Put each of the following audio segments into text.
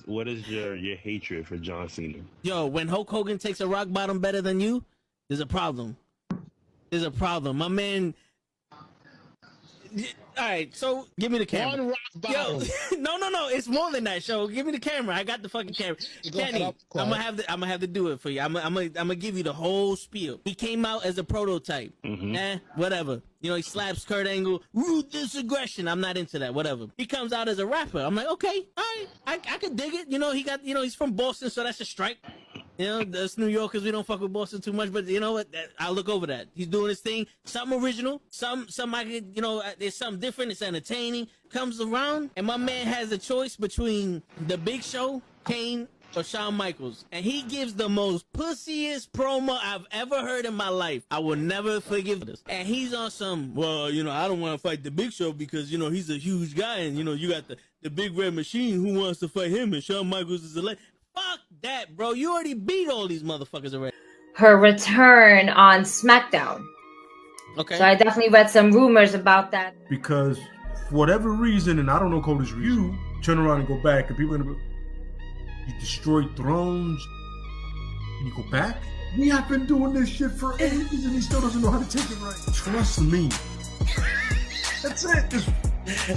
what is your hatred for John Cena? Yo, when Hulk Hogan takes a rock bottom better than you, there's a problem. There's a problem. My man. All right, so give me the camera. One rock bottom. Yo, no, it's more than that. Show, give me the camera. I got the fucking camera. Kenny, I'm gonna have to do it for you. I'm gonna give you the whole spiel. He came out as a prototype. Whatever. You know, he slaps Kurt Angle. Ruthless aggression. I'm not into that. Whatever. He comes out as a rapper. I'm like, okay, all right, I could dig it. You know, he's from Boston, so that's a strike. You know, us New Yorkers, we don't fuck with Boston too much, but you know what? I'll look over that. He's doing his thing. Something original. Some I could, you know, there's something different. It's entertaining. Comes around, and my man has a choice between The Big Show, Kane, or Shawn Michaels. And he gives the most pussiest promo I've ever heard in my life. I will never forgive this. And he's on some, well, you know, I don't want to fight The Big Show because, you know, he's a huge guy, and, you know, you got the Big Red Machine who wants to fight him, and Shawn Michaels is a legend. Fuck that, bro. You already beat all these motherfuckers already. Her return on SmackDown. Okay. So I definitely read some rumors about that. Because for whatever reason, and I don't know Cody's reason, you turn around and go back, and people are gonna be, you destroyed thrones, and you go back? We have been doing this shit for ages, and he still doesn't know how to take it right. Trust me. That's it. Just,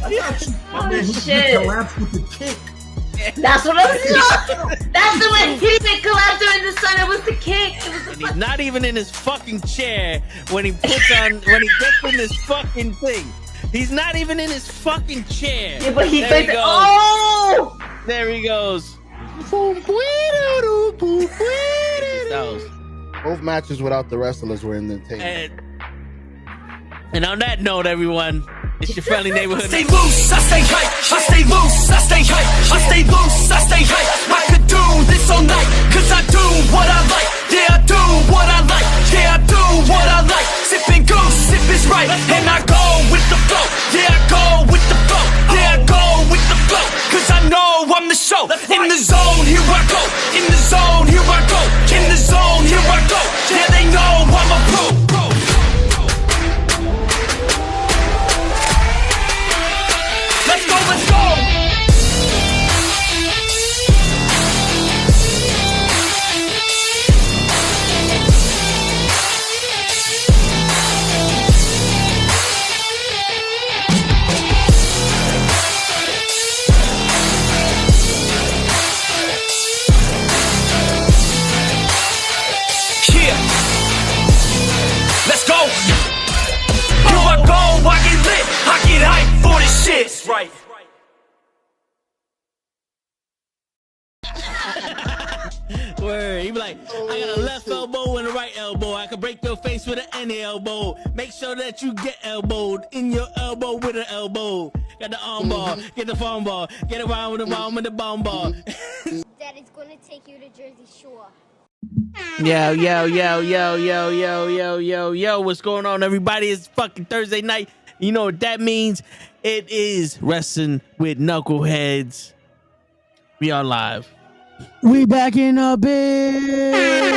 I got you. My man, he collapsed with the kick. That's what I'm saying. That's the way he didn't collapse during the sun. It was the kick. And he's not even in his fucking chair when he gets in this fucking thing. He's not even in his fucking chair. Yeah, but he goes. Oh! There he goes. Both matches without the wrestlers were entertaining. And on that note, everyone, it's your friendly neighborhood. I stay loose, I stay hype. I stay loose, I stay hype. I stay loose, I stay hype. I could do this all night, cause I do what I like. Yeah, I do what I like. Yeah, I do what I like. Sipping goose, sip is right. And I go with the flow. Yeah, I go with the flow. Yeah, I go with the flow. Cause I know I'm the show. In the zone, here I go. In the zone, here I go. In the zone, here I go. Yeah, they know I'm a pro. Let's go, let's go! Yeah! Let's go! Here I go, I get lit, I get hype for this shit! That's right. Word. He be like, I got a left elbow and a right elbow. I can break your face with an any elbow. Make sure that you get elbowed in your elbow with an elbow. Got the arm ball, get the phone ball, get around with the bomb with the bomb ball. Daddy's gonna take you to Jersey Shore. Yo, what's going on, everybody? It's fucking Thursday night. You know what that means? It is Wrestling with Knuckleheads. We are live. We back in a bit.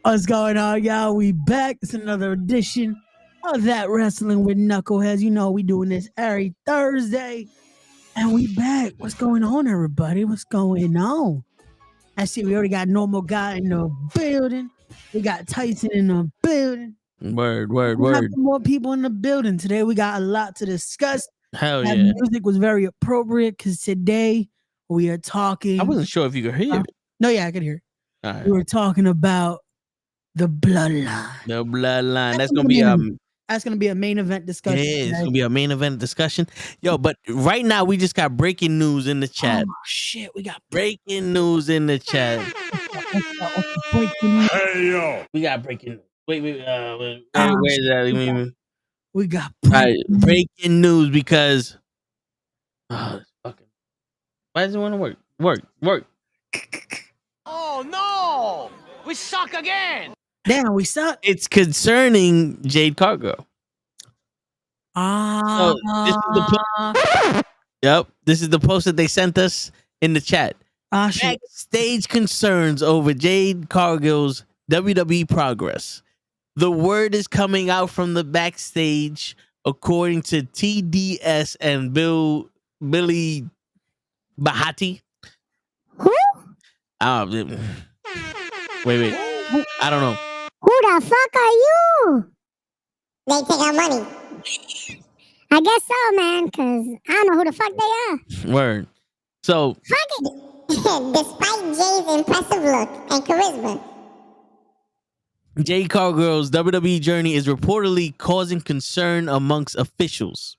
What's going on, y'all? We back. It's another edition of that Wrestling with Knuckleheads. You know we doing this every Thursday. And we back. What's going on, everybody? What's going on? I see we already got Normal Guy in the building. We got Tyson in the building. Word. We have more people in the building. Today we got a lot to discuss. Hell that yeah. music was very appropriate because today we are talking. I wasn't sure if you could hear it. No, yeah, I could hear it. All right. We were talking about the bloodline. The bloodline. That's gonna be a main event discussion. Yeah, it's gonna be a main event discussion. Yo, but right now we just got breaking news in the chat. Oh shit, we got breaking news in the chat. Hey, yo. We got breaking news. Wait, where's that? We got breaking news because fucking. Why does it want to work? Oh no! We suck again! Damn, we suck. It's concerning Jade Cargill. This is the post that they sent us in the chat. Backstage concerns over Jade Cargill's WWE progress. The word is coming out from the backstage, according to TDS and Billy Bahati. Who? Wait. I don't know. Who the fuck are you? They take our money. I guess so, man, because I don't know who the fuck they are. Word. So. Fuck it. Despite Jay's impressive look and charisma, Jade Cargill's WWE journey is reportedly causing concern amongst officials.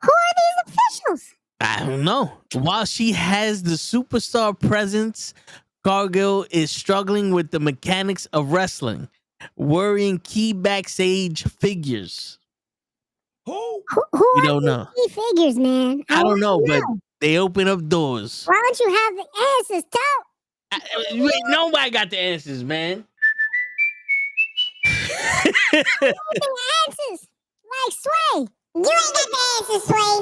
Who are these officials? I don't know. While she has the superstar presence, Cargill is struggling with the mechanics of wrestling, worrying key backstage figures. Who? Who You are don't these know. key figures, man? I don't know, wanna but they open up doors. why don't you have the answers, Toe? Nobody got the answers, man. The answers, like Sway. You ain't got the answers, Sway.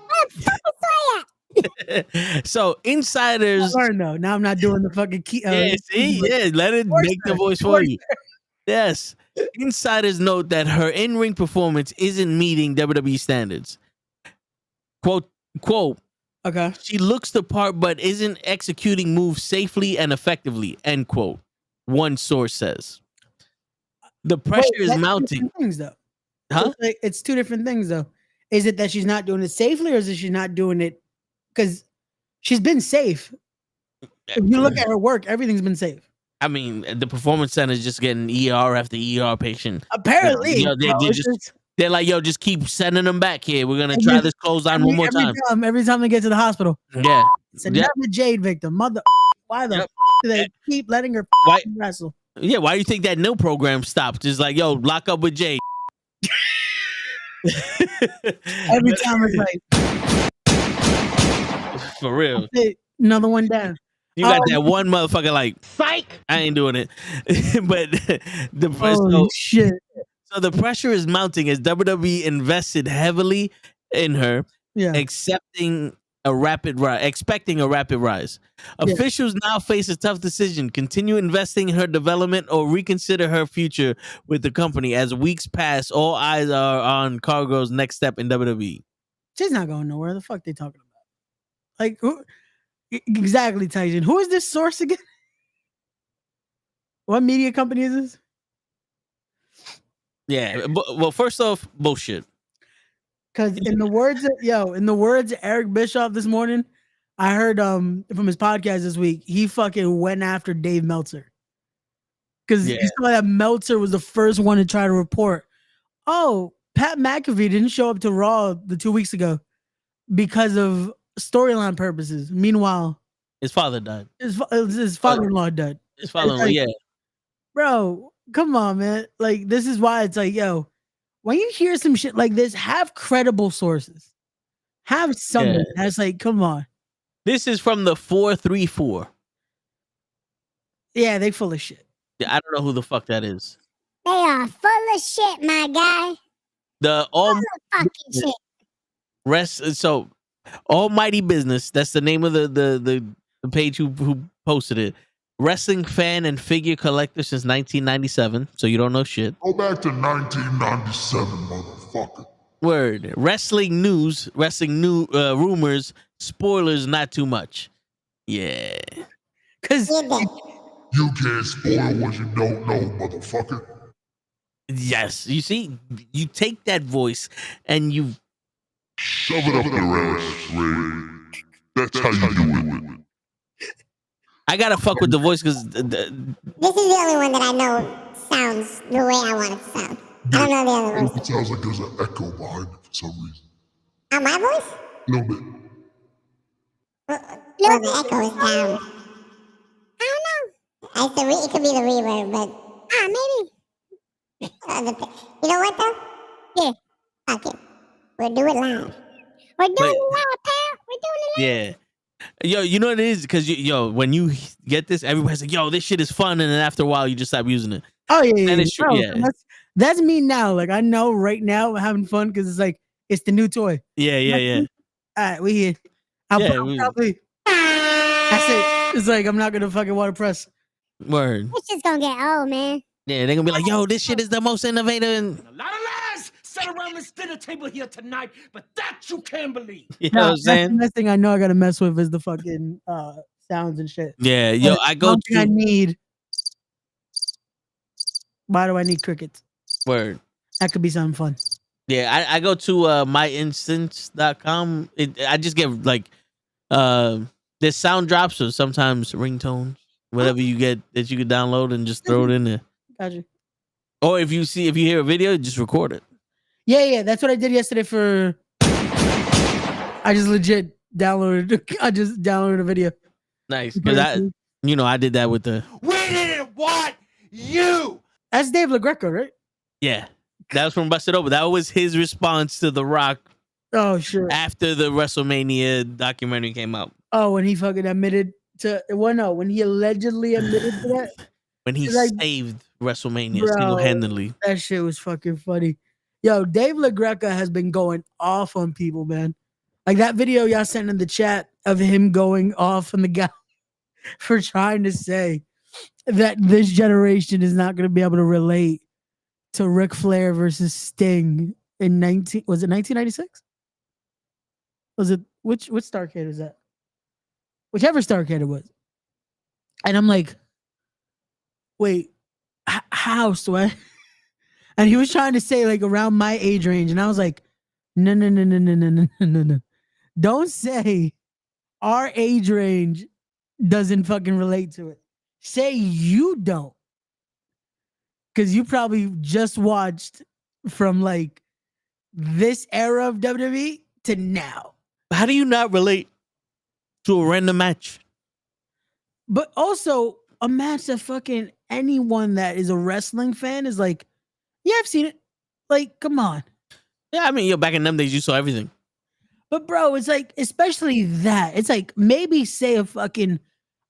Where the fuck is Sway at? So insiders, Learn though. Now I'm not doing the fucking key. let it make the voice for you. Yes, insiders note that her in-ring performance isn't meeting WWE standards. Quote. Okay. She looks the part, but isn't executing moves safely and effectively. End quote. One source says. The pressure is that's two mounting. different things though. Huh? It's two different things though. Is it that she's not doing it safely, or is it she's not doing it because she's been safe? If you look at her work, everything's been safe. I mean, the performance center is just getting ER after ER patient. Apparently, they're like, yo, just keep sending them back here. We're gonna try this clothesline one more time. Every time they get to the hospital, Yeah, it's another Jade victim. Mother, why the do they keep letting her wrestle? Yeah, why do you think that no program stopped? Just like, yo, lock up with Jade. Every time it's like, for real. Another one down. You got that one motherfucker like, psych, I ain't doing it. But shit. So the pressure is mounting as WWE invested heavily in her, expecting a rapid rise. Officials now face a tough decision: continue investing in her development or reconsider her future with the company. As weeks pass, all eyes are on Cargill's next step in WWE. She's not going nowhere. The fuck they talking about? Like who? Exactly, Tyson. Who is this source again? What media company is this? Yeah, well, first off, bullshit. Because in the words of Eric Bischoff this morning, I heard from his podcast this week, he fucking went after Dave Meltzer. Because he saw that Meltzer was the first one to try to report, oh, Pat McAfee didn't show up to Raw the 2 weeks ago because of storyline purposes. Meanwhile, his father died. His father-in-law died. His father-in-law, yeah. Bro, come on, man. Like, this is why it's like, yo, when you hear some shit like this, have credible sources. Have something that's like, come on. This is from the 434. Yeah, they full of shit. Yeah, I don't know who the fuck that is. They are full of shit, my guy. The fucking shit. So Almighty Business, that's the name of the page who posted it. Wrestling fan and figure collector since 1997, so you don't know shit. Go back to 1997, motherfucker. Word. Wrestling news, rumors, spoilers, not too much. Yeah. Because you can't spoil what you don't know, motherfucker. Yes. You see, you take that voice and you shove it up your ass, Ray. That's how you do it. I gotta fuck with the voice because this is the only one that I know sounds the way I want it to sound. I don't know the other ones. It sounds like there's an echo behind it for some reason. On my voice? A little bit. Well, the echo is down. I don't know. It could be the reverb, but maybe. You know what though? Yeah. Fuck it. We'll do it live. We're doing it live, pal. We're doing it live. Yeah. Yo, you know what it is? Because, when you get this, everybody's like, yo, this shit is fun. And then after a while, you just stop using it. Oh, yeah. And it's true. Yeah. That's me now. Like, I know right now I'm having fun because it's like, it's the new toy. Yeah. All right, we here. I'll probably. That's it. It's like, I'm not going to fucking water press. Word. It's just going to get old, man. Yeah, they're going to be like, yo, this shit is the most innovative. And A lot of lies. sat around this dinner table here tonight, but that you can't believe. You know what I'm That's saying? the next thing I know I gotta mess with is the fucking sounds and shit. Yeah, yo, I go One thing I to need. Why do I need crickets? word. That could be something fun. Yeah, I go to myinstance.com. I just get like there's sound drops or sometimes ringtones, whatever you get that you can download and just throw it in there. Gotcha. Or if you hear a video, just record it. Yeah, that's what I did yesterday for. I just legit downloaded a video. Nice, because I did that with the. We didn't want you. That's Dave LaGreca, right? Yeah, that was from Busted Open. That was his response to The Rock. Oh, sure. After the WrestleMania documentary came out. Oh, when he fucking admitted to. Well, no, when he allegedly admitted to that. When he saved WrestleMania single-handedly. That shit was fucking funny. Yo, Dave LaGreca has been going off on people, man. Like that video y'all sent in the chat of him going off on the guy for trying to say that this generation is not going to be able to relate to Ric Flair versus Sting in 1996? Was it which Starrcade was that? Whichever Starrcade it was. And I'm like, wait, how, Sweat? And he was trying to say like around my age range, and I was like, no. Don't say our age range doesn't fucking relate to it. Say you don't. Because you probably just watched from like this era of WWE to now. How do you not relate to a random match? But also a match that fucking anyone that is a wrestling fan is like, yeah, I've seen it. Like, come on. Yeah, I mean, back in them days, you saw everything. But bro, it's like, especially that. It's like, maybe say a fucking,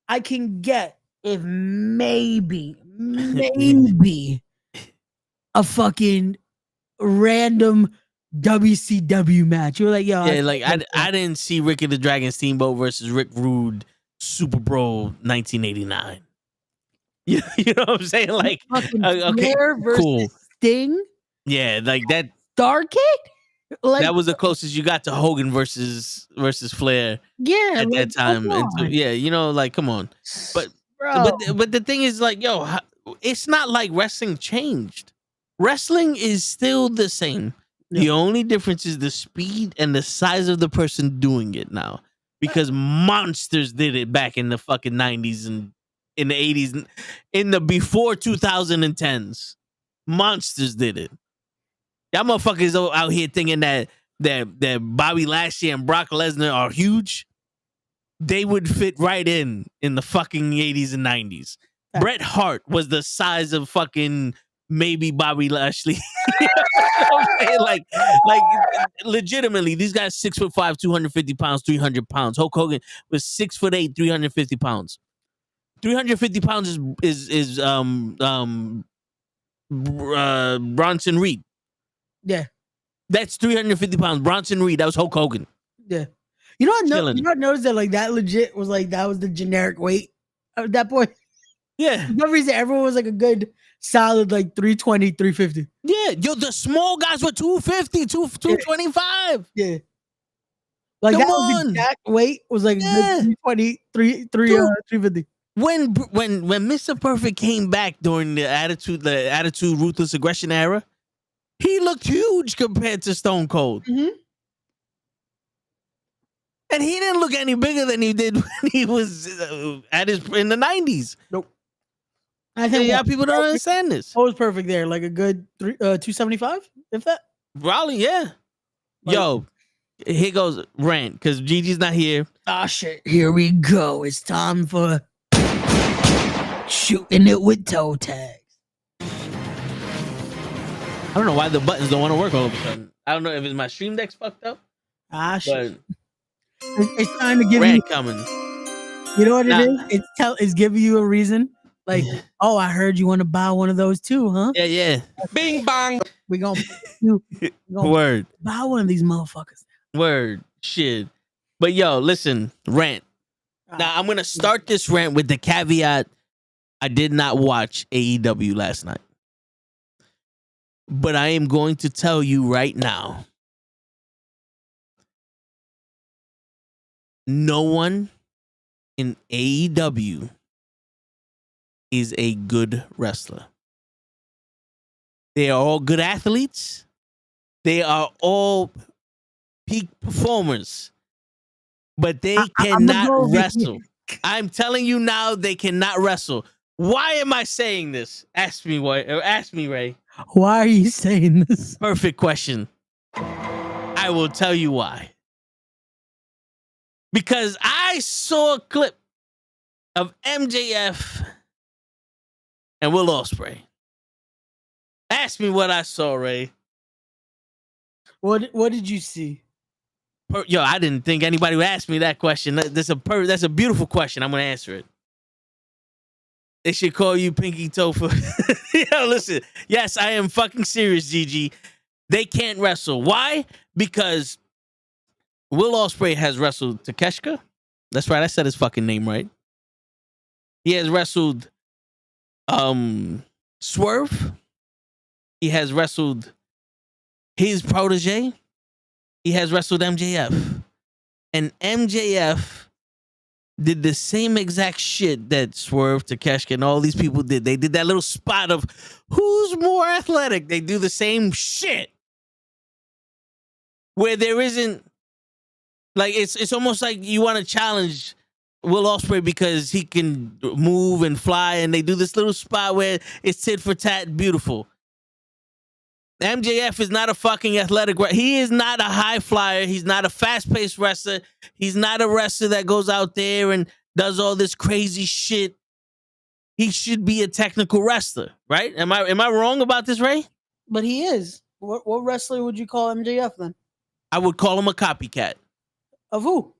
I can get if maybe a fucking random WCW match. You're like, yo. Yeah, like I didn't see Ricky the Dragon Steamboat versus Rick Rude Super Bowl 1989. You know what I'm saying? Like, okay, cool. Sting? Yeah, like that. Starrcade? Like, that was the closest you got to Hogan versus Flair. Yeah, at that time. And so, yeah, like, come on. But the thing is, like, yo, it's not like wrestling changed. Wrestling is still the same. Yeah. The only difference is the speed and the size of the person doing it now. Because monsters did it back in the fucking 90s and in the 80s, in the before 2010s. Monsters did it. Y'all motherfuckers out here thinking that Bobby Lashley and Brock Lesnar are huge. They would fit right in the fucking 80s and 90s. Bret Hart was the size of fucking maybe Bobby Lashley. You know what I'm saying? Like legitimately, these guys 6'5", 250 pounds, 300 pounds. Hulk Hogan was 6'8", 350 pounds. 350 pounds is Bronson Reed. Yeah, that's 350 pounds. Bronson Reed. That was Hulk Hogan. Yeah, you know what? Noticed that like that legit was like that was the generic weight at that point. Yeah, for no reason everyone was like a good solid like 320, 350. Yeah, yo, the small guys were 250, 225. Yeah, like come that on. Was the exact weight was like 320, 350. When Mr. Perfect came back during the attitude ruthless aggression era, he looked huge compared to Stone Cold. Mm-hmm. And he didn't look any bigger than he did when he was in the 90s. Nope. I think people don't understand this. What was Perfect there? Like a good 275, if that? Probably, yeah. Like, yo, here goes rant because Gigi's not here. Ah, shit. Here we go. It's time for shooting it with toe tags. I don't know why the buttons don't want to work all of a sudden. I don't know if it's my stream deck's fucked up. Ah, shit. It's time to give rant you coming. You know what it is? It's giving you a reason. Like, oh, I heard you want to buy one of those too, huh? Yeah. Bing bang. We gonna word. Buy one of these motherfuckers. Word. Shit. But yo, listen, rant. Now I'm gonna start this rant with the caveat: I did not watch AEW last night. But I am going to tell you right now, no one in AEW is a good wrestler. They are all good athletes. They are all peak performers. But they cannot wrestle. I'm telling you now, they cannot wrestle. Why am I saying this? Ask me, Ray. Why are you saying this? Perfect question. I will tell you why. Because I saw a clip of MJF and Will Ospreay. Ask me what I saw, Ray. What did you see? Yo, I didn't think anybody would ask me that question. That's a beautiful question. I'm gonna answer it. They should call you Pinky Toe for. Yo, listen. Yes, I am fucking serious, GG. They can't wrestle. Why? Because Will Ospreay has wrestled Takeshita. That's right. I said his fucking name right. He has wrestled Swerve. He has wrestled his protege. He has wrestled MJF. And MJF did the same exact shit that Swerve, Takeshita, and all these people did. They did that little spot of who's more athletic. They do the same shit. Where there isn't, like, it's almost like you want to challenge Will Ospreay because he can move and fly, and they do this little spot where it's tit for tat beautiful. MJF is not a fucking athletic. He is not a high flyer. He's not a fast-paced wrestler. He's not a wrestler that goes out there and does all this crazy shit. He should be a technical wrestler, right? Am I wrong about this, Ray? But he is. What wrestler would you call MJF then? I would call him a copycat. Of who?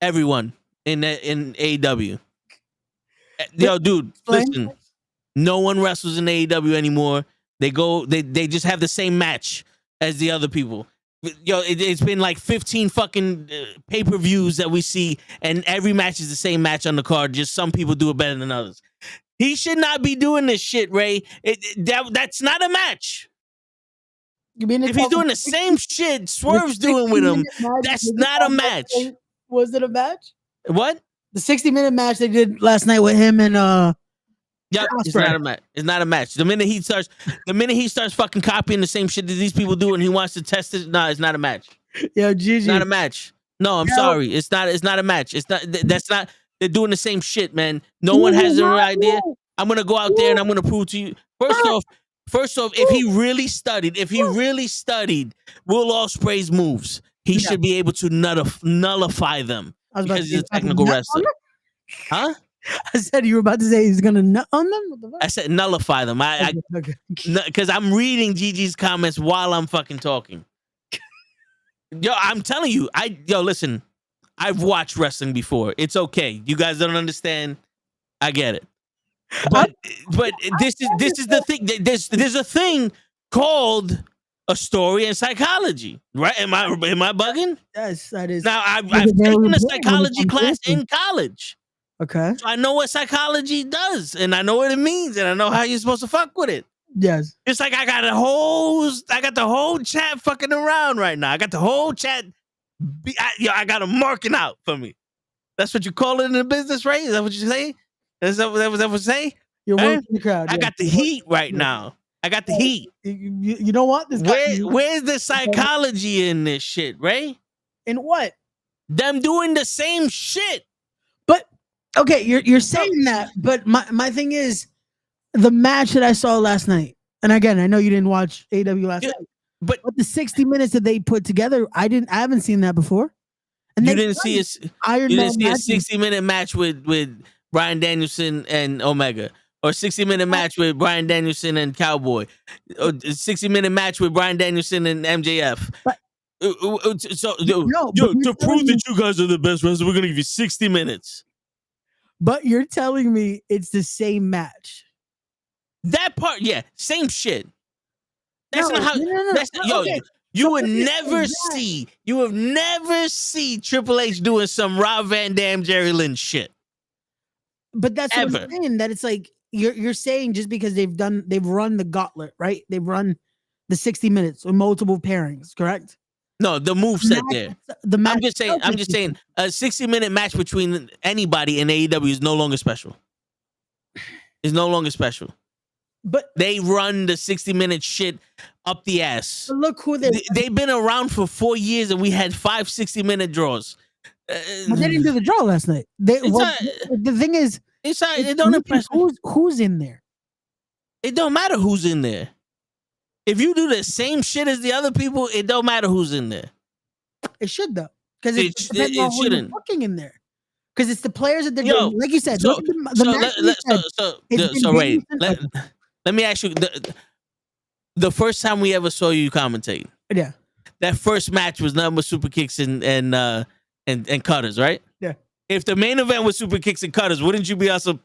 Everyone in AEW. Yo, dude, listen. No one wrestles in AEW anymore. They just have the same match as the other people. Yo, it's been like 15 fucking pay-per-views that we see, and every match is the same match on the card. Just some people do it better than others. He should not be doing this shit, Ray. That's not a match. You mean if he's doing the same shit Swerve's doing with him, that's not a match. Was it a match? What? The 60-minute match they did last night with him and Yep, it's not a match. It's not a match. The minute he starts fucking copying the same shit that these people do and he wants to test it, it's not a match. Yo, Gigi. It's not a match. No, I'm sorry. It's not a match. It's not that's not they're doing the same shit, man. No one has the right idea. I'm gonna go out there and I'm gonna prove to you. First off, if he really studied Will Ospreay's moves, he should be able to nullify them because he's a technical wrestler. Huh? I said you were about to say he's gonna nut on them. What the fuck? I said nullify them. Because I'm reading Gigi's comments while I'm fucking talking. Yo, I'm telling you, listen. I've watched wrestling before. It's okay. You guys don't understand. I get it. But this is the thing. There's a thing called a story in psychology, right? Am I bugging? Yes, that is. Now I've taken a psychology class in college. Okay. So I know what psychology does, and I know what it means, and I know how you're supposed to fuck with it. Yes. It's like I got the whole chat fucking around right now. I got the whole chat. I got them marking out for me. That's what you call it in the business, right? Is that what you say? Is that what you say? You're working the crowd. I got the heat right now. I got the heat. You know what? Where's the psychology in this shit, Ray? In what? Them doing the same shit. But okay, you're saying that, but my thing is the match that I saw last night. And again, I know you didn't watch AW last night, but the 60 minutes that they put together, I haven't seen that before. And you didn't see a 60-minute match with Bryan Danielson and Omega, or 60-minute match with Bryan Danielson and Cowboy, or 60-minute match with Bryan Danielson and MJF. To prove that you guys are the best wrestlers, we're gonna give you 60 minutes. But you're telling me it's the same match. That part, yeah, same shit. That's not how. You would never see Triple H doing some Rob Van Dam, Jerry Lynn shit. But that's what I'm saying. That it's like you're saying just because they've run the gauntlet, right? They've run the 60 minutes or multiple pairings, correct? No, the moveset there. The match I'm just saying a 60-minute match between anybody in AEW is no longer special. It's no longer special. But they run the 60-minute shit up the ass. Look who they've been around for 4 years, and we had 5 60-minute draws. But they didn't do the draw last night. The thing is, it don't impress who's in there. It don't matter who's in there. If you do the same shit as the other people, it don't matter who's in there. It should though, because it shouldn't. Fucking in there, because it's the players that they're doing. Like you said, Ray, let me ask you: the first time we ever saw you commentate, yeah, that first match was nothing but super kicks and cutters, right? Yeah. If the main event was super kicks and cutters, wouldn't you be also?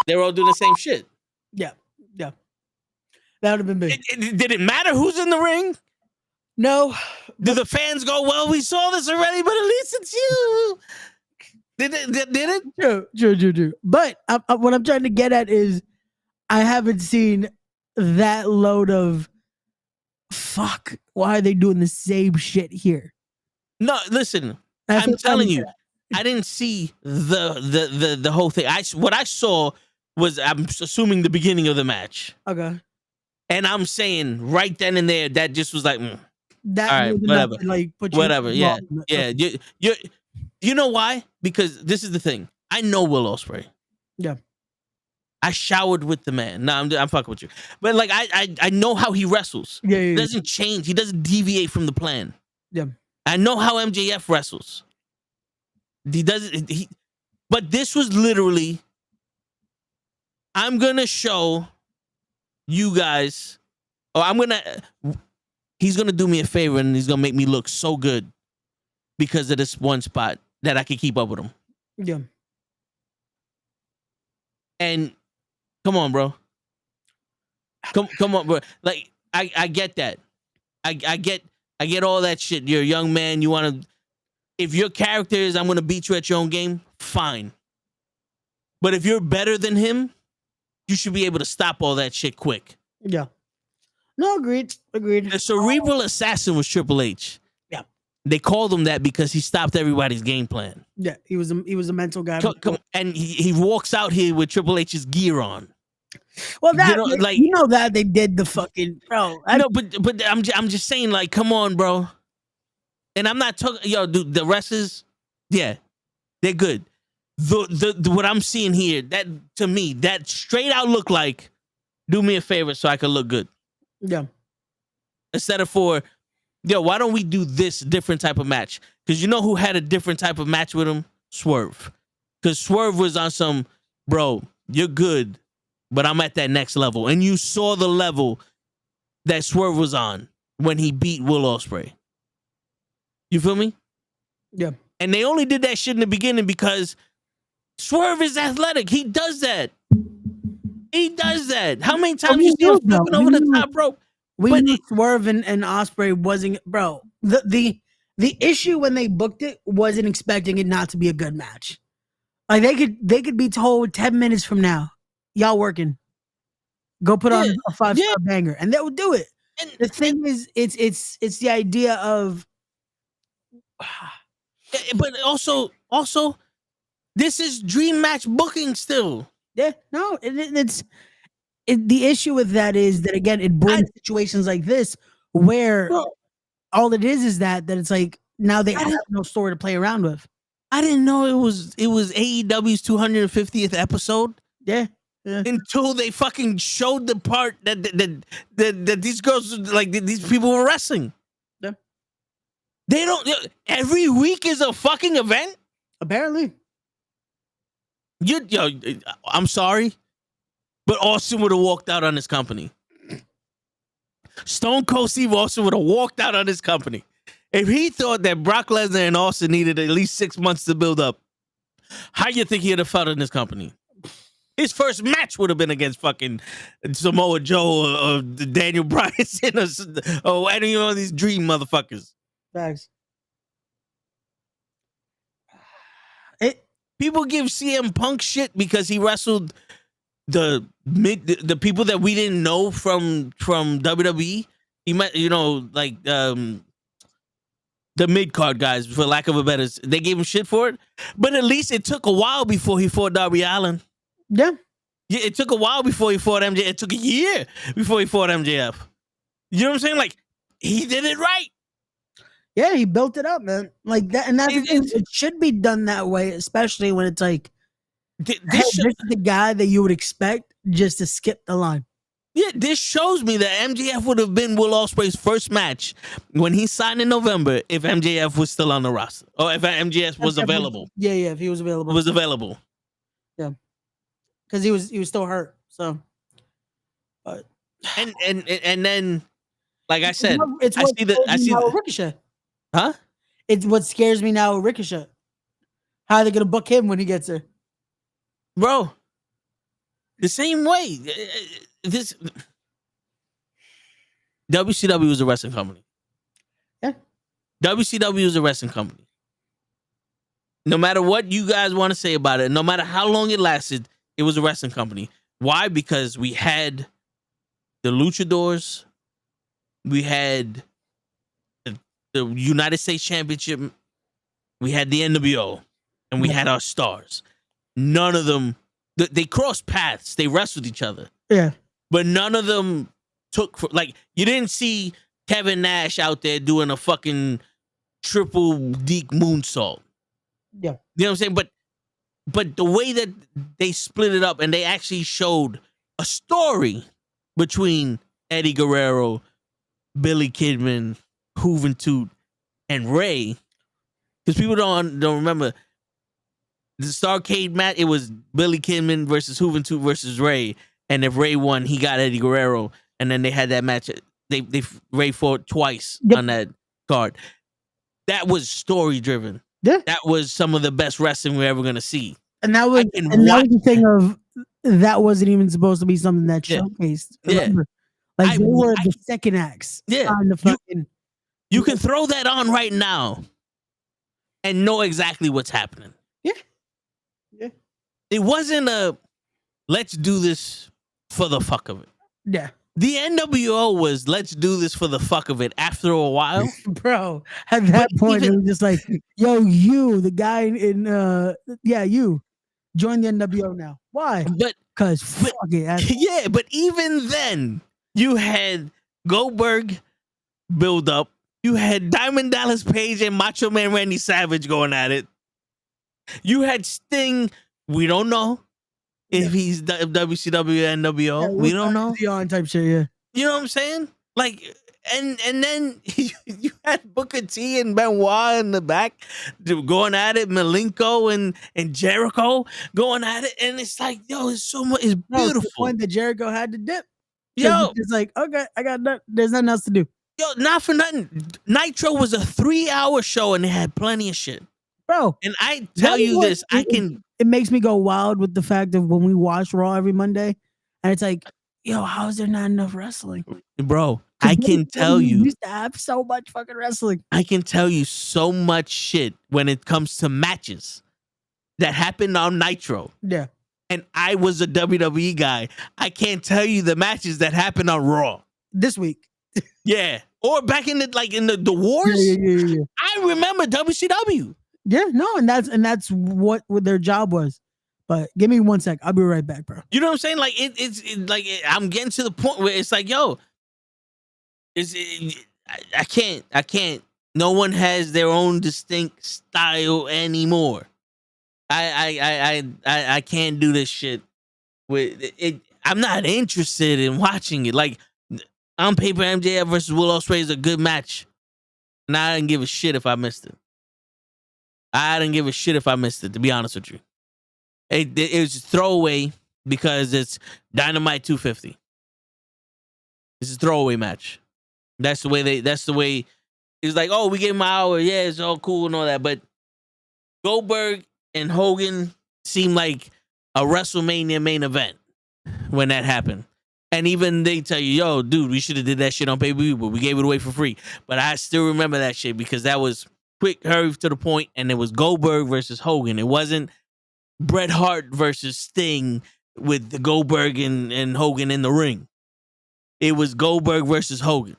They were all doing the same shit. Yeah, yeah. That would have been big. Did it matter who's in the ring? No. Did the fans go, well, we saw this already, but at least it's you? Did it? True. But what I'm trying to get at is I haven't seen that load of fuck. Why are they doing the same shit here? No, listen. I'm telling you, I didn't see the whole thing. What I saw was, I'm assuming, the beginning of the match. Okay. And I'm saying right then and there, that just was like, that all right, whatever. Whatever. Yeah. You know why? Because this is the thing. I know Will Ospreay. Yeah. I showered with the man. No, I'm fucking with you. But like, I know how he wrestles. Yeah. He doesn't change. He doesn't deviate from the plan. Yeah. I know how MJF wrestles. He doesn't. But this was literally, I'm gonna show you guys, he's gonna do me a favor and he's gonna make me look so good because of this one spot that I can keep up with him. Yeah. And come on, bro. Come on, bro. Like, I get that. I get all that shit. You're a young man. You want to, if your character is, I'm gonna beat you at your own game, fine. But if you're better than him, you should be able to stop all that shit quick. Yeah. No, agreed. The cerebral assassin was Triple H. Yeah. They called him that because he stopped everybody's game plan. Yeah, he was a mental guy. And he walks out here with Triple H's gear on. Well, that that they did the fucking bro. No, but I'm just saying, like, come on, bro. And I'm not talking, dude. The wrestlers, yeah, they're good. The what I'm seeing here, that to me, that straight out look like, do me a favor so I can look good. Yeah. Instead of why don't we do this different type of match? Because you know who had a different type of match with him? Swerve. Because Swerve was on some, bro, you're good, but I'm at that next level. And you saw the level that Swerve was on when he beat Will Ospreay. You feel me? Yeah. And they only did that shit in the beginning because Swerve is athletic. He does that. How many times you see him flipping over the top rope? We knew Swerve and Ospreay wasn't, bro. The issue when they booked it wasn't expecting it not to be a good match. Like they could be told 10 minutes from now, y'all working, go put on a 5-star banger, and they would do it. And the thing is, it's the idea of, but also, this is dream match booking still. Yeah, no, it's the issue with that is that, again, it brings situations like this where all it is that it's like now they have no story to play around with. I didn't know it was AEW's 250th episode. Yeah. Until they fucking showed the part that these girls, like, these people were wrestling. Yeah. They don't. Every week is a fucking event. Apparently. I'm sorry, but Austin would have walked out on this company. Stone Cold Steve Austin would have walked out on this company. If he thought that Brock Lesnar and Austin needed at least 6 months to build up, how you think he'd have felt in this company? His first match would have been against fucking Samoa Joe or Daniel Bryan or any of these dream motherfuckers. Thanks. People give CM Punk shit because he wrestled the people that we didn't know from WWE. He might, like the mid card guys, for lack of a better, they gave him shit for it. But at least it took a while before he fought Darby Allin. Yeah. Yeah, it took a while before he fought MJF. It took a year before he fought MJF. You know what I'm saying? Like, he did it right. Yeah, he built it up, man. Like that, and that's it should be done that way, especially when it's like this is the guy that you would expect just to skip the line. Yeah, this shows me that MJF would have been Will Ospreay's first match when he signed in November if MJF was still on the roster or if MJF was available. Yeah, if he was available. Yeah, because he was still hurt. So, but and then, like I said, I see Ricochet. Huh? It's what scares me now with Ricochet. How are they gonna book him when he gets there, bro? The same way. This WCW is a wrestling company. Yeah. WCW is a wrestling company. No matter what you guys want to say about it, no matter how long it lasted, it was a wrestling company. Why? Because we had the Luchadors, we had the United States Championship, we had the NWO, and we had our stars. None of them, they crossed paths. They wrestled each other. Yeah. But none of them you didn't see Kevin Nash out there doing a fucking triple deep moonsault. Yeah. You know what I'm saying? But the way that they split it up and they actually showed a story between Eddie Guerrero, Billy Kidman, Juventud, and Ray, because people don't remember the Starrcade match. It was Billy Kidman versus Juventud versus Ray. And if Ray won, he got Eddie Guerrero. And then they had that match. Ray fought twice on that card. That was story driven. Yeah. That was some of the best wrestling we're ever gonna see. And that was the thing of that wasn't even supposed to be something that showcased. Remember? Yeah. Like they were the second acts. Yeah. You can throw that on right now and know exactly what's happening. Yeah. Yeah. It wasn't a let's do this for the fuck of it. Yeah. The NWO was let's do this for the fuck of it after a while. Bro, at that point, it was just like, yo, you, the guy in, you, join the NWO now. Why? Because fuck it. Yeah, but even then, you had Goldberg build up. You had Diamond Dallas Page and Macho Man Randy Savage going at it. You had Sting. We don't know if he's WCW and NWO. Yeah, we don't know. On type shit, yeah. You know what I'm saying? Like, and then you had Booker T and Benoit in the back going at it, Malenko and Jericho going at it, and it's like, yo, it's so much, it's beautiful. The point that Jericho had to dip. Yo, it's like, okay, I got nothing. There's nothing else to do. Yo, not for nothing. Nitro was a 3-hour show, and they had plenty of shit, bro. And I tell you this, It makes me go wild with the fact of when we watch Raw every Monday, and it's like, yo, how is there not enough wrestling? Bro, I can tell you. We used to have so much fucking wrestling. I can tell you so much shit when it comes to matches that happened on Nitro. Yeah. And I was a WWE guy. I can't tell you the matches that happened on Raw. This week. Yeah. Or back in the wars. Yeah. I remember WCW. Yeah, no, and that's what their job was. But give me 1 sec. I'll be right back, bro. You know what I'm saying? Like I'm getting to the point where it's like, yo, I can't. No one has their own distinct style anymore. I can't do this shit with it. I'm not interested in watching it. Like on paper, MJF versus Will Ospreay is a good match, and I didn't give a shit if I missed it. To be honest with you. It was just throwaway because it's Dynamite 250. It's a throwaway match. That's the way it's like, oh, we gave him an hour. Yeah, it's all cool and all that. But Goldberg and Hogan seemed like a WrestleMania main event when that happened. And even they tell you, yo, dude, we should have did that shit on pay-per-view, but we gave it away for free. But I still remember that shit because that was quick, hurry to the point, and it was Goldberg versus Hogan. It wasn't Bret Hart versus Sting with the Goldberg and Hogan in the ring. It was Goldberg versus Hogan.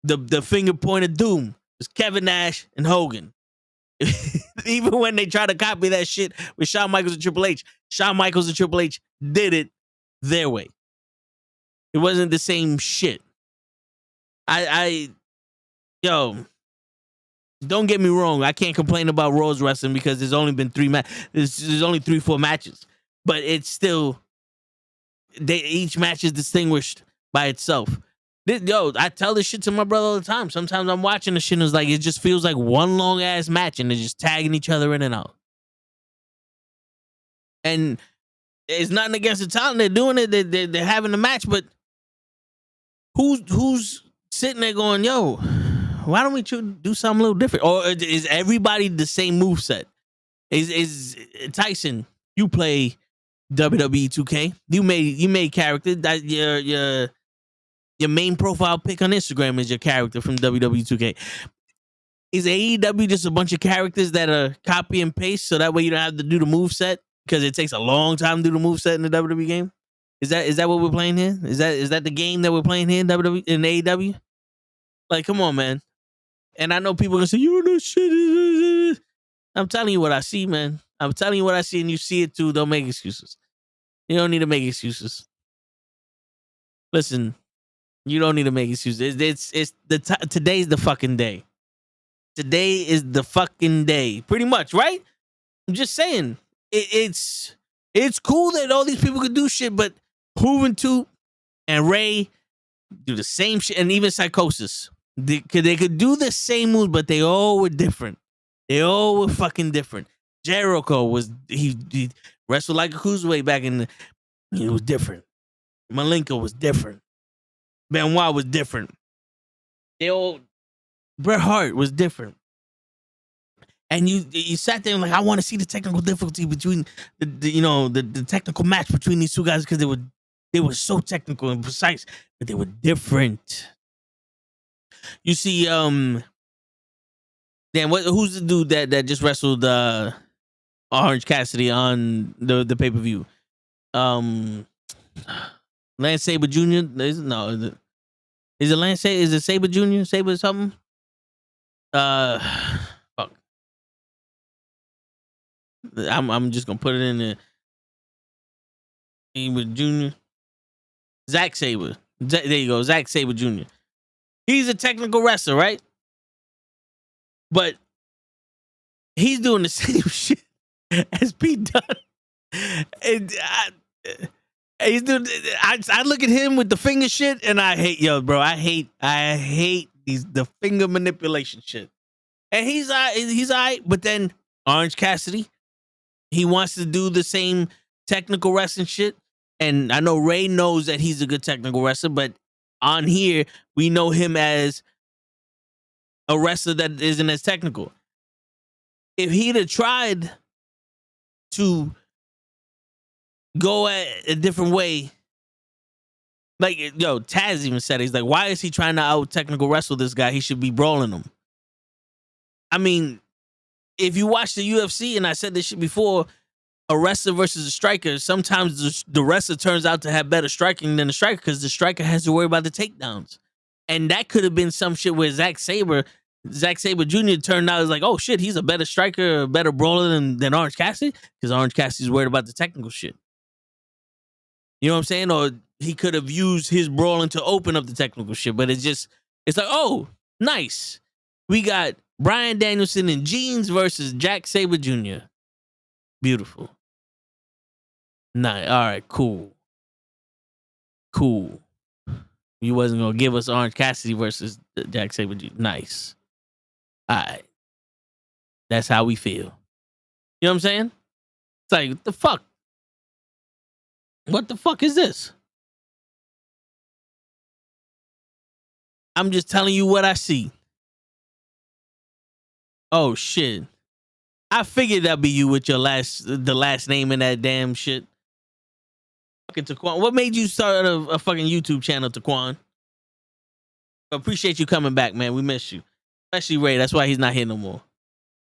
The finger point of doom was Kevin Nash and Hogan. Even when they try to copy that shit with Shawn Michaels and Triple H, Shawn Michaels and Triple H did it their way. It wasn't the same shit. Yo, don't get me wrong. I can't complain about Raw's wrestling because there's only been 3 matches. There's only 3-4 matches, but it's still each match is distinguished by itself. Yo, I tell this shit to my brother all the time. Sometimes I'm watching the shit and it's like, it just feels like one long ass match and they're just tagging each other in and out. And it's nothing against the talent. They're doing it. They're having a match, but who's sitting there going, yo, why don't we do something a little different? Or is everybody the same moveset? Is Tyson, you play WWE 2K. You made character that your main profile pic on Instagram is your character from WWE 2K. Is AEW just a bunch of characters that are copy and paste so that way you don't have to do the moveset because it takes a long time to do the moveset in the WWE game? Is that what we're playing here? Is that the game that we're playing here in WWE in AEW? Like, come on, man. And I know people are gonna say, you know shit. I'm telling you what I see, man. I'm telling you what I see, and you see it too. Don't make excuses. You don't need to make excuses. Listen, you don't need to make excuses. Today's the fucking day. Today is the fucking day. Pretty much, right? I'm just saying. It's cool that all these people could do shit, but Juventud and Ray do the same shit, and even Psychosis. They could do the same moves, but they all were different. They all were fucking different. Jericho was he wrestled like a cruiserweight back in it was different. Malenko was different. Benoit was different. Bret Hart was different. And you sat there and like, I want to see the technical difficulty between the technical match between these two guys because they were so technical and precise, but they were different. You see, who's the dude that just wrestled Orange Cassidy on the pay-per-view? Lance Sabre Jr. Is it Lance Sabre? Is it Sabre Jr.? Sabre something? Fuck. I'm just gonna put it in there. Sabre Jr. Zack Sabre. There you go, Zack Sabre Jr. He's a technical wrestler, right? But he's doing the same shit as Pete Dunne. And he's doing. I look at him with the finger shit, and I hate, bro. I hate the finger manipulation shit. And he's all right. But then Orange Cassidy, he wants to do the same technical wrestling shit. And I know Ray knows that he's a good technical wrestler, but on here, we know him as a wrestler that isn't as technical. If he'd have tried to go a different way, like, Taz even said, he's like, why is he trying to out-technical wrestle this guy? He should be brawling him. I mean, if you watch the UFC, and I said this shit before, a wrestler versus a striker, sometimes the wrestler turns out to have better striking than the striker because the striker has to worry about the takedowns. And that could have been some shit where Zack Sabre Jr. turned out as like, oh shit, he's a better striker, a better brawler than Orange Cassidy because Orange Cassidy's worried about the technical shit. You know what I'm saying? Or he could have used his brawling to open up the technical shit, but it's like, oh, nice. We got Bryan Danielson in jeans versus Zack Sabre Jr. Beautiful. Nice. All right, cool. You wasn't going to give us Orange Cassidy versus Zack Sabre Jr. Nice. All right. That's how we feel. You know what I'm saying? It's like, what the fuck? What the fuck is this? I'm just telling you what I see. Oh, shit. I figured that'd be you with the last name in that damn shit. Fucking Taquan. What made you start a fucking YouTube channel, Taquan? Appreciate you coming back, man. We miss you. Especially Ray. That's why he's not here no more.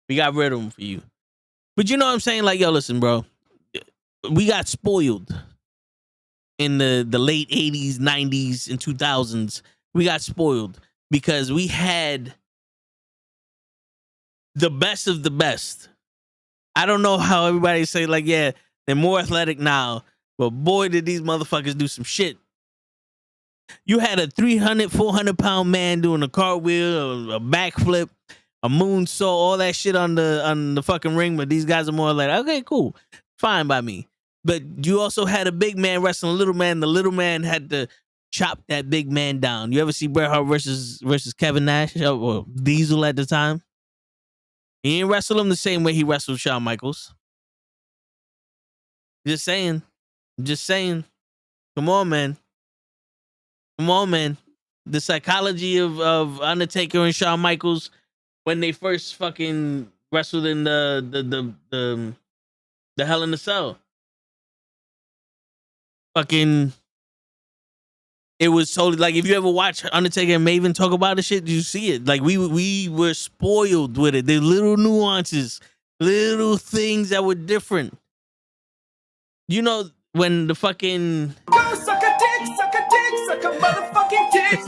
We got rid of him for you. But you know what I'm saying? Like, yo, listen, bro. We got spoiled. in the late 80s, 90s, and 2000s, we got spoiled because we had the best of the best. I don't know how everybody say like, yeah, they're more athletic now, but boy, did these motherfuckers do some shit. You had a 300, 400-pound man doing a cartwheel, a backflip, a moonsault, all that shit on the fucking ring, but these guys are more like, okay, cool, fine by me. But you also had a big man wrestling a little man. The little man had to chop that big man down. You ever see Bret Hart versus Kevin Nash or Diesel at the time? He ain't wrestle him the same way he wrestled Shawn Michaels. Just saying. Come on, man. The psychology of Undertaker and Shawn Michaels when they first fucking wrestled in the Hell in a Cell. Fucking, it was totally like, if you ever watch Undertaker and Maven talk about the shit, you see it. Like we were spoiled with it. The little nuances, little things that were different. You know, when the fucking Go suck a dick, suck a motherfucking dick.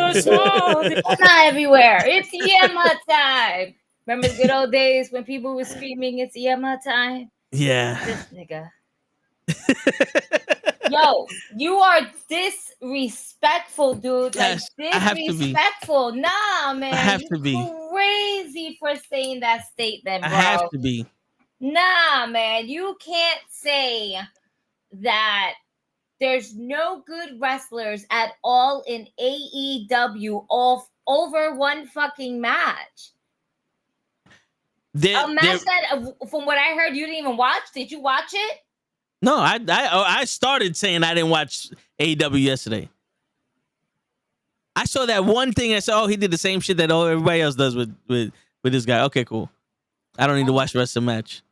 It's not everywhere. It's Yama time. Remember the good old days when people were screaming, "It's Yama time"? yeah. This nigga. Yo, you are disrespectful, dude. Yes, like I have to be. disrespectful. Nah, man. I have you to be. crazy for saying that statement, I bro. have to be. Nah, man. You can't say that there's no good wrestlers at all in AEW over one fucking match. A match that, from what I heard, you didn't even watch. Did you watch it? No, I started saying I didn't watch AEW yesterday. I saw that one thing. I said, oh, he did the same shit that everybody else does with this guy. Okay, cool. I don't need to watch the rest of the match.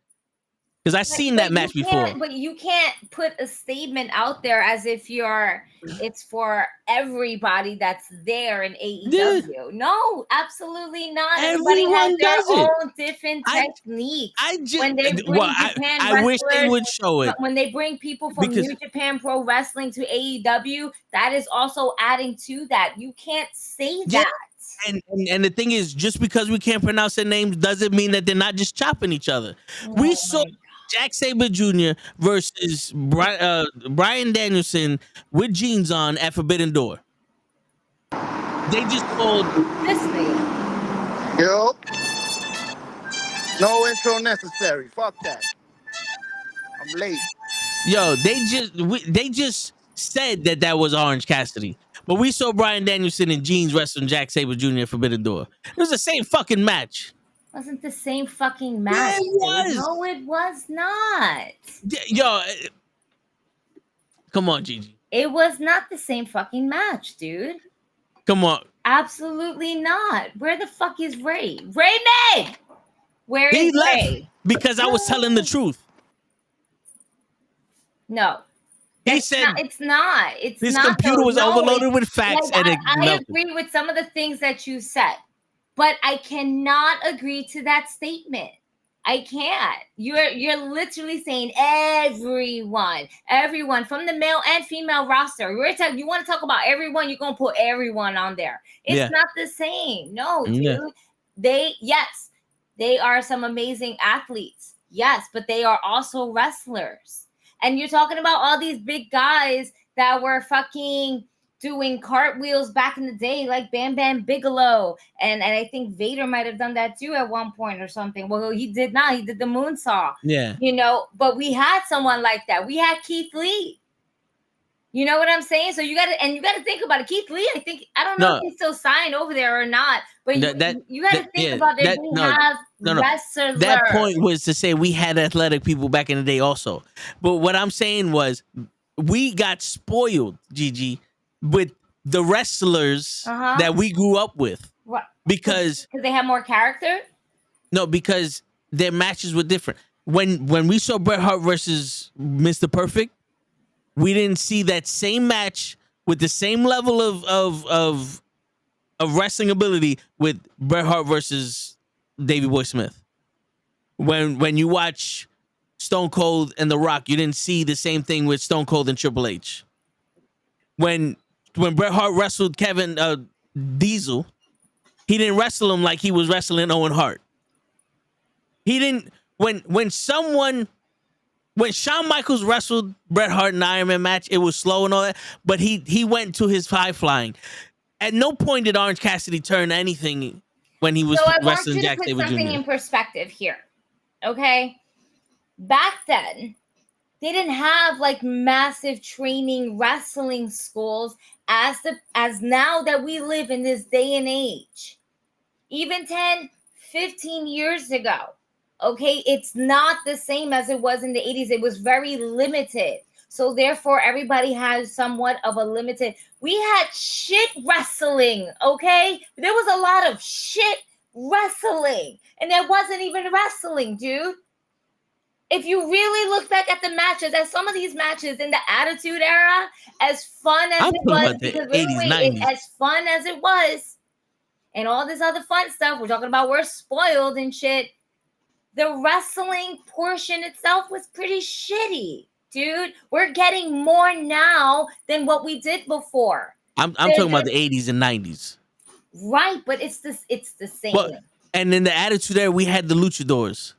Because I've seen that match before. But you can't put a statement out there as if it's for everybody that's there in AEW. Yeah. No, absolutely not. Everybody has their own different techniques. When they bring Japan I wish they would show it. When they bring people from New Japan Pro Wrestling to AEW, that is also adding to that. You can't say that. And the thing is, just because we can't pronounce their names doesn't mean that they're not just chopping each other. We saw Jack Sabre Jr. versus Bryan Danielson with jeans on at Forbidden Door. They just called this thing. Yo. No intro necessary. Fuck that. I'm late. Yo, they just said that was Orange Cassidy. But we saw Bryan Danielson in jeans wrestling Jack Sabre Jr. at Forbidden Door. It was the same fucking match. Wasn't the same fucking match. Yeah, it was. No, it was not. Yo, come on, Gigi. It was not the same fucking match, dude. Come on. Absolutely not. Where the fuck is Ray? Ray! Where is Ray? Because I was telling the truth. No. He said it's not. It's his not. His computer was overloaded with facts, like, and I agree with some of the things that you said, but I cannot agree to that statement. I can't. You're literally saying everyone from the male and female roster. You want to talk about everyone? You're gonna put everyone on there. It's not the same. No, dude. Yeah. They are some amazing athletes. Yes, but they are also wrestlers. And you're talking about all these big guys that were fucking doing cartwheels back in the day, like Bam Bam Bigelow. And I think Vader might have done that too at one point or something. Well, he did not. He did the moonsaw. Yeah. You know, but we had someone like that. We had Keith Lee. You know what I'm saying? So you got to think about it. Keith Lee, I don't know if he's still signed over there or not, but you got to think about it. Wrestlers. That point was to say we had athletic people back in the day also. But what I'm saying was we got spoiled, Gigi, with the wrestlers that we grew up with. What? Because they have more character? No, because their matches were different. When we saw Bret Hart versus Mr. Perfect, we didn't see that same match with the same level of wrestling ability with Bret Hart versus Davey Boy Smith. When you watch Stone Cold and The Rock, you didn't see the same thing with Stone Cold and Triple H. When Bret Hart wrestled Kevin Diesel, he didn't wrestle him like he was wrestling Owen Hart. He didn't when Shawn Michaels wrestled Bret Hart in the Iron Man match, it was slow and all that, but he went to his high flying. At no point did Orange Cassidy turn anything when he was wrestling Jack Sabre Jr. So I want you to put something in perspective here, okay? Back then, they didn't have like massive training wrestling schools as now that we live in this day and age. Even 10, 15 years ago, okay? It's not the same as it was in the 80s. It was very limited. So therefore, everybody has somewhat of a limited. We had shit wrestling, okay? There was a lot of shit wrestling. And there wasn't even wrestling, dude. If you really look back at the matches, at some of these matches in the Attitude Era, as fun as it was, because 80s, as fun as it was, and all this other fun stuff, we're talking about we're spoiled and shit, the wrestling portion itself was pretty shitty. Dude, we're getting more now than what we did before. I'm talking about the 80s and 90s. Right, but it's the same. And in the Attitude Era, we had the luchadors.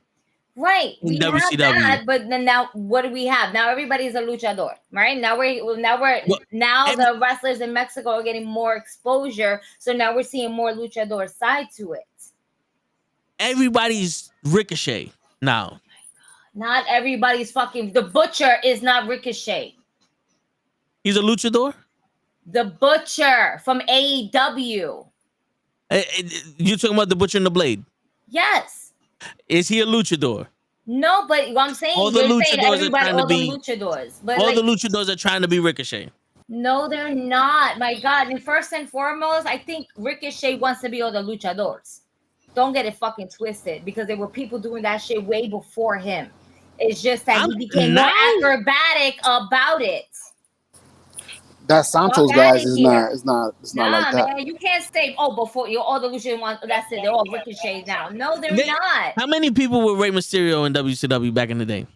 Right, we have WCW. That, but then now what do we have? Now everybody's a luchador, right? Now the wrestlers in Mexico are getting more exposure, so now we're seeing more luchador side to it. Everybody's Ricochet now. Not everybody's fucking. The Butcher is not Ricochet. He's a luchador? The Butcher from AEW. You're talking about the Butcher and the Blade? Yes. Is he a luchador? No, but what I'm saying, all the luchadors are trying to be luchadors. But all the luchadors are trying to be Ricochet. No, they're not. My God. And first and foremost, I think Ricochet wants to be all the luchadors. Don't get it fucking twisted, because there were people doing that shit way before him. It's just that he became more acrobatic about it. That Santos guys is not like that. Man, you can't say, before you're all the Lucian ones, that's it, they're all Ricochet now. No, they're not. How many people were Rey Mysterio in WCW back in the day?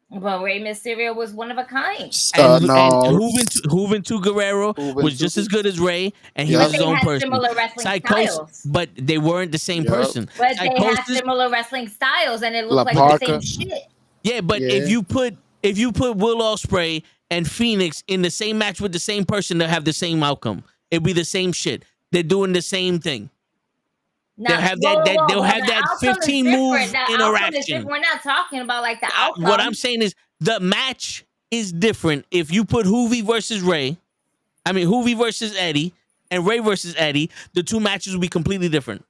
Well, Rey Mysterio was one of a kind. And Juventud Guerrero was just as good as Rey, and he was his own person. Similar wrestling styles. But they weren't the same person. But they had similar wrestling styles, and it looked like the same shit. Yeah, but if you put Will Ospreay and Phoenix in the same match with the same person, they'll have the same outcome. It'll be the same shit. They're doing the same thing. They'll have that 15 move interaction. We're not talking about like the outcome. What I'm saying is the match is different. If you put Hoovy versus Eddie and Ray versus Eddie, the two matches will be completely different.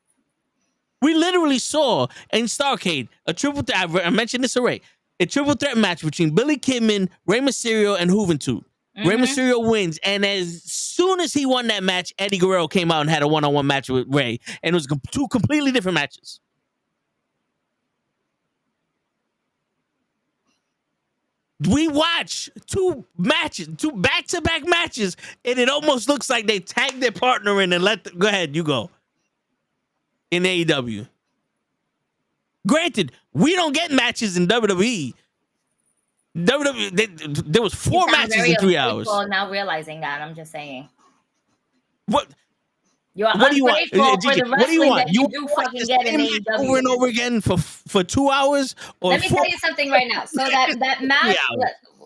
We literally saw in Starrcade a triple threat. I mentioned this already. A triple threat match between Billy Kidman, Rey Mysterio, and Juventud. Rey Mysterio wins, and as soon as he won that match, Eddie Guerrero came out and had a one-on-one match with Rey, and it was two completely different matches. We watch two back-to-back matches, and it almost looks like they tagged their partner in and go ahead, you go. In AEW. Granted, we don't get matches in WWE. There was 4 matches in 3 hours. Now realizing that, I'm just saying. What do you want? What do you want? You do fucking get an AEW over and over again for 2 hours? Or let me tell you something right now. So that match.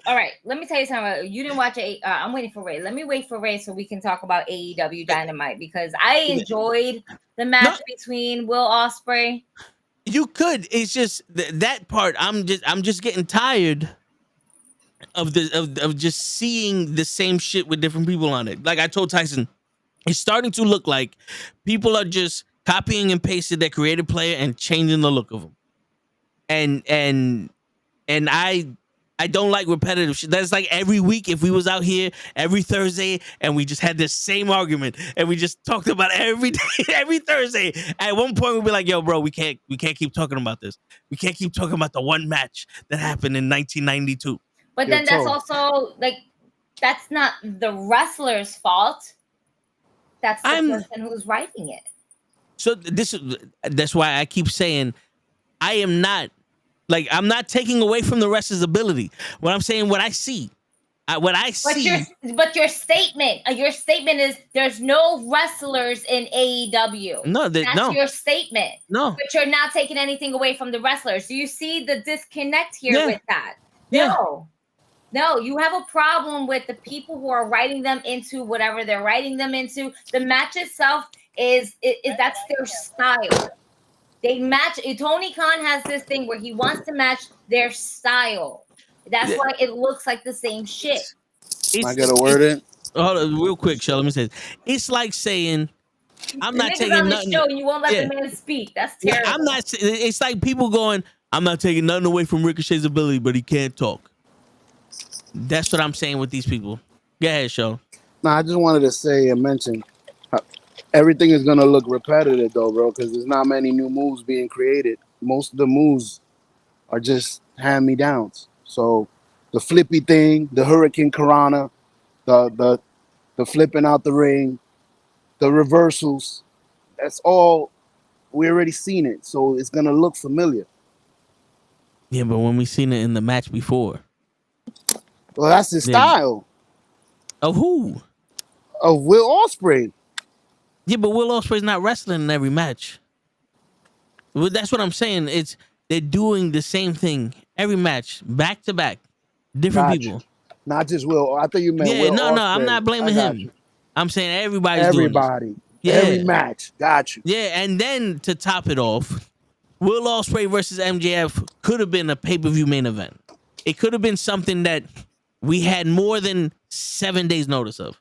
All right, let me tell you something. You didn't watch it. I'm waiting for Ray. Let me wait for Ray so we can talk about AEW Dynamite, because I enjoyed the match between Will Ospreay. You could. It's just that part. I'm just getting tired of just seeing the same shit with different people on it. Like I told Tyson, it's starting to look like people are just copying and pasting their creative player and changing the look of them. And I don't like repetitive shit. That's like every week if we was out here every Thursday and we just had this same argument and we just talked about it every day, every Thursday. At one point we'd be like, yo, bro, we can't keep talking about this. We can't keep talking about the one match that happened in 1992. But then that's also like, that's not the wrestler's fault. That's the person who's writing it. So that's why I keep saying I am not Like, I'm not taking away from the wrestler's ability. What I'm saying, what I see. But your statement is there's no wrestlers in AEW. No, that's your statement. No, but you're not taking anything away from the wrestlers. Do you see the disconnect here with that? Yeah. No, you have a problem with the people who are writing them into whatever they're writing them into. The match itself is that's their style. They match. Tony Khan has this thing where he wants to match their style. That's why it looks like the same shit. I got a word in. Hold on, real quick, Shell. Let me say this. It's like saying, I'm not taking on nothing. The show, you won't let the man speak. That's terrible. I'm not. It's like people going, I'm not taking nothing away from Ricochet's ability, but he can't talk. That's what I'm saying with these people. Go ahead, Shell. No, I just wanted to say and mention everything is gonna look repetitive though, bro, because there's not many new moves being created. Most of the moves are just hand-me-downs. So the flippy thing, the Hurricane Karana, the flipping out the ring, the reversals, that's all we already seen it. So it's gonna look familiar. Yeah, but when we seen it in the match before. Well, that's his style. Of who? Of Will Ospreay. Yeah, but Will Ospreay's not wrestling in every match. Well, that's what I'm saying. They're doing the same thing every match, back to back, different people. Not just Will. I thought you meant Will Ospreay. No, I'm not blaming him. I'm saying everybody. Yeah. Every match. Got you. Yeah, and then to top it off, Will Ospreay versus MJF could have been a pay-per-view main event. It could have been something that we had more than 7 days notice of.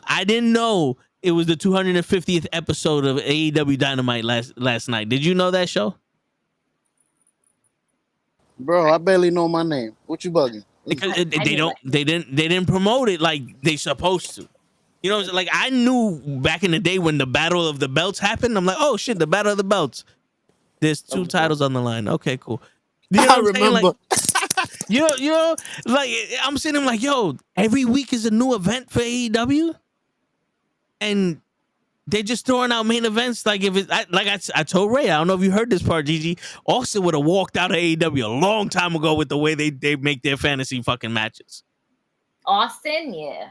I didn't know it was the 250th episode of AEW Dynamite last night. Did you know that, show? Bro, I barely know my name. What you bugging? Because they didn't promote it like they supposed to. You know, like I knew back in the day when the Battle of the Belts happened. I'm like, oh shit, the Battle of the Belts. There's two titles on the line. Okay, cool. You know I remember. Like, you know, like I'm sitting like, yo, every week is a new event for AEW, and they're just throwing out main events. Like if I told Ray, I don't know if you heard this part, Gigi. Austin would have walked out of AEW a long time ago with the way they make their fantasy fucking matches. Austin, yeah.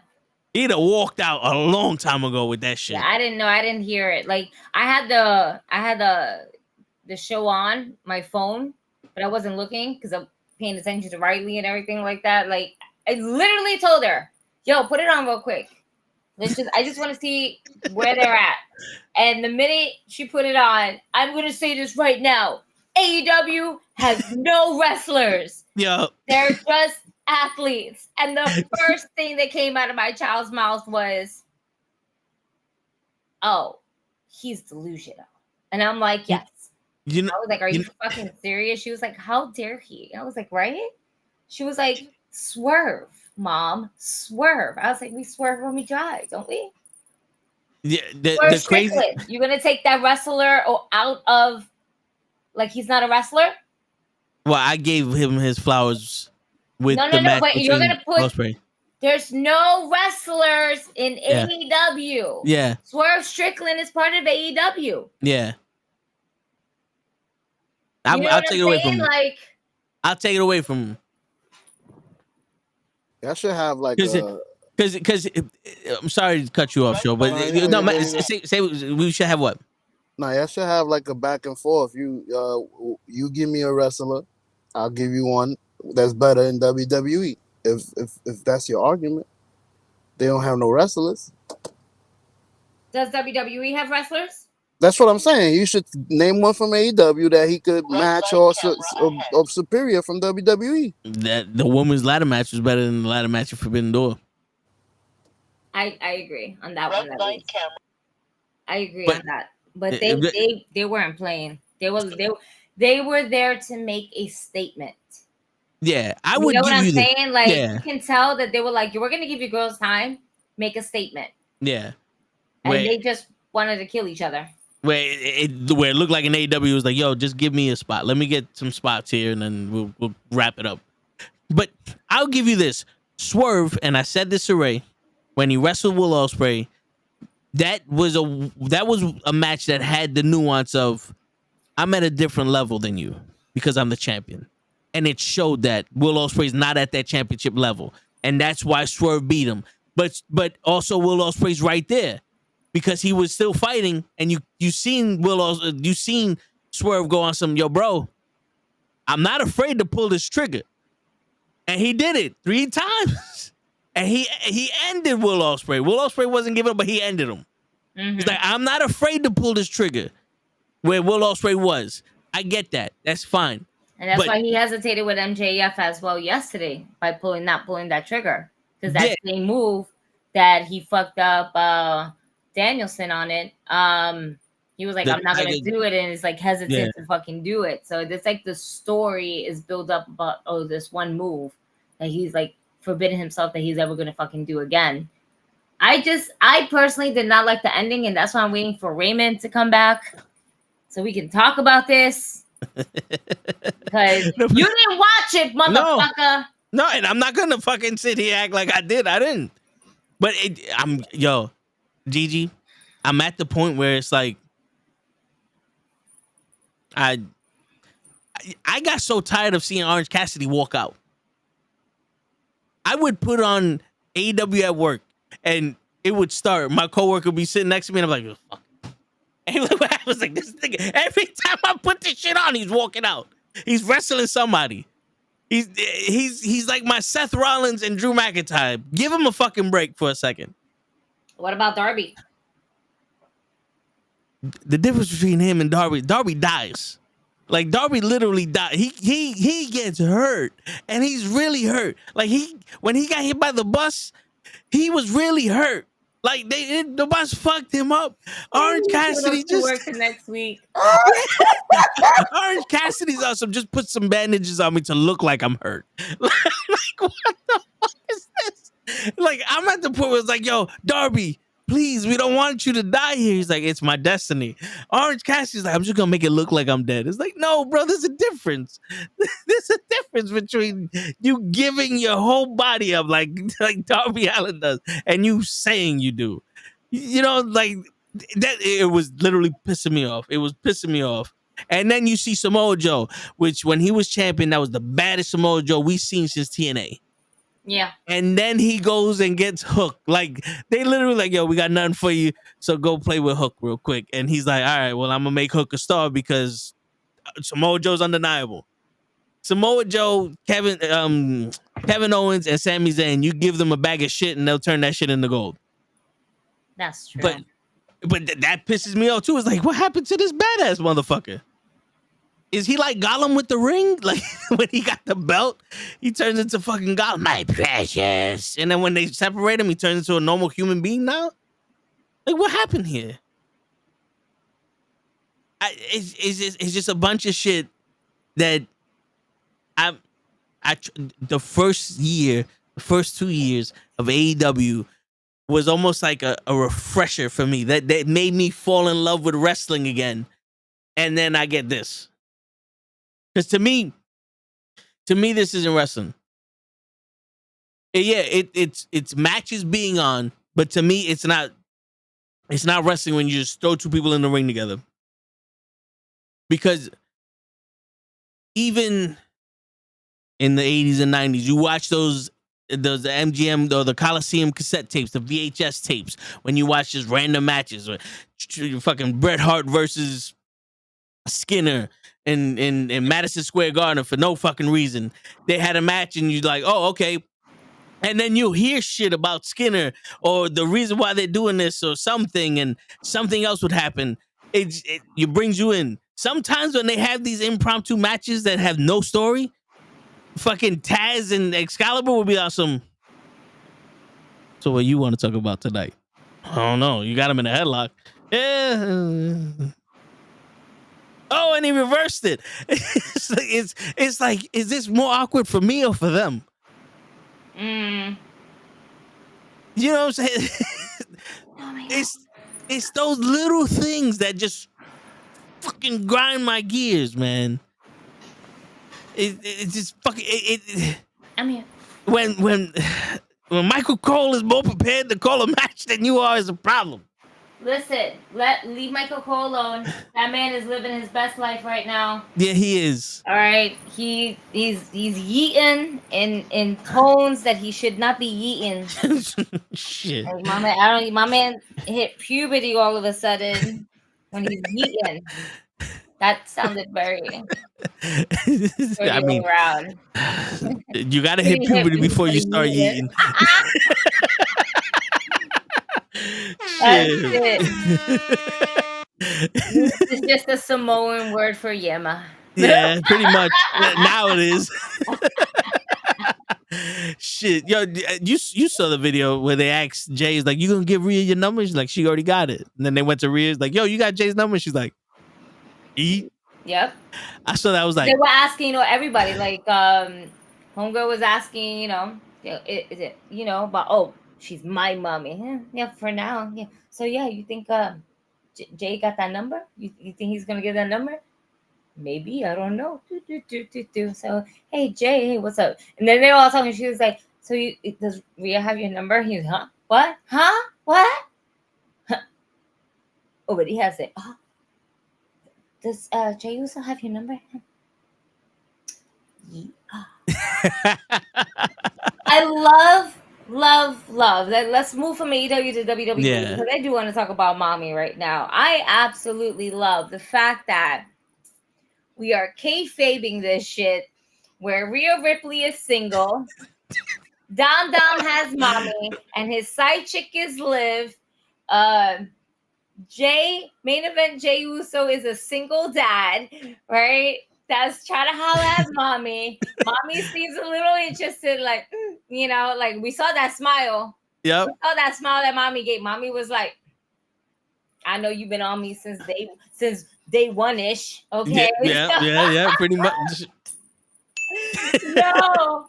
He'd have walked out a long time ago with that shit. Yeah, I didn't know. I didn't hear it. Like I had the show on my phone, but I wasn't looking because I'm paying attention to Riley and everything like that. Like I literally told her, "Yo, put it on real quick. I just want to see where they're at." And the minute she put it on, I'm going to say this right now: AEW has no wrestlers. Yeah, they're just athletes. And the first thing that came out of my child's mouth was, "Oh, he's delusional." And I'm like, "Yes." I was like, "Are you fucking serious?" She was like, "How dare he?" I was like, "Right?" She was like, "Swerve, Mom, swerve." I was like, "We swerve when we drive, don't we?" Yeah, the crazy. You're gonna take that wrestler out of, like, he's not a wrestler. Well, I gave him his flowers with no, the match. But you're gonna put. Ospreay. There's no wrestlers in AEW. Yeah. Swerve Strickland is part of AEW. Yeah. I'll take it away from him. Like, I'll take it away from him. I should have like because I'm sorry to cut you off, show, but say we should have what? No, I should have like a back and forth. You give me a wrestler, I'll give you one that's better in WWE. If that's your argument, they don't have no wrestlers. Does WWE have wrestlers? That's what I'm saying. You should name one from AEW that he could match or superior from WWE. That the women's ladder match was better than the ladder match of Forbidden Door. I agree on that one. I agree on that. But they weren't playing. They were there to make a statement. Yeah, I would. You know what I'm saying? Like you can tell that they were like, "We're gonna give you girls time, make a statement." Yeah, and they just wanted to kill each other. Where it looked like an AEW was like, "Yo, just give me a spot. Let me get some spots here, and then we'll wrap it up." But I'll give you this: Swerve, and I said this to Ray when he wrestled Will Ospreay. That was a match that had the nuance of I'm at a different level than you because I'm the champion. and it showed that Will Ospreay's not at that championship level, and that's why Swerve beat him. But also Will Ospreay's right there because he was still fighting, and you seen Swerve go on some, yo, bro, I'm not afraid to pull this trigger, and he did it 3 times, and he ended Will Ospreay. Will Ospreay wasn't giving up, but he ended him. He's like, I'm not afraid to pull this trigger, where Will Ospreay was. I get that. That's fine. And that's why he hesitated with MJF as well yesterday by not pulling that trigger. Because that same move that he fucked up Danielson on it, he was like, I'm not going to do it. And it's like hesitant to fucking do it. So it's like the story is built up about, this one move that he's like forbidden himself that he's ever going to fucking do again. I personally did not like the ending. And that's why I'm waiting for Raymond to come back so we can talk about this. Because you didn't watch it, motherfucker. No, and I'm not gonna fucking sit here act like I did. I didn't. But Gigi, I'm at the point where it's like I got so tired of seeing Orange Cassidy walk out. I would put on AEW at work and it would start. My coworker would be sitting next to me and I'm like, oh, fuck. And I was like, this nigga, every time I put this shit on, he's walking out. He's wrestling somebody. He's like my Seth Rollins and Drew McIntyre. Give him a fucking break for a second. What about Darby? The difference between him and Darby dies. Like Darby literally died. He gets hurt, and he's really hurt. Like when he got hit by the bus, he was really hurt. Like the bus fucked him up. Orange Cassidy just work next week. Orange Cassidy's awesome. Just put some bandages on me to look like I'm hurt. Like what the fuck is this? Like I'm at the point where it's like, yo, Darby, please, we don't want you to die here. He's like, it's my destiny. Orange Cassidy's like, I'm just gonna make it look like I'm dead. It's like, no, bro, there's a difference. There's a difference between you giving your whole body up like Darby Allin does and you saying you do. You know, like that, it was literally pissing me off. It was pissing me off. And then you see Samoa Joe, which when he was champion, that was the baddest Samoa Joe we've seen since TNA. Yeah. And then he goes and gets Hook. Like, they literally like, yo, we got nothing for you, so go play with Hook real quick. And he's like, all right, well, I'm going to make Hook a star because Samoa Joe's undeniable. Samoa Joe, Kevin Owens, and Sami Zayn, you give them a bag of shit and they'll turn that shit into gold. That's true. But that pisses me off, too. It's like, what happened to this badass motherfucker? Is he like Gollum with the ring? Like when he got the belt, he turns into fucking Gollum, my precious. And then when they separate him, he turns into a normal human being now? Like what happened here? It's just a bunch of shit that the first 2 years of AEW was almost like a refresher for me. That made me fall in love with wrestling again. And then I get this. Because to me, this isn't wrestling. Yeah, it's matches being on, but to me, it's not wrestling when you just throw two people in the ring together. Because even in the 80s and 90s, you watch those MGM or the Coliseum cassette tapes, the VHS tapes, when you watch just random matches, or fucking Bret Hart versus Skinner in Madison Square Garden for no fucking reason. They had a match and you're like, oh, okay. And then you hear shit about Skinner or the reason why they're doing this or something, and something else would happen. It brings you in. Sometimes when they have these impromptu matches that have no story, fucking Taz and Excalibur will be awesome. So what you want to talk about tonight? I don't know. You got him in a headlock. Yeah. Oh, and he reversed it. It's like, is this more awkward for me or for them? You know what I'm saying? It's those little things that just fucking grind my gears, man. It just fucking I'm here. When Michael Cole is more prepared to call a match than you are is a problem. Listen, leave Michael Cole alone. That man is living his best life right now. Yeah, he is. All right, he's yeeting in tones that he should not be yeeting. Shit. Like, my man hit puberty all of a sudden when he's yeeting. That sounded very I mean, loud. you gotta hit puberty before you start eating. Shit. It's just a Samoan word for yema. Yeah, pretty much. Now it is. Shit, yo, you saw the video where they asked Jay's like, "You gonna give Rhea your number?" She's like, "She already got it." And then they went to Rhea's like, "Yo, you got Jay's number?" She's like, "E." Yep. I saw that. I was like, they were asking, everybody. Like, homegirl was asking, is it, about she's my mommy. Yeah, for now. Yeah. So yeah, you think Jay got that number? You think he's gonna get that number? Maybe, I don't know. So, hey Jay, hey, what's up? And then they were all talking. She was like, "So does Rhea have your number?" He's, "Huh? What? Huh? What?" Oh, but he has it. Does Jay Uso have your number? Yeah. I love. Let's move from AEW to WWE because I do want to talk about mommy right now. I absolutely love the fact that we are kayfabing this shit where Rhea Ripley is single, Dom has mommy, and his side chick is Liv. Main event Jay Uso is a single dad, right? That's trying to holler at mommy. Mommy seems a little interested, like, like we saw that smile. Yep. We saw that smile that mommy gave. Mommy was like, "I know you've been on me since day one-ish." Okay. Yeah, pretty much. No,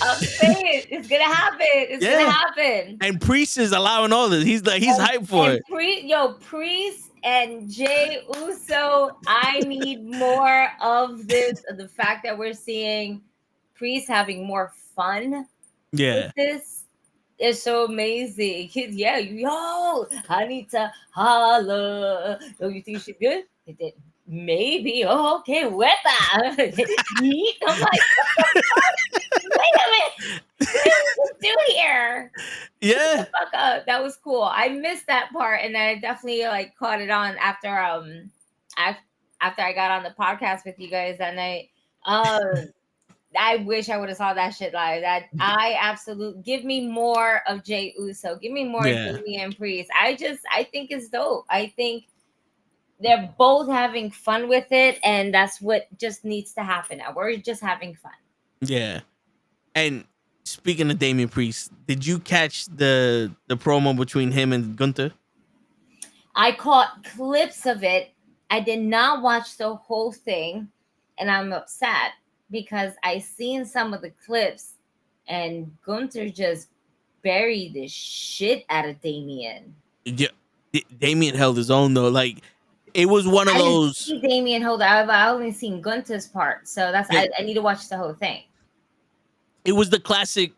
I'm saying it's gonna happen. It's gonna happen. And Priest is allowing all this. He's hyped for it. Priest and Jay Uso. I need more of this. The fact that we're seeing Priest having more fun. Yeah. With this is so amazing. I need to holla. Oh, you think she's good? It did. Maybe. Oh, okay. Wepa. I'm like, wait a minute. What did we do here? Yeah. Fuck up. That was cool. I missed that part, and I definitely caught it on after I got on the podcast with you guys that night. I wish I would have saw that shit live. I absolutely give me more of Jay Uso. Give me more of Damian Priest. I think it's dope. I think they're both having fun with it, and that's what just needs to happen now. We're just having fun. Yeah. And speaking of Damian Priest, did you catch the promo between him and Gunther? I caught clips of it. I did not watch the whole thing, and I'm upset because I seen some of the clips, and Gunther just buried the shit out of Damian. Yeah, Damian held his own though. Like, it was one of those. Didn't see Damian hold. I only seen Gunther's part, so that's I need to watch the whole thing. It was the classic.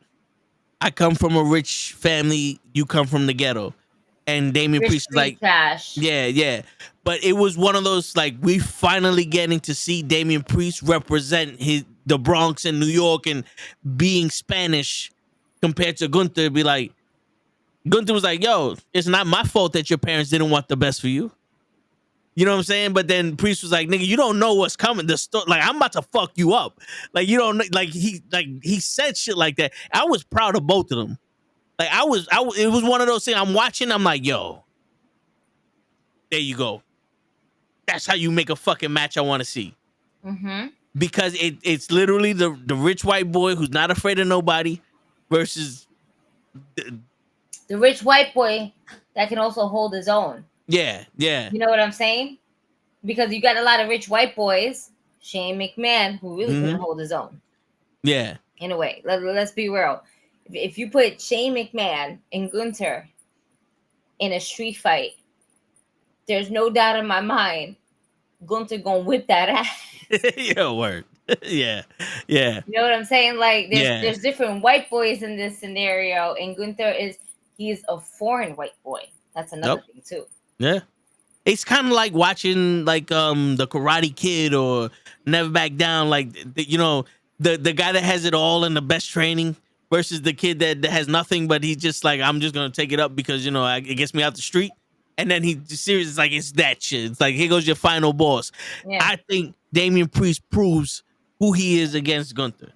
I come from a rich family. You come from the ghetto, and Damian Priest is like, trash. Yeah. But it was one of those, like, we finally getting to see Damian Priest represent the Bronx and New York and being Spanish compared to Gunther. Be like, Gunther was like, "Yo, it's not my fault that your parents didn't want the best for you." You know what I'm saying? But then Priest was like, "Nigga, you don't know what's coming. Like, I'm about to fuck you up." Like, you don't like he said shit like that. I was proud of both of them. Like, it was one of those things. I'm watching. I'm like, "Yo, there you go. That's how you make a fucking match I want to see." Mm-hmm. Because it's literally the rich white boy who's not afraid of nobody versus the rich white boy that can also hold his own. Yeah. You know what I'm saying? Because you got a lot of rich white boys, Shane McMahon, who really couldn't hold his own. Yeah. In a way. Let's be real. If you put Shane McMahon and Gunther in a street fight, there's no doubt in my mind Gunther gonna whip that ass. Yeah, word. Yeah. You know what I'm saying? Like, there's different white boys in this scenario, and Gunther he's a foreign white boy. That's another thing too. Yeah. It's kind of like watching like the Karate Kid or Never Back Down, like the guy that has it all and the best training versus the kid that has nothing, but he's just like, I'm just gonna take it up because it gets me out the street. And then he serious, like it's that shit. It's like, here goes your final boss. Yeah. I think Damian Priest proves who he is against Gunther.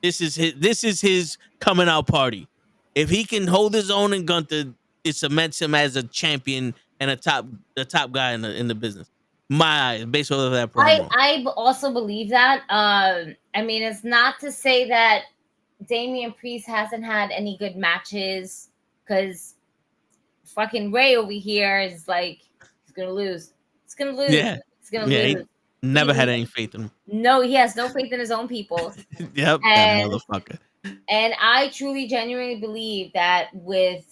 This is his coming out party. If he can hold his own in Gunther, it cements him as a champion and the top guy in the business. My eyes, based off of that promo. I also believe that. I mean, it's not to say that Damian Priest hasn't had any good matches, because fucking Ray over here is like, he's gonna lose. He's gonna lose. Yeah. He's gonna lose. He never had any faith in him. No, he has no faith in his own people. Yep, that motherfucker. And I truly, genuinely believe that with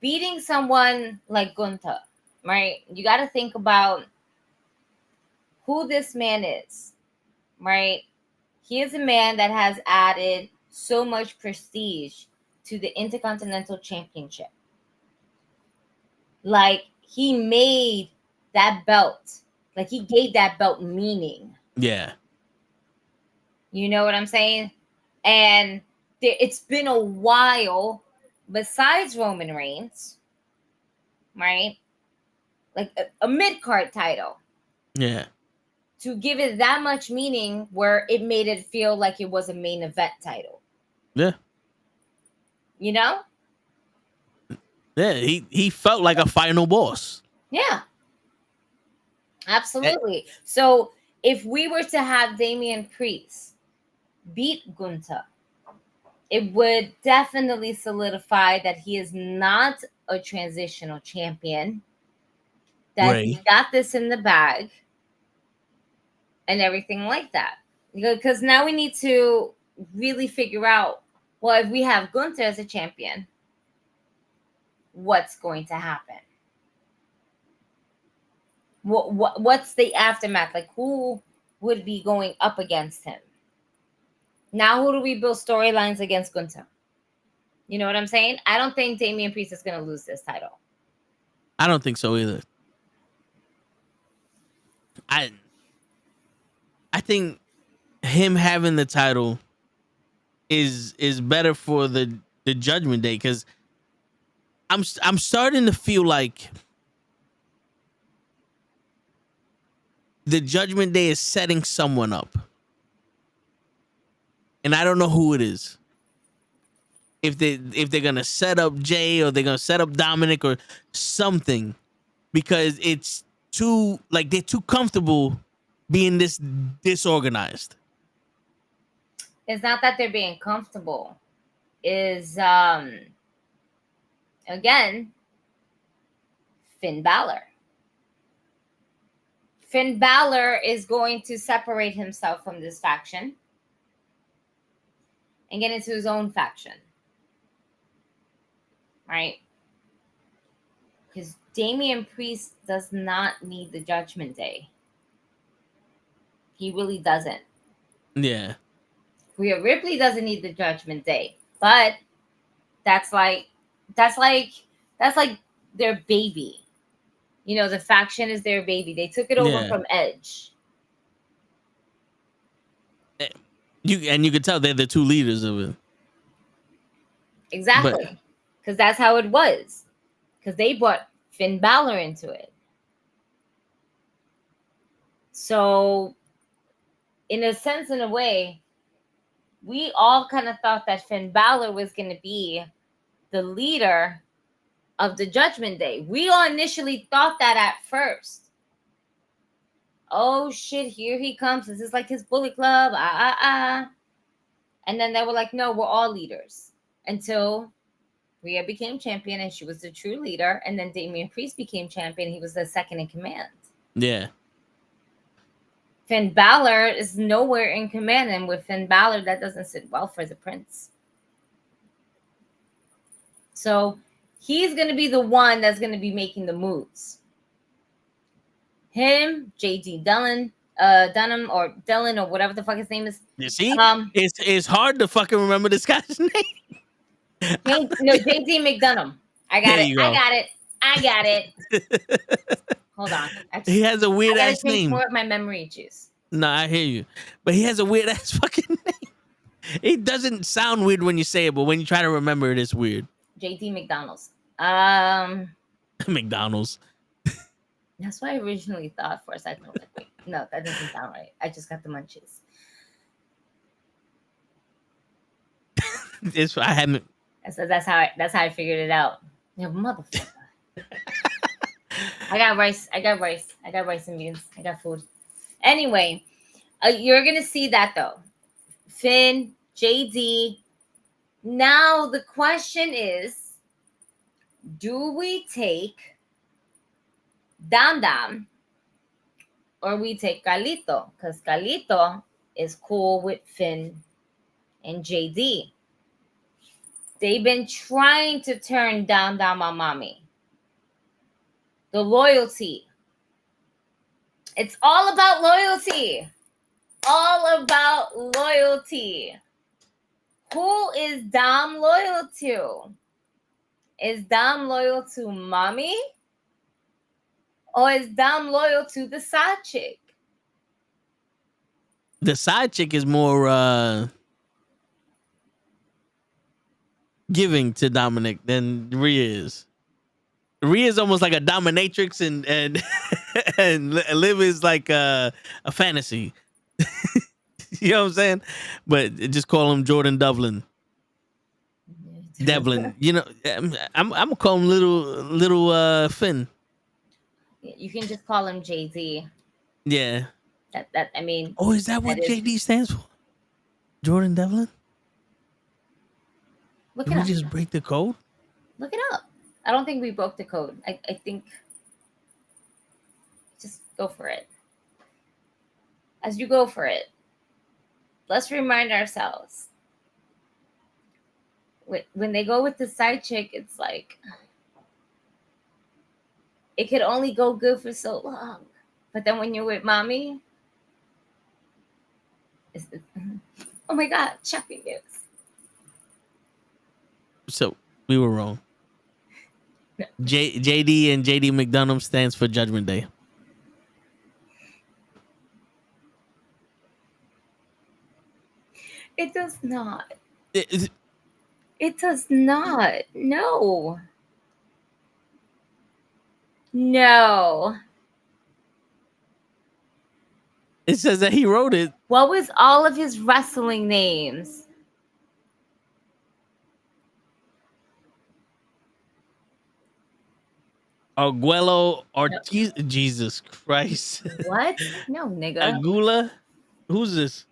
beating someone like Gunther, right? You got to think about who this man is, right? He is a man that has added so much prestige to the Intercontinental Championship. Like, he made that belt, like he gave that belt meaning. Yeah. You know what I'm saying? And it's been a while, besides Roman Reigns, right? Like a mid-card title. Yeah. To give it that much meaning where it made it feel like it was a main event title. Yeah. You know? Yeah, he felt like a final boss. Yeah. Absolutely. So if we were to have Damian Priest beat Gunther, it would definitely solidify that he is not a transitional champion, that he got this in the bag, and everything like that. Because now we need to really figure out, well, if we have Gunther as a champion, what's going to happen? What's the aftermath? Like, who would be going up against him? Now, who do we build storylines against Gunther? You know what I'm saying? I don't think Damian Priest is going to lose this title. I don't think so either. I think him having the title is better for the Judgment Day, because I'm starting to feel like the Judgment Day is setting someone up. And I don't know who it is. If they're gonna set up Jay, or they're gonna set up Dominic or something, because it's too, like, they're too comfortable being this disorganized. It's not that they're being comfortable. Is again, Finn Balor. Finn Balor is going to separate himself from this faction and get into his own faction. Right? Because Damian Priest does not need the Judgment Day. He really doesn't. Yeah. Rhea Ripley doesn't need the Judgment Day, but that's like their baby. You know, the faction is their baby. They took it over from Edge. You could tell they're the two leaders of it. Exactly. Because that's how it was. Because they brought Finn Balor into it. So, in a sense, in a way, we all kind of thought that Finn Balor was going to be the leader of the Judgment Day. We all initially thought that at first. Oh shit, here he comes. This is like his Bullet Club. And then they were like, no, we're all leaders. Until Rhea became champion and she was the true leader. And then Damian Priest became champion. He was the second in command. Yeah. Finn Balor is nowhere in command. And with Finn Balor, that doesn't sit well for the Prince. So he's going to be the one that's going to be making the moves. Him, JD Dunham or Dillon or whatever the fuck his name is. You see? It's hard to fucking remember this guy's name. JD McDunham. I got it. I got it. Hold on. He has a weird ass drink name. more of my memory juice. No, I hear you. But he has a weird ass fucking name. It doesn't sound weird when you say it, but when you try to remember it, it's weird. JD McDonald's. McDonald's. That's what I originally thought for a second. I was like, wait, no, that doesn't sound right. I just got the munchies. I haven't. So that's how I figured it out. Yeah, motherfucker. I got rice and beans. I got food. Anyway, you're gonna see that though. Finn, JD. Now the question is, do we take Dam Dam or we take Carlito? Because Carlito is cool with Finn and JD. They've been trying to turn Dam Dam on Mommy. The loyalty. It's all about loyalty. All about loyalty. Who is Dom loyal to? Is Dom loyal to Mommy? Or is Dom loyal to the side chick? The side chick is more giving to Dominic than Rhea is. Rhea is almost like a dominatrix, and and Liv is like a fantasy. You know what I'm saying? But just call him Jordan Devlin. You know, I'm gonna call him little Finn. You can just call him JD. Yeah. That I mean. Oh, is that what JD stands for? Jordan Devlin? Look Did it we up. just break the code? Look it up. I don't think we broke the code. I think just go for it. As you go for it, let's remind ourselves. When they go with the side chick, it's like it could only go good for so long. But then when you're with Mommy, oh my God, shocking news. So we were wrong. JD and JD McDonough stands for Judgment Day. It does not. It does not. No. No. It says that he wrote it. What was all of his wrestling names? Arguello Ortiz. Jesus Christ. What? No, nigga. Agula? Who's this?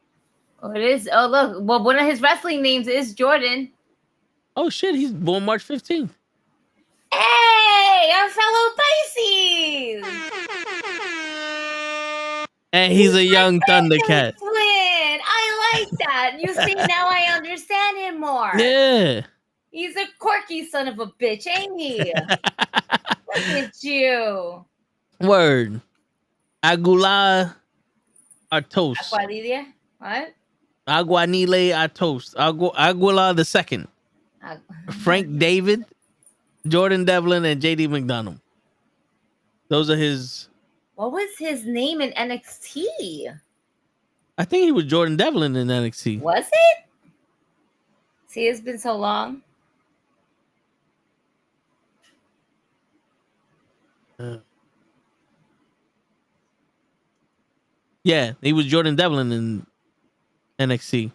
Oh, it is. Oh, look. Well, one of his wrestling names is Jordan. Oh, shit. He's born March 15th. Hey, our fellow Pisces. And he's a young Thundercat. Twin. I like that. You see, now I understand him more. Yeah. He's a quirky son of a bitch, ain't he? Look at you. Word. Aguilar Artos. Aguadilla? What? Aguanile Artos. Aguilar the second. Frank David, Jordan Devlin, and JD McDonough. Those are his. What was his name in NXT? I think he was Jordan Devlin in NXT. Was it? See, it's been so long. Yeah, he was Jordan Devlin in NXT.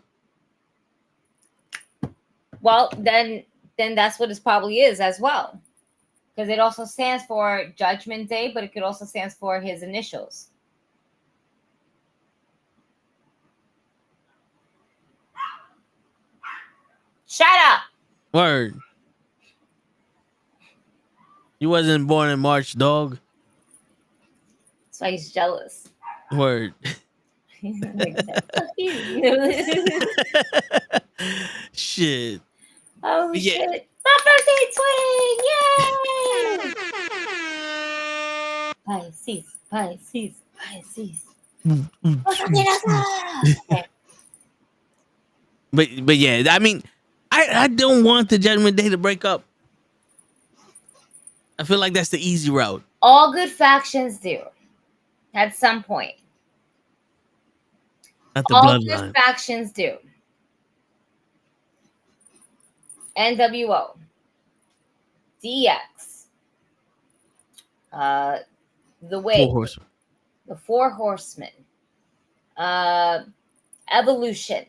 Well, then that's what it probably is as well. Because it also stands for Judgment Day, but it could also stand for his initials. Shut up. Word. You wasn't born in March, dog. That's why he's jealous. Word. Shit. Oh, Yeah. shit. My birthday twin! Yay! Pisces. But yeah, I mean, I don't want the Judgment Day to break up. I feel like that's the easy route. All good factions do at some point. Not the All bloodline. good factions do. NWO, DX, the Way, Four Horsemen. the Four Horsemen, Evolution,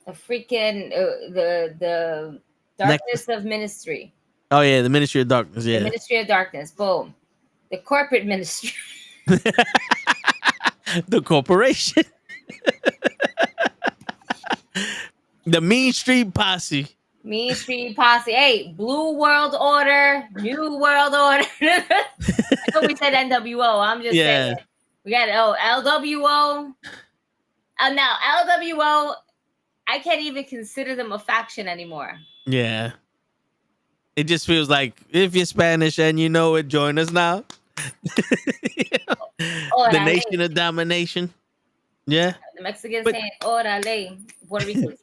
the freaking the Darkness of Ministry. Oh yeah, the Ministry of Darkness. Yeah, the Ministry of Darkness. Boom, the corporate ministry. The corporation. The Mean Street Posse. Mean Street Posse. Hey, Blue World Order, New World Order. I know we said NWO. I'm just saying. We got LWO. Now LWO, I can't even consider them a faction anymore. Yeah. It just feels like if you're Spanish and you know it, join us now. The Nation of Domination. Yeah. The Mexicans saying "Orale," Puerto Rico.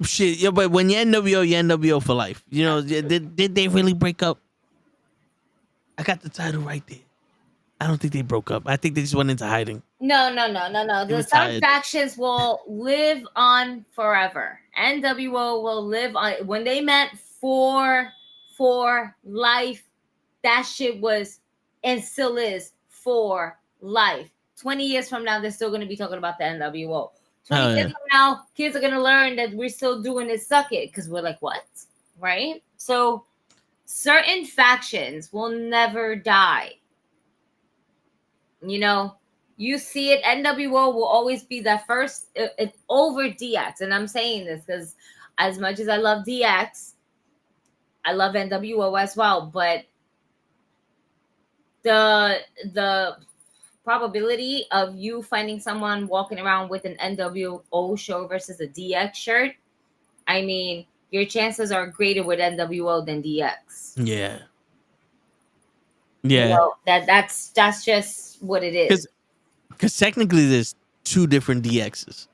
Shit, yo, but when you're NWO for life. You know, did they really break up? I got the title right there. I don't think they broke up. I think they just went into hiding. No. The some factions will live on forever. NWO will live on. When they met for life, that shit was and still is for life. 20 years from now, they're still going to be talking about the NWO. 20 years from now, kids are going to learn that we're still doing this suck it because we're like, what? Right? So certain factions will never die. You know, you see it. NWO will always be the first over DX. And I'm saying this because as much as I love DX, I love NWO as well. But the probability of you finding someone walking around with an NWO shirt versus a DX shirt, I mean, your chances are greater with NWO than DX. Yeah. You know, that's just what it is. Because technically there's two different DXs.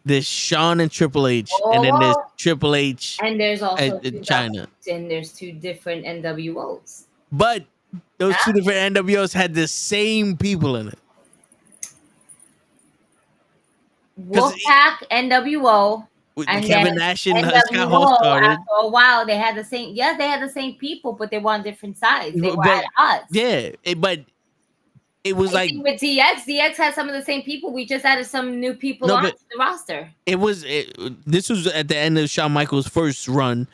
There's Shawn and Triple H, and then there's Triple H and there's also China. And there's two different NWOs. But those two different NWOs had the same people in it. Wolfpack, NWO, and Kevin Nash and NWO, Hall started. after a while, they had the same. Yes, they had the same people, but they were on different sides. They were at odds. Yeah, but it was like with DX had some of the same people. We just added some new people on the roster. This was at the end of Shawn Michaels' first run.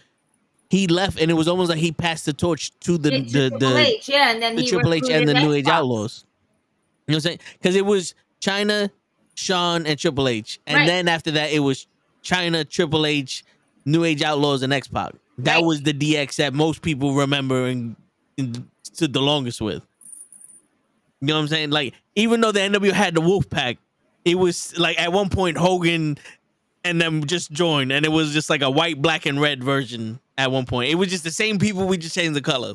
He left, and it was almost like he passed the torch to the Triple H, and then the Triple H and the New Age Outlaws. You know what I'm saying? Because it was China, Shawn, and Triple H, and then after that, it was China, Triple H, New Age Outlaws, and X-Pac. That was the DX that most people remember and stood the longest with. You know what I'm saying? Like, even though the NWO had the Wolfpack, it was like at one point Hogan and them just joined, and it was just like a white, black, and red version at one point. It was just the same people, we just changed the color.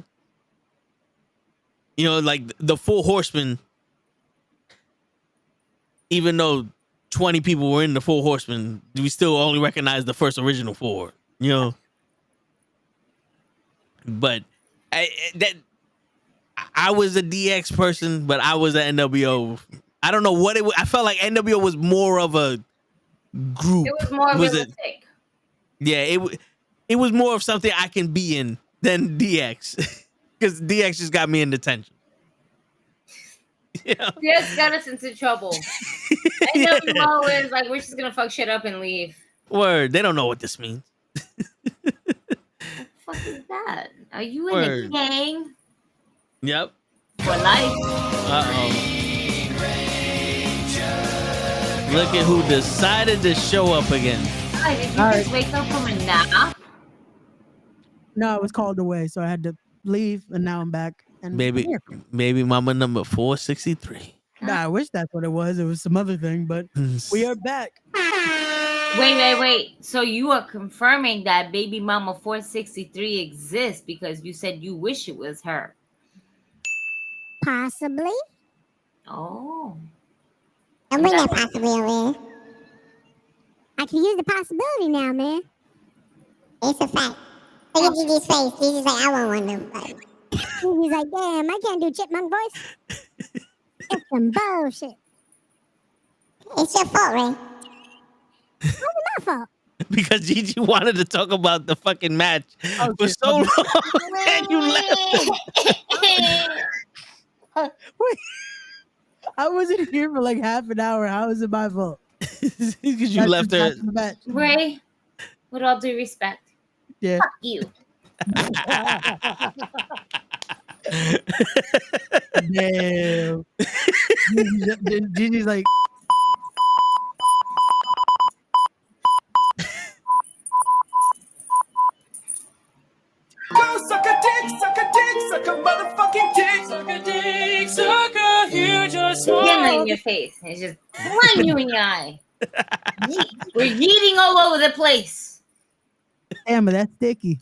You know, like the Four Horsemen, even though 20 people were in the Four Horsemen, we still only recognize the first original four, you know? But I was a DX person, but I was an NWO. I don't know what it was. I felt like NWO was more of a group. It was more realistic. Yeah, it was more of something I can be in than DX. Because DX just got me in detention. Yeah. DX got us into trouble. NWO is like, we're just going to fuck shit up and leave. Word. They don't know what this means. What the fuck is that? Are you in a gang? Yep. For life. Uh-oh. Look at who decided to show up again. Did you just wake up from a nap? No, I was called away, so I had to leave, and now I'm back. And baby mama number 463. Nah, I wish that's what it was. It was some other thing, but we are back. Wait. So you are confirming that baby mama 463 exists because you said you wish it was her. Possibly. Oh. Don't bring that possibly over here. I can use the possibility now, man. It's a fact. Look at Gigi's face. Gigi's like, I want one of them. He's like, damn, I can't do chipmunk voice. It's some bullshit. It's your fault, Ray. How's it my fault? Because Gigi wanted to talk about the fucking match for so long, and you left. Wait, I wasn't here for like half an hour. How is it my fault? Because you left her. Ray, with all due respect, Yeah. fuck you. Damn. Gigi's like. Go suck a dick, suck a dick, suck a motherfucking dick, suck a dick, suck a huge or small. Getting in your face. It's just one you in your eye. We're yeeting all over the place. Damn, but that's sticky.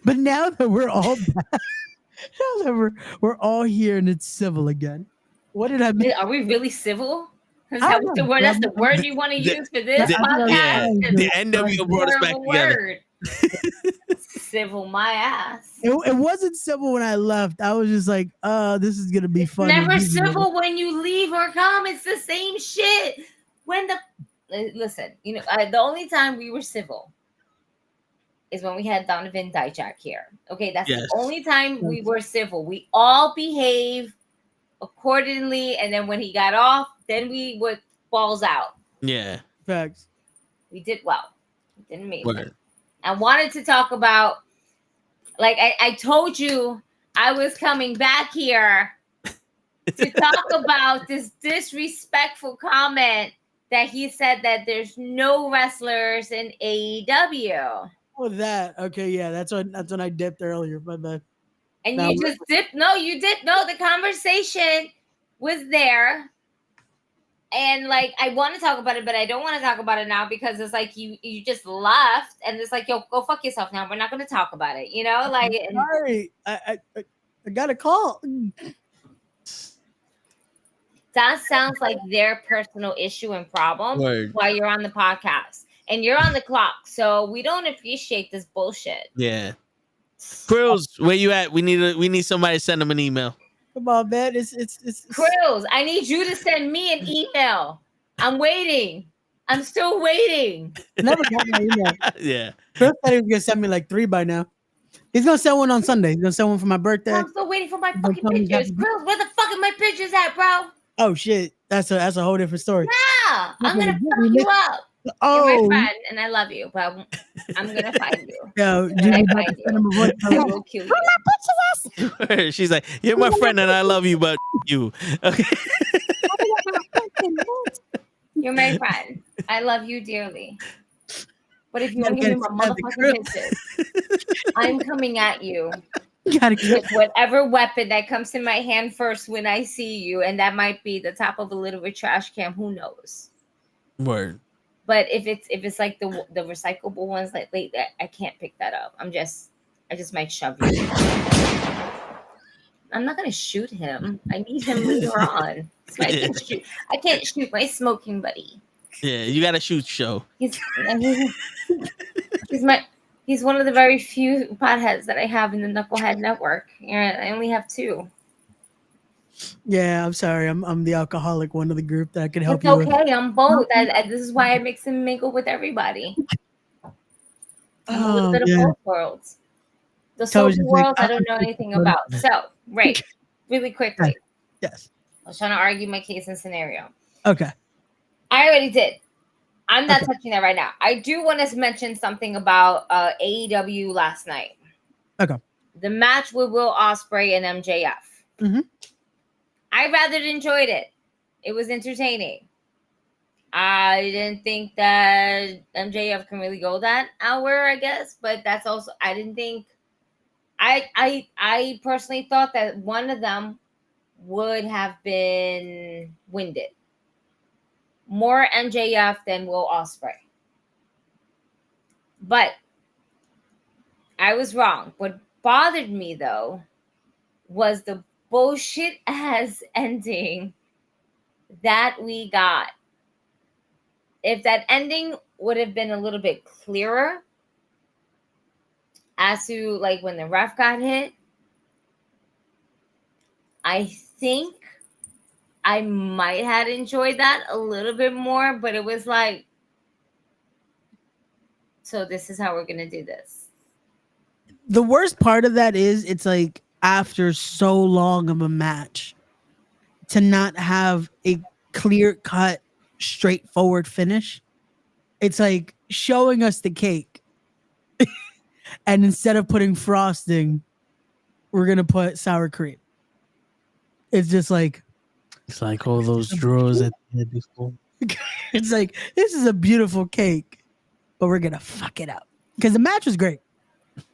But now that we're all back, now that we're all here and it's civil again. What did I mean? Are we really civil? That's the word you want to use for this podcast? Yeah, the NWO brought us back together. Civil my ass. It wasn't civil when I left. I was just like, this is gonna be fun. Never civil when you leave or come. It's the same shit. Listen, the only time we were civil is when we had Donovan Dijak here. Okay, that's the only time we were civil. We all behave accordingly, and then when he got off, then we would balls out. Yeah, facts. We did well. We did amazing. I wanted to talk about, like I told you, I was coming back here to talk about this disrespectful comment that he said that there's no wrestlers in AEW. Oh, that. Okay, yeah, that's when I dipped earlier, but and now you just dipped. No, you did. No, the conversation was there. And like, I want to talk about it, but I don't want to talk about it now because it's like you just left, and it's like, yo, go fuck yourself now. We're not going to talk about it, Like, sorry, I got a call. That sounds like their personal issue and problem while you're on the podcast, and you're on the clock, so we don't appreciate this bullshit. Yeah, Quills, where you at? We need somebody to send them an email. Come on, man. It's Krills, I need you to send me an email. I'm waiting. I'm still waiting. Never got my email. Yeah. Krills said he was gonna send me like 3 by now. He's gonna send one on Sunday. He's gonna send one for my birthday. I'm still waiting for my fucking pictures. Krills, where the fuck are my pictures at, bro? Oh shit. That's a whole different story. Yeah. I'm gonna fuck you up. Oh, you're my friend, and I love you, but I'm gonna find you. Yo, I will kill you. Where my pictures at? She's like, you're my friend, and I love you, but you. Okay. You're my friend. I love you dearly. But if you don't give me my motherfucking pictures, I'm coming at you with whatever weapon that comes to my hand first when I see you, and that might be the top of a little bit trash can. Who knows? Word. But if it's like the recyclable ones, like I can't pick that up. I just might shove you. I'm not gonna shoot him. I need him later on. So I can't shoot my smoking buddy. Yeah, you got to shoot show. He's one of the very few potheads that I have in the Knucklehead network. Yeah, I only have 2. Yeah, I'm sorry. I'm the alcoholic one of the group that I can help it's you okay. with. I'm both. This is why I mix and mingle with everybody. I'm a little bit of both worlds. The social world I don't know anything about. So, right, really quickly. Yes. I was trying to argue my case and scenario. Okay. I already did. I'm not touching that right now. I do want to mention something about AEW last night. Okay. The match with Will Ospreay and MJF. Mm-hmm. I rather enjoyed it. It was entertaining. I didn't think that MJF can really go that hour, I guess, but that's also I didn't think I personally thought that one of them would have been winded. More MJF than Will Ospreay. But I was wrong. What bothered me though was the bullshit ass ending that we got if that ending would have been a little bit clearer as to like when the ref got hit, I think I might have enjoyed that a little bit more, but it was like, so this is how we're gonna do this. The worst part of that is it's like after so long of a match to not have a clear cut, straightforward finish. It's like showing us the cake. And instead of putting frosting, we're gonna put sour cream. It's just like it's like all those drawers at the end before. It's like this is a beautiful cake, but we're gonna fuck it up. Because the match was great.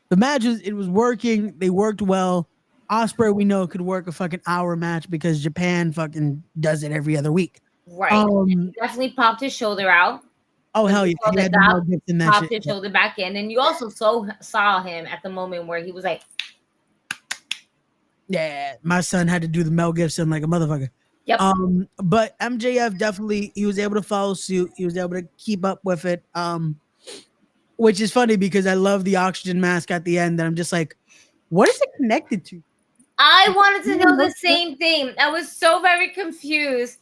The match was, it was working. They worked well. Ospreay, we know, could work a fucking hour match because Japan fucking does it every other week. Right. He definitely popped his shoulder out. Oh, hell yeah. He had popped his shoulder back in. And you also saw him at the moment where he was like, yeah, my son had to do the Mel Gibson like a motherfucker. Yep. But MJF definitely, he was able to follow suit. He was able to keep up with it. Which is funny because I love the oxygen mask at the end. And I'm just like, what is it connected to? I wanted to know the same thing. I was so very confused.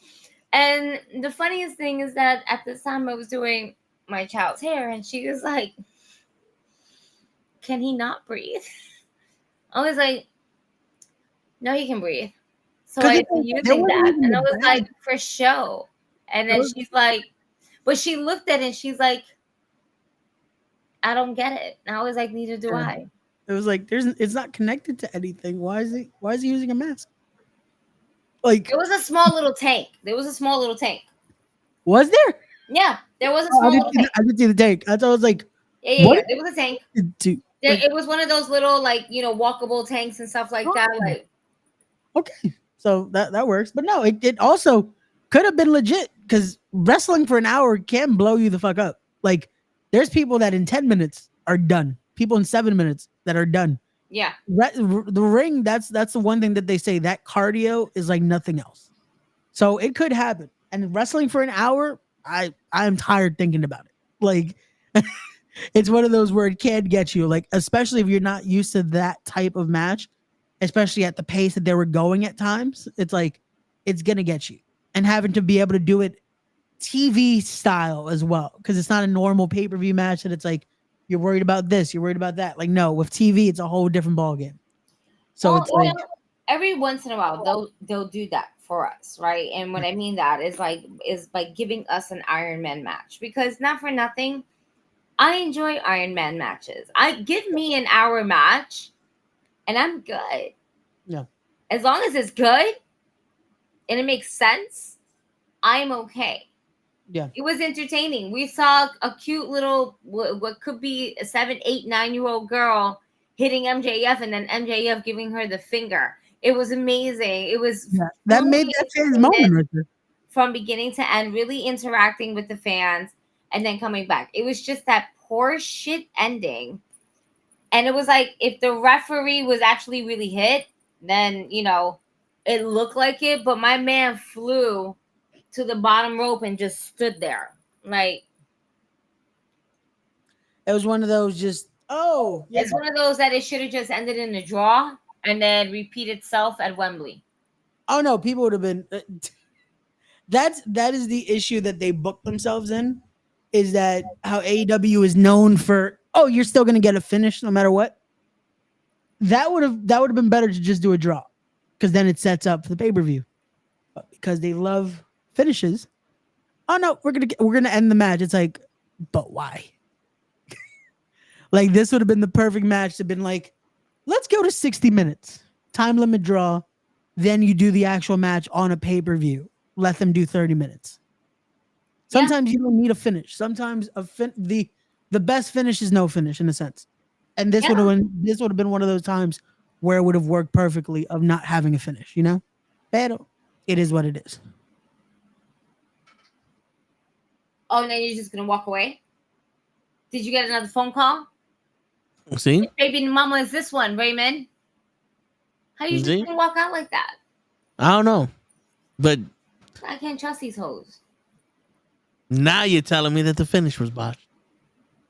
And the funniest thing is that at this time I was doing my child's hair and she was like, can he not breathe? I was like, no, he can breathe. So I was using that. And I was like, for show. And then she's like, but she looked at it and she's like, I don't get it. And I was like, neither do I. It was like, it's not connected to anything. Why is he using a mask? Like, it was a small little tank. There was a small little tank. Was there? Yeah, there was a small little tank. I didn't see the tank. I thought it was like, yeah. There was a tank. It was one of those little, like, walkable tanks and stuff like that. Like, okay, so that works. But no, it also could have been legit because wrestling for an hour can blow you the fuck up. Like, there's people that in 10 minutes are done. People in 7 minutes that are done. Yeah. The ring, that's the one thing that they say, that cardio is like nothing else. So it could happen. And wrestling for an hour, I'm tired thinking about it. Like, it's one of those where it can get you, like, especially if you're not used to that type of match, especially at the pace that they were going at times. It's like, it's going to get you. And having to be able to do it TV style as well, because it's not a normal pay-per-view match that it's like, you're worried about this, you're worried about that. Like, no, with TV, it's a whole different ballgame. So it's like every once in a while they'll do that for us, right? And what I mean that is by giving us an Iron Man match, because not for nothing, I enjoy Iron Man matches. Give me an hour match, and I'm good. Yeah, as long as it's good and it makes sense, I'm okay. Yeah, it was entertaining. We saw a cute little what could be a 7, 8, 9-year-old girl hitting MJF, and then MJF giving her the finger. It was amazing. It was that made that fans moment right there. From beginning to end, really interacting with the fans, and then coming back. It was just that poor shit ending, and it was like if the referee was actually really hit, then it looked like it. But my man flew to the bottom rope and just stood there. Like, it was one of those it's one of those that it should have just ended in a draw and then repeat itself at Wembley. Oh no, people would have been that is the issue that they booked themselves in, is that how AEW is known for, you're still gonna get a finish no matter what. That would have been better to just do a draw, because then it sets up for the pay-per-view. But because they love finishes, we're gonna end the match. It's like, but why? Like, this would have been the perfect match to have been like, let's go to 60 minutes, time limit draw, then you do the actual match on a pay-per-view. Let them do 30 minutes. Sometimes you don't need a finish. Sometimes the best finish is no finish, in a sense. And this would have been one of those times where it would have worked perfectly of not having a finish, Pero it is what it is. Oh, and then you're just gonna walk away? Did you get another phone call? See? Baby mama is this one, Raymond. How you just gonna walk out like that? I don't know. But I can't trust these hoes. Now you're telling me that the finish was botched.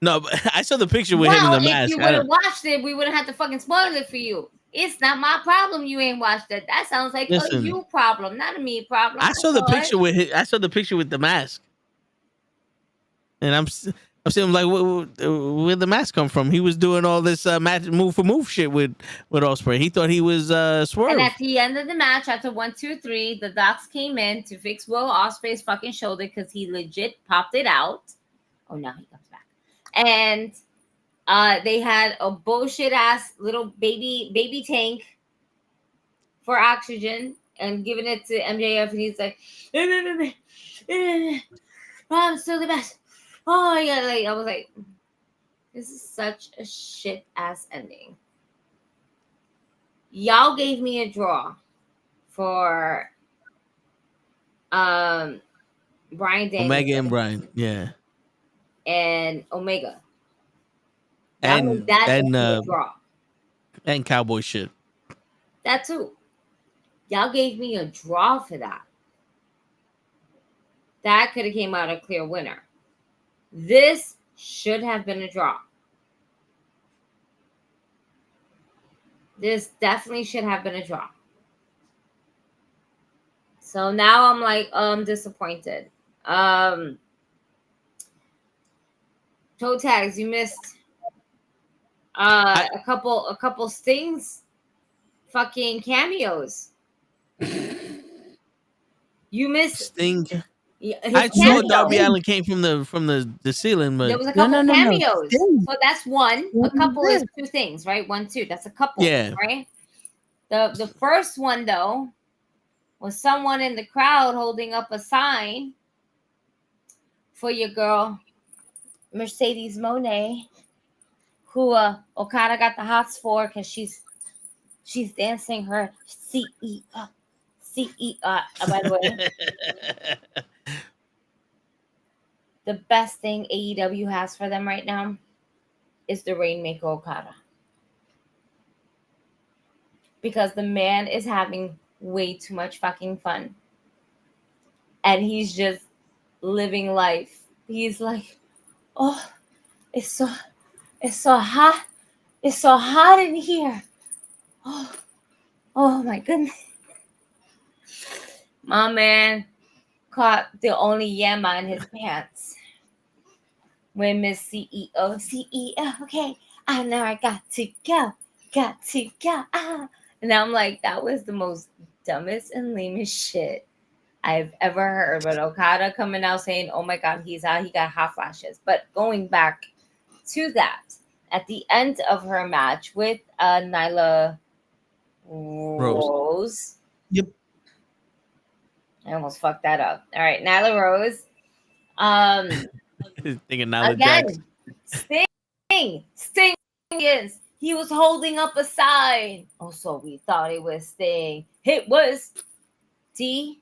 No, but I saw the picture with him in Well, the if mask. you would have watched it, we wouldn't have to fucking spoil it for you. It's not my problem you ain't watched it. That sounds like a you problem, not a me problem. I saw the picture with the mask, and I'm saying like, where'd the mask come from? He was doing all this move for move shit with Ospreay. He thought he was Swerve. And at the end of the match, after 1, 2, 3, the docs came in to fix Will Ospreay's fucking shoulder because he legit popped it out. Oh, now he comes back. And they had a bullshit ass little baby tank for oxygen and giving it to MJF, and he's like, oh, I'm still the best. Oh yeah, like I was like, this is such a shit ass ending. Y'all gave me a draw for Brian Danielson. Omega and Brian, yeah, and Omega. And draw. And cowboy shit. That too. Y'all gave me a draw for that. That could have came out a clear winner. This should have been a draw. This definitely should have been a draw. So now I'm like, disappointed. Toe tags, you missed a couple Stings fucking cameos. You missed Sting. I saw Darby Allin came from the ceiling, but there was a couple cameos. So that's one. A couple is two things, right? 1, 2. That's a couple, right? The first one though was someone in the crowd holding up a sign for your girl Mercedes Moné, who Okada got the hots for because she's dancing her CE. By the way, the best thing AEW has for them right now is the Rainmaker Okada. Because the man is having way too much fucking fun. And he's just living life. He's like, oh, it's so hot. It's so hot in here. Oh my goodness. My man caught the only yamma in his pants. When Miss CEO, okay, I know I got to go. And I'm like, that was the most dumbest and lamest shit I've ever heard. But Okada coming out saying, oh my God, he's out. He got hot flashes. But going back to that, at the end of her match with Nyla Rose. Yep. I almost fucked that up. All right, Nyla Rose. Thinking Nyla again, Sting is. He was holding up a sign. Oh, so we thought it was Sting. It was DMD.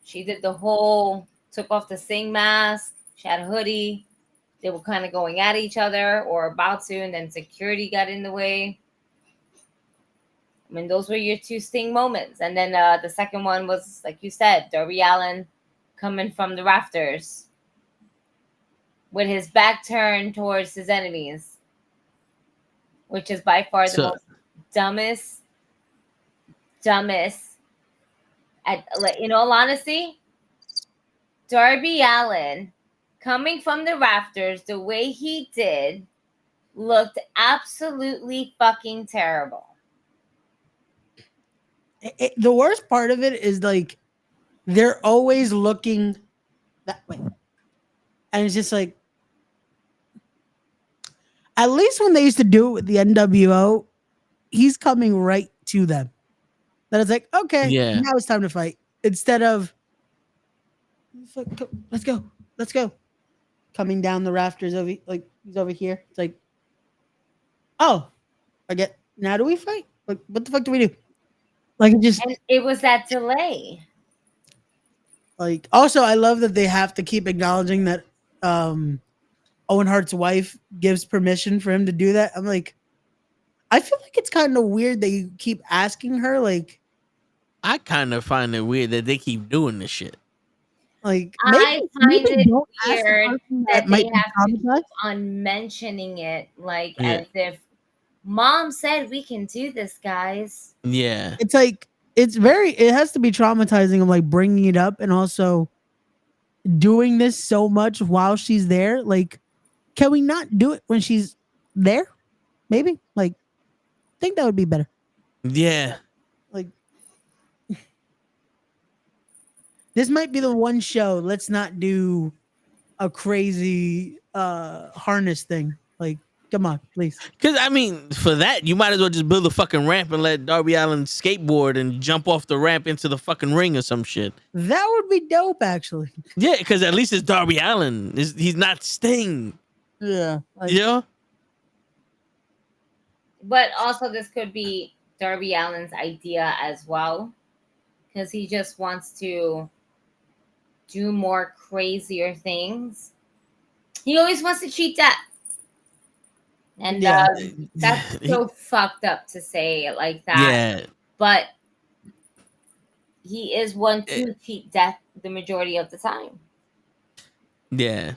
She did the whole, took off the Sting mask. She had a hoodie. They were kind of going at each other or about to, and then security got in the way. I mean, those were your two Sting moments. And then the second one was, like you said, Darby Allin coming from the rafters with his back turned towards his enemies, which is by far the most dumbest. In all honesty, Darby Allin coming from the rafters the way he did looked absolutely fucking terrible. The worst part of it is like they're always looking that way, and it's just like, at least when they used to do it with the NWO, he's coming right to them. That it's like, okay, now it's time to fight. Instead of let's go, coming down the rafters over, like he's over here. It's like, oh, now do we fight? Like, what the fuck do we do? Like it was that delay. Like, also, I love that they have to keep acknowledging that Owen Hart's wife gives permission for him to do that. I'm like, I feel like it's kind of weird that you keep asking her. Like, I kind of find it weird that they keep doing this shit. Like, I find maybe it don't ask the weird person that might they be have to traumatized. keep on mentioning it like Yeah. as if mom said we can do this, guys. Yeah. It's like it has to be traumatizing of like bringing it up and also doing this so much while she's there. Like, can we not do it when she's there? Maybe. Like, I think that would be better. Yeah. Like, this might be the one show. Let's not do a crazy harness thing. Like, come on, please. Because I mean, for that, you might as well just build a fucking ramp and let Darby Allin skateboard and jump off the ramp into the fucking ring or some shit. That would be dope, actually. Yeah, because at least it's Darby Allin. He's not Sting. Yeah. Like, You know? But also, this could be Darby Allin's idea as well, because he just wants to do more crazier things. He always wants to cheat death. And Yeah. that's so fucked up to say it like that. Yeah. But he is one to cheat death the majority of the time. Yeah.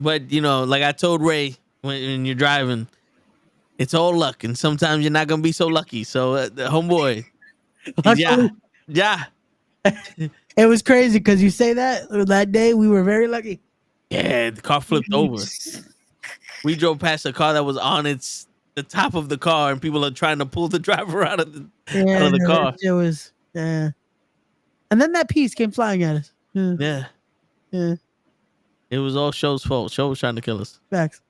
But, you know, like I told Ray when you're driving, it's all luck. And sometimes you're not going to be so lucky. So, homeboy. Yeah. It was crazy because you say that day we were very lucky. Yeah, the car flipped over. We drove past a car that was on the top of the car, and people are trying to pull the driver out of the car. It was, yeah. And then that piece came flying at us. Yeah. Yeah. It was all Show's fault. Show was trying to kill us. Facts.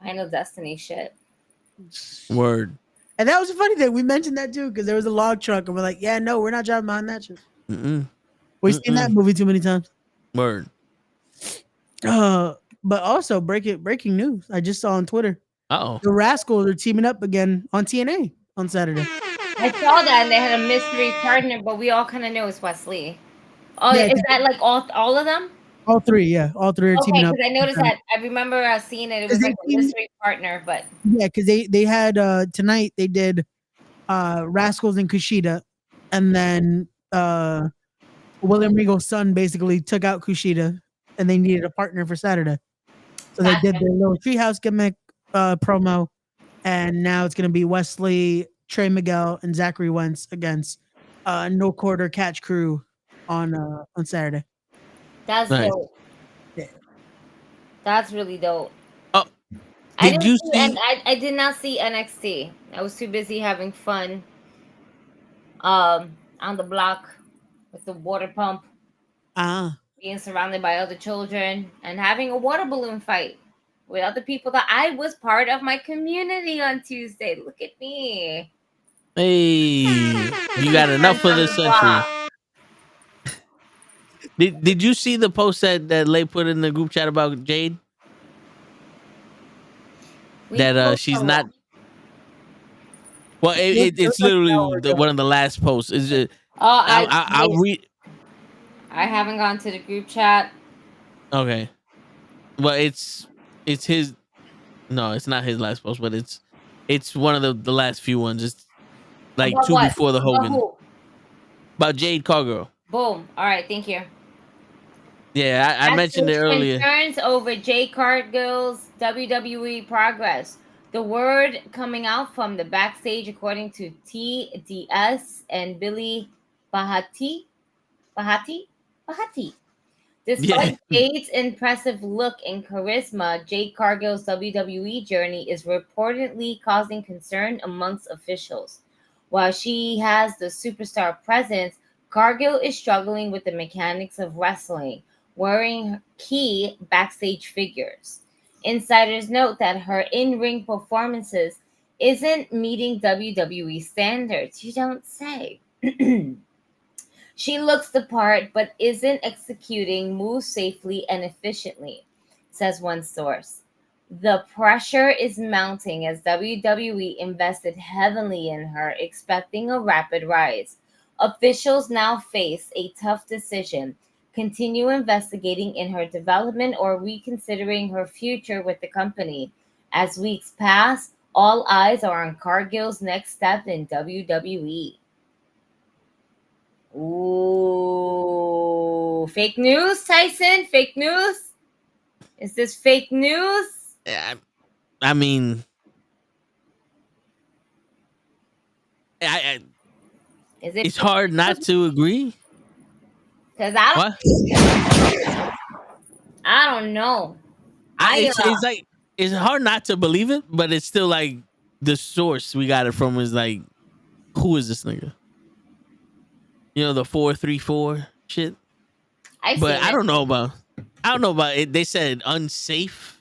Final Destiny shit. Word. And that was a funny thing. We mentioned that too because there was a log truck, and we're like, "Yeah, no, we're not driving behind that shit." We've seen that movie too many times. Word. But also breaking news. I just saw on Twitter. Uh-oh. The Rascals are teaming up again on TNA on Saturday. I saw that, and they had a mystery partner, but we all kind of know it's Wesley. Oh, Yeah, is that like all of them? All three, yeah. All three are teaming up. Okay, because I noticed that. I remember seeing it. It was like a mystery partner, but yeah, because they had tonight they did Rascals and Kushida, and then William Regal's son basically took out Kushida, and they needed a partner for Saturday. So they did their little treehouse gimmick promo, and now it's going to be Wesley, Trey Miguel, and Zachary Wentz against No Quarter Catch Crew on Saturday. that's Nice. dope. Yeah. That's really dope. Oh, I did didn't you see? see? I did not see NXT. I was too busy having fun. On the block with the water pump, being surrounded by other children, and having a water balloon fight with other people that I was part of my community on Tuesday. Look at me. Hey, you got enough for this century. Did you see the post that Lay put in the group chat about Jade? That she's not. Well, it's literally one of the last posts. Is it? I'll read. I haven't gone to the group chat. Okay. Well, it's his. No, it's not his last post, but it's one of the last few ones. It's like About two what? before the About Hogan. who? About Jade Cargill. Boom. All right. Thank you. Yeah, I mentioned it earlier. Concerns over Jade Cargill's WWE progress. The word coming out from the backstage, according to TDS and Billy Bahati. Despite Jade's impressive look and charisma, Jade Cargill's WWE journey is reportedly causing concern amongst officials. While she has the superstar presence, Cargill is struggling with the mechanics of wrestling, worrying key backstage figures. Insiders note that her in-ring performances isn't meeting WWE standards. You don't say. She looks the part, but isn't executing moves safely and efficiently, says one source. The pressure is mounting as WWE invested heavily in her, expecting a rapid rise. Officials now face a tough decision: continue investigating in her development or reconsidering her future with the company. As weeks pass, all eyes are on Cargill's next step in WWE. Ooh, fake news, Tyson? Fake news? Is this fake news? I mean, it's hard not to agree. Because I don't know. It's like it's hard not to believe it, but it's still like the source we got it from is like, who is this nigga? You know, the 434 shit. I don't know about it. They said unsafe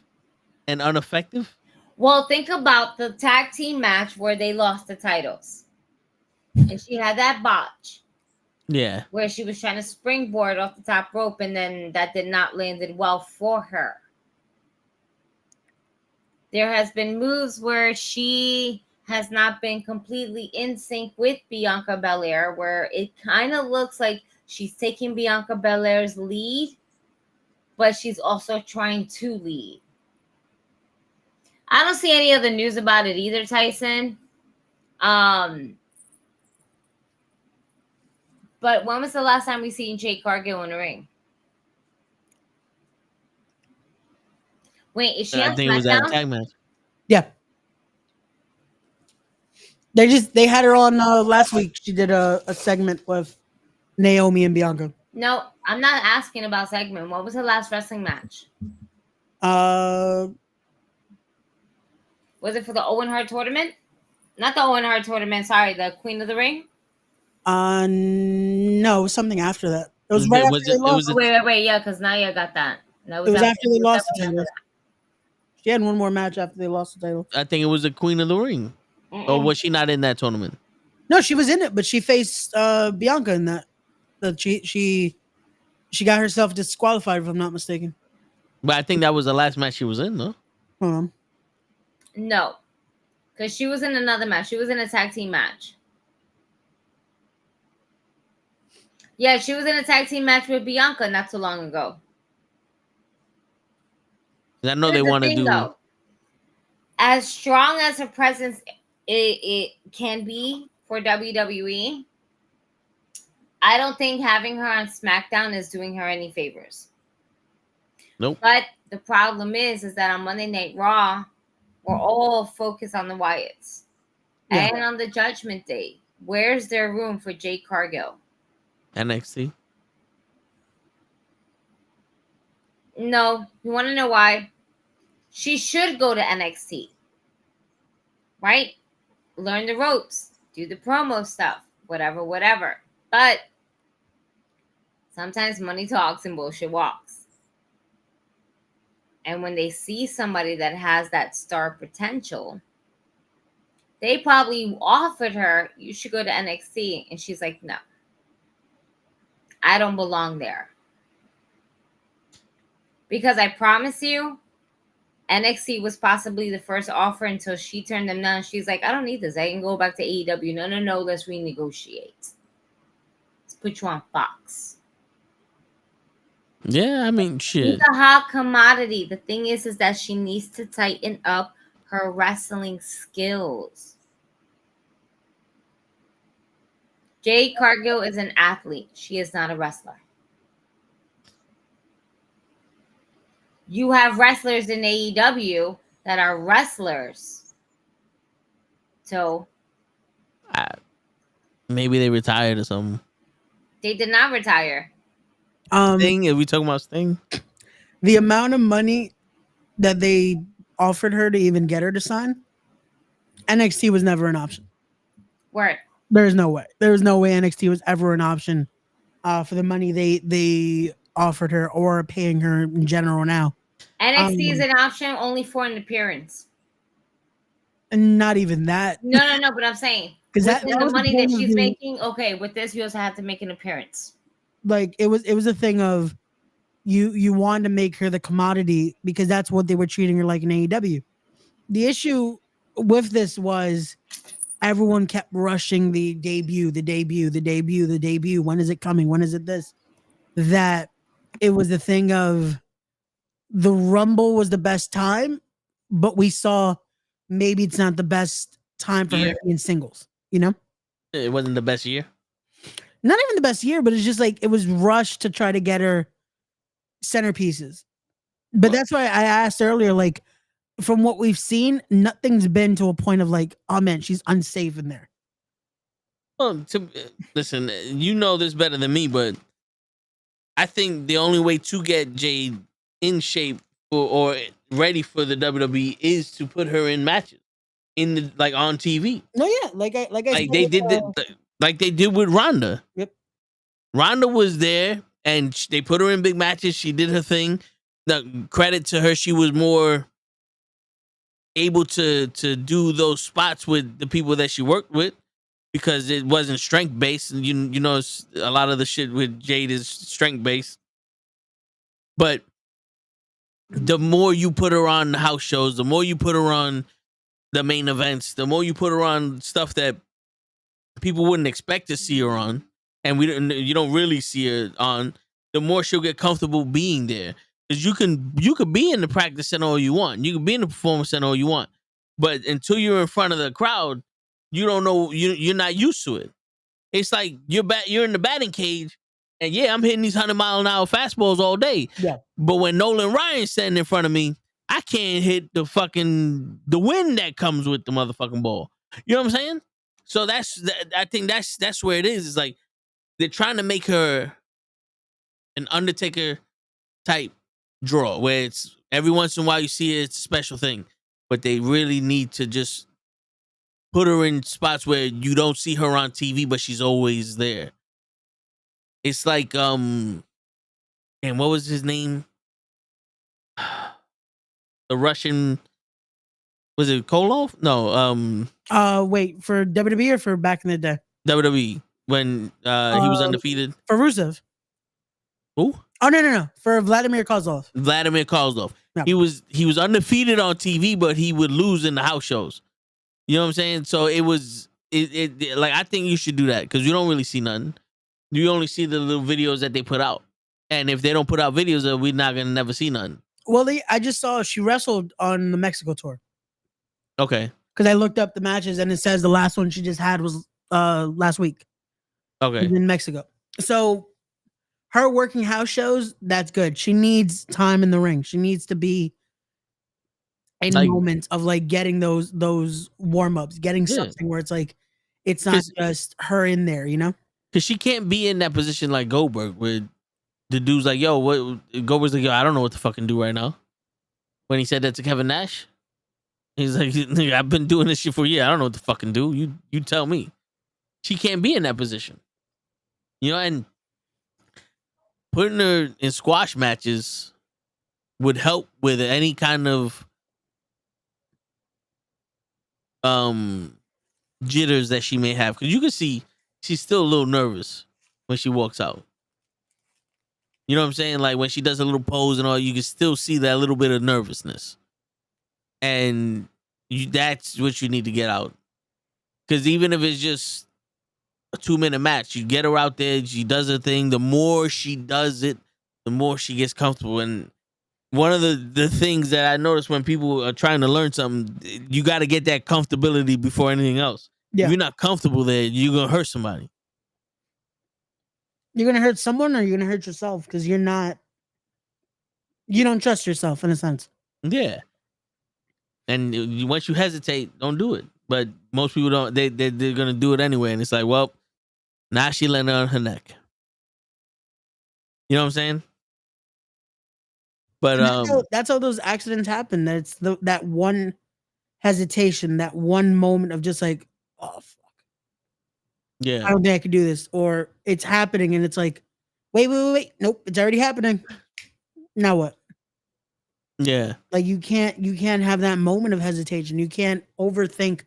and ineffective. Well, think about the tag team match where they lost the titles. And she had that botch. Yeah. Where she was trying to springboard off the top rope, and then that did not landed well for her. There has been moves where she has not been completely in sync with Bianca Belair, where it kind of looks like she's taking Bianca Belair's lead, but she's also trying to lead. I don't see any other news about it either, Tyson. But when was the last time we seen Jade Cargill in the ring? Wait, is she on I think it was that tag match. Yeah. They had her on last week. She did a segment with Naomi and Bianca. No, I'm not asking about segment. What was her last wrestling match? Was it for the Owen Hart tournament? Not the Owen Hart tournament. Sorry, the Queen of the Ring. No, it was something after that. It was right after they lost. Wait. Yeah, because Nia got that. It was after they lost the title. She had one more match after they lost the title. I think it was the Queen of the Ring. Or was she not in that tournament? No, she was in it, but she faced Bianca in that. She got herself disqualified, if I'm not mistaken. But I think that was the last match she was in, no? No, because she was in another match. She was in a tag team match. Yeah, she was in a tag team match with Bianca not too long ago. I know they want to do. Though, as strong as her presence it can be for WWE, I don't think having her on SmackDown is doing her any favors. Nope. But the problem is that on Monday Night Raw, we're all focused on the Wyatts. Yeah. And on the Judgment Day. Where's there room for Jade Cargill? NXT. No. You want to know why? She should go to NXT. Right? Learn the ropes. Do the promo stuff. Whatever. But sometimes money talks and bullshit walks. And when they see somebody that has that star potential, they probably offered her, you should go to NXT. And she's like, no. I don't belong there. Because I promise you, NXT was possibly the first offer until she turned them down. She's like, I don't need this. I can go back to AEW. No. Let's renegotiate. Let's put you on Fox. Yeah, I mean, shit. She's a hot commodity. The thing is that she needs to tighten up her wrestling skills. Jade Cargill is an athlete. She is not a wrestler. You have wrestlers in AEW that are wrestlers. So maybe they retired or something. They did not retire. Sting, are we talking about Sting? The amount of money that they offered her to even get her to sign, NXT was never an option. Word. There's no way. There's no way NXT was ever an option for the money they offered her or paying her in general now. NXT is an option only for an appearance. And not even that. No, but I'm saying because that the money that she's making, okay, with this you also have to make an appearance. Like it was a thing of you wanted to make her the commodity because that's what they were treating her like in AEW. The issue with this was everyone kept rushing the debut. When is it coming? When is it this? That it was the thing of the Rumble was the best time, but we saw maybe it's not the best time for her in singles, you know? It wasn't the best year? not even the best year, but it's just like it was rushed to try to get her centerpieces. But that's why I asked earlier, like, from what we've seen, nothing's been to a point of like, oh man, she's unsafe in there. Well, listen, you know this better than me, but I think the only way to get Jade in shape or ready for the WWE is to put her in matches in the like on TV. No, yeah, like they did like they did with Ronda. Yep, Ronda was there, and they put her in big matches. She did her thing. The credit to her, she was more able to do those spots with the people that she worked with because it wasn't strength based. And you know, a lot of the shit with Jade is strength based. But the more you put her on house shows, the more you put her on the main events, the more you put her on stuff that people wouldn't expect to see her on, and you don't really see her on, the more she'll get comfortable being there. Because you could be in the practice center all you want, you can be in the performance center all you want, but until you're in front of the crowd, you don't know, you're not used to it. It's like you're in the batting cage, and yeah, I'm hitting these 100-mile-an-hour fastballs all day. Yeah. But when Nolan Ryan's standing in front of me, I can't hit the wind that comes with the motherfucking ball. You know what I'm saying? So I think that's where it is. It's like they're trying to make her an Undertaker type draw, where it's every once in a while you see it, it's a special thing. But they really need to just put her in spots where you don't see her on TV, but she's always there. It's like and what was his name? The Russian, was it Koloff? No, wait, for WWE or for back in the day? WWE when he was undefeated. For Rusev. Who? Oh no, for Vladimir Kozlov. Yeah. He was undefeated on TV, but he would lose in the house shows. You know what I'm saying? So it was like, I think you should do that because you don't really see nothing. You only see the little videos that they put out, and if they don't put out videos, we're not gonna never see nothing. Well, I just saw she wrestled on the Mexico tour. Okay. Because I looked up the matches and it says the last one she just had was last week. Okay. In Mexico. So her working house shows, that's good. She needs time in the ring. She needs to be in moments of like getting those warm-ups, getting something where it's like it's not just her in there, you know? Because she can't be in that position like Goldberg where the dude's like, yo, what? Goldberg's like, yo, I don't know what to fucking do right now. When he said that to Kevin Nash, he's like, I've been doing this shit for a year. I don't know what to fucking do. You tell me. She can't be in that position. You know, and putting her in squash matches would help with any kind of jitters that she may have. Because you can see she's still a little nervous when she walks out. You know what I'm saying? Like when she does a little pose and all, you can still see that little bit of nervousness. And that's what you need to get out. Because even if it's just a 2-minute match, you get her out there, she does her thing. The more she does it, the more she gets comfortable. And one of the things that I notice when people are trying to learn something, you got to get that comfortability before anything else. Yeah. If you're not comfortable there, you're going to hurt somebody. You're going to hurt someone or you're going to hurt yourself because you don't trust yourself in a sense. Yeah. And once you hesitate, don't do it. But most people don't, they're going to do it anyway. And it's like, well, now she landed on her neck. You know what I'm saying? But that's how those accidents happen. That's that one hesitation, that one moment of just like, oh fuck. Yeah. I don't think I could do this. Or it's happening and it's like, wait. Nope, it's already happening. Now what? Yeah. Like you can't have that moment of hesitation. You can't overthink.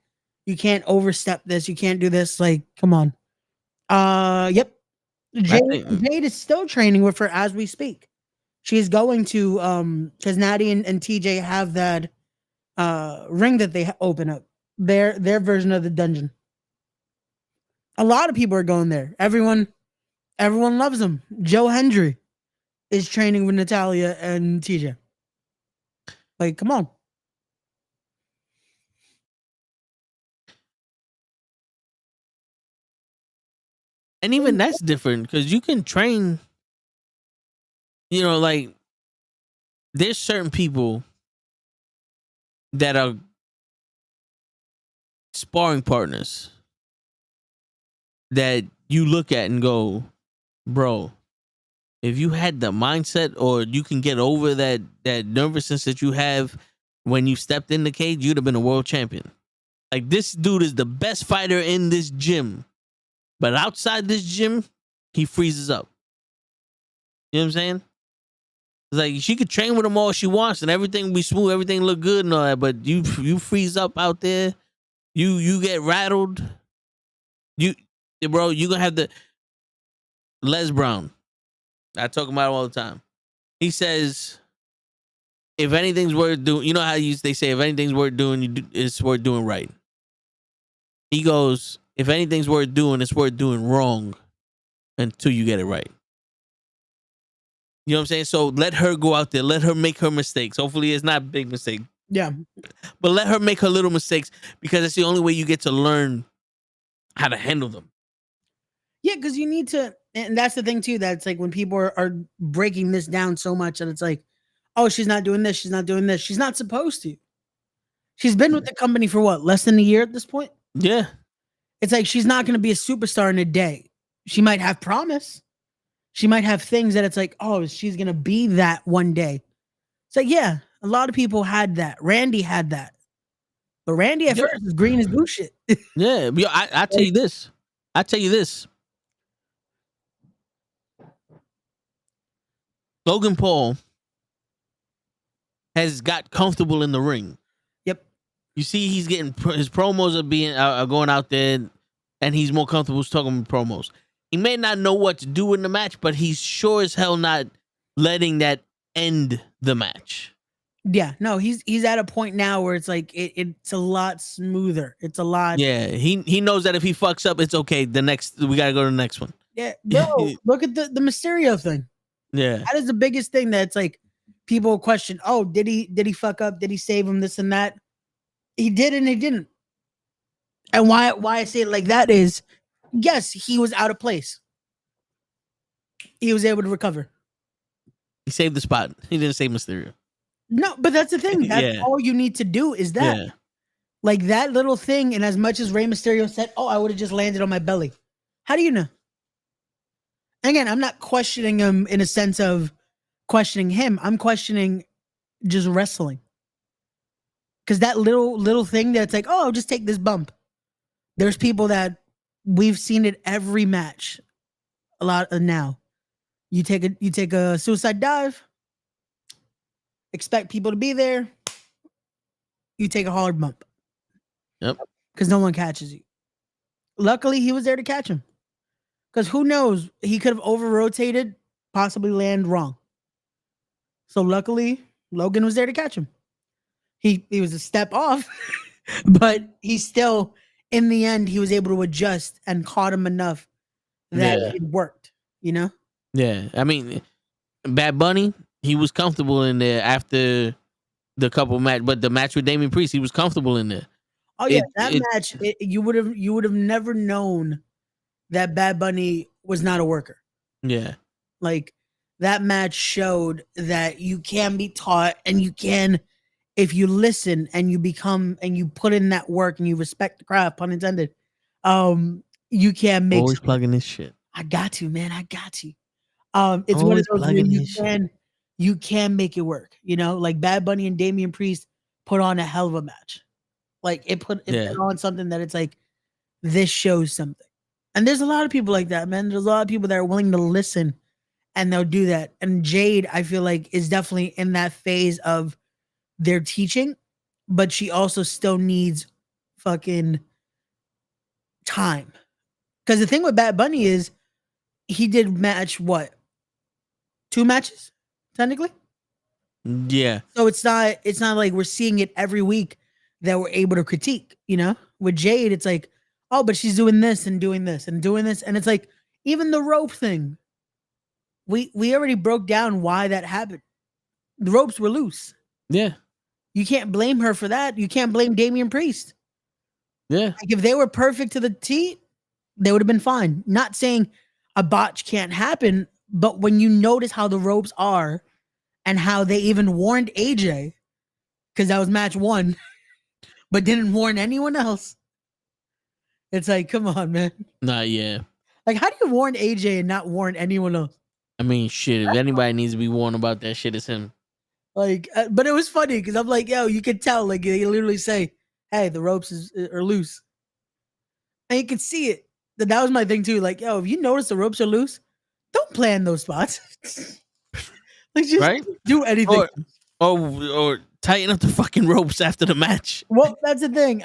You can't overstep this. You can't do this. Like, come on. Yep. Jade is still training with her as we speak. She's going to because Natty and TJ have that ring that they open up. Their version of the dungeon. A lot of people are going there. Everyone loves them. Joe Hendry is training with Natalia and TJ. Like, come on. And even that's different because you can train, you know, like there's certain people that are sparring partners that you look at and go, bro, if you had the mindset or you can get over that nervousness that you have when you stepped in the cage, you'd have been a world champion. Like, this dude is the best fighter in this gym, but outside this gym, he freezes up. You know what I'm saying? It's like, she could train with him all she wants and everything will be smooth, everything look good and all that, but you freeze up out there, you get rattled. Bro, you gonna have the Les Brown. I talk about him all the time. He says, if anything's worth doing, you know how they say, if anything's worth doing, it's worth doing right. He goes, if anything's worth doing, it's worth doing wrong until you get it right. You know what I'm saying? So let her go out there. Let her make her mistakes. Hopefully it's not a big mistake. Yeah. But let her make her little mistakes because it's the only way you get to learn how to handle them. Yeah, because you need to, and that's the thing too, that's like when people are breaking this down so much that it's like, oh, she's not doing this, she's not doing this. She's not supposed to. She's been with the company for what, less than a year at this point? Yeah. It's like she's not going to be a superstar in a day. She might have promise. She might have things that it's like, oh, she's going to be that one day. It's like, yeah, a lot of people had that. Randy had that. But Randy at first was green as bullshit. Yeah. I tell you this. I tell you this. Logan Paul has got comfortable in the ring. Yep. You see, he's getting his promos are going out there, and he's more comfortable talking promos. He may not know what to do in the match, but he's sure as hell not letting that end the match. Yeah, no, he's at a point now where it's like it's a lot smoother. It's a lot. Yeah, he knows that if he fucks up, it's okay. We gotta go to the next one. Yeah, bro, look at the Mysterio thing. Yeah, that is the biggest thing that's like people question. Oh, did he fuck up? Did he save him? This and that. He did and he didn't. And why I say it like that is, yes, he was out of place. He was able to recover. He saved the spot. He didn't save Mysterio. No, but that's the thing. That's all you need to do is that. Yeah. Like that little thing. And as much as Rey Mysterio said, oh, I would have just landed on my belly. How do you know? Again, I'm not questioning him in a sense of questioning him. I'm questioning just wrestling. Because that little thing that's like, oh, I'll just take this bump. There's people that we've seen it every match. A lot of now. You take a suicide dive. Expect people to be there. You take a hard bump. Yep. Because no one catches you. Luckily, he was there to catch him. Because who knows? He could have over-rotated, possibly land wrong. So luckily, Logan was there to catch him. He was a step off, but he still, in the end, he was able to adjust and caught him enough that it worked, you know? Yeah. I mean, Bad Bunny, he was comfortable in there after the couple match, but the match with Damian Priest, he was comfortable in there. Oh yeah, match, you would have never known that Bad Bunny was not a worker. Yeah. Like that match showed that you can be taught and you can, if you listen and you become and you put in that work and you respect the craft, pun intended, you can make always plugging this shit. I got to, man. I got to. It's one of those when you can make it work, you know, like Bad Bunny and Damian Priest put on a hell of a match. Like it put on something that it's like, this shows something. And there's a lot of people like that, man. There's a lot of people that are willing to listen and they'll do that. And Jade, I feel like, is definitely in that phase of their teaching, but she also still needs fucking time. Because the thing with Bad Bunny is he did match what? 2 matches, technically? Yeah. So it's not like we're seeing it every week that we're able to critique, you know? With Jade, it's like, oh, but she's doing this and doing this and doing this. And it's like, even the rope thing, we already broke down why that happened. The ropes were loose. Yeah. You can't blame her for that. You can't blame Damian Priest. Yeah. Like if they were perfect to the T, they would have been fine. Not saying a botch can't happen, but when you notice how the ropes are and how they even warned AJ, because that was match 1, but didn't warn anyone else. It's like, come on, man. Nah, yeah. Like, how do you warn AJ and not warn anyone else? I mean, shit, if anybody needs to be warned about that shit, it's him. Like, but it was funny because I'm like, yo, you could tell. Like, they literally say, hey, the ropes are loose. And you can see it. That was my thing, too. Like, yo, if you notice the ropes are loose, don't plan those spots. Like, just do anything. Or tighten up the fucking ropes after the match. Well, that's the thing.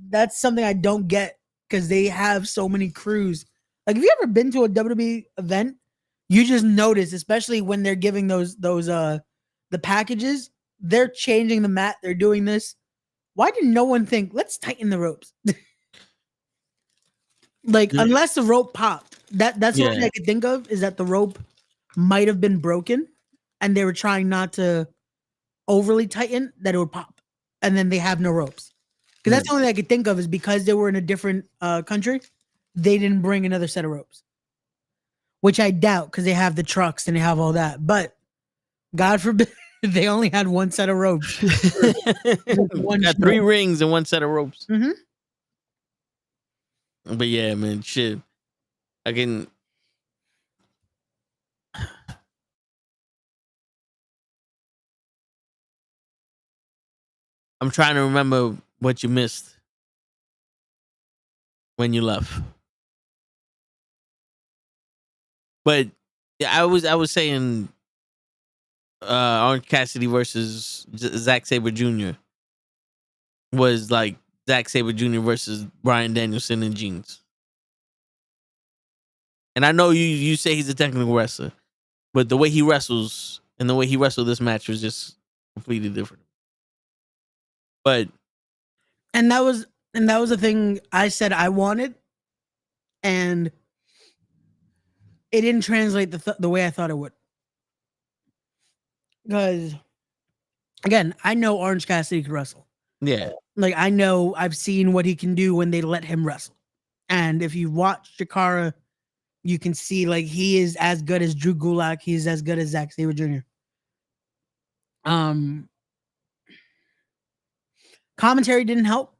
That's something I don't get because they have so many crews. Like, have you ever been to a WWE event? You just notice, especially when they're giving those the packages, they're changing the mat. They're doing this. Why did no one think, let's tighten the ropes? Like, unless the rope popped. That's what I could think of is that the rope might have been broken and they were trying not to overly tighten that it would pop. And then they have no ropes. Because that's the only thing I could think of is because they were in a different country, they didn't bring another set of ropes. Which I doubt because they have the trucks and they have all that. But God forbid they only had one set of ropes. Got 3 rings and 1 set of ropes. Mm-hmm. But yeah, man, shit. I'm trying to remember what you missed when you left. But yeah, I was saying Orange Cassidy versus Zack Sabre Jr. was like Zack Sabre Jr. versus Bryan Danielson in jeans. And I know you say he's a technical wrestler, but the way he wrestles and the way he wrestled this match was just completely different. But and that was the thing I said I wanted, and it didn't translate the way I thought it would. Because again, I know Orange Cassidy can wrestle. Yeah. Like, I know I've seen what he can do when they let him wrestle. And if you watch Chikara, you can see like he is as good as Drew Gulak. He's as good as Zack Sabre Jr. Commentary didn't help.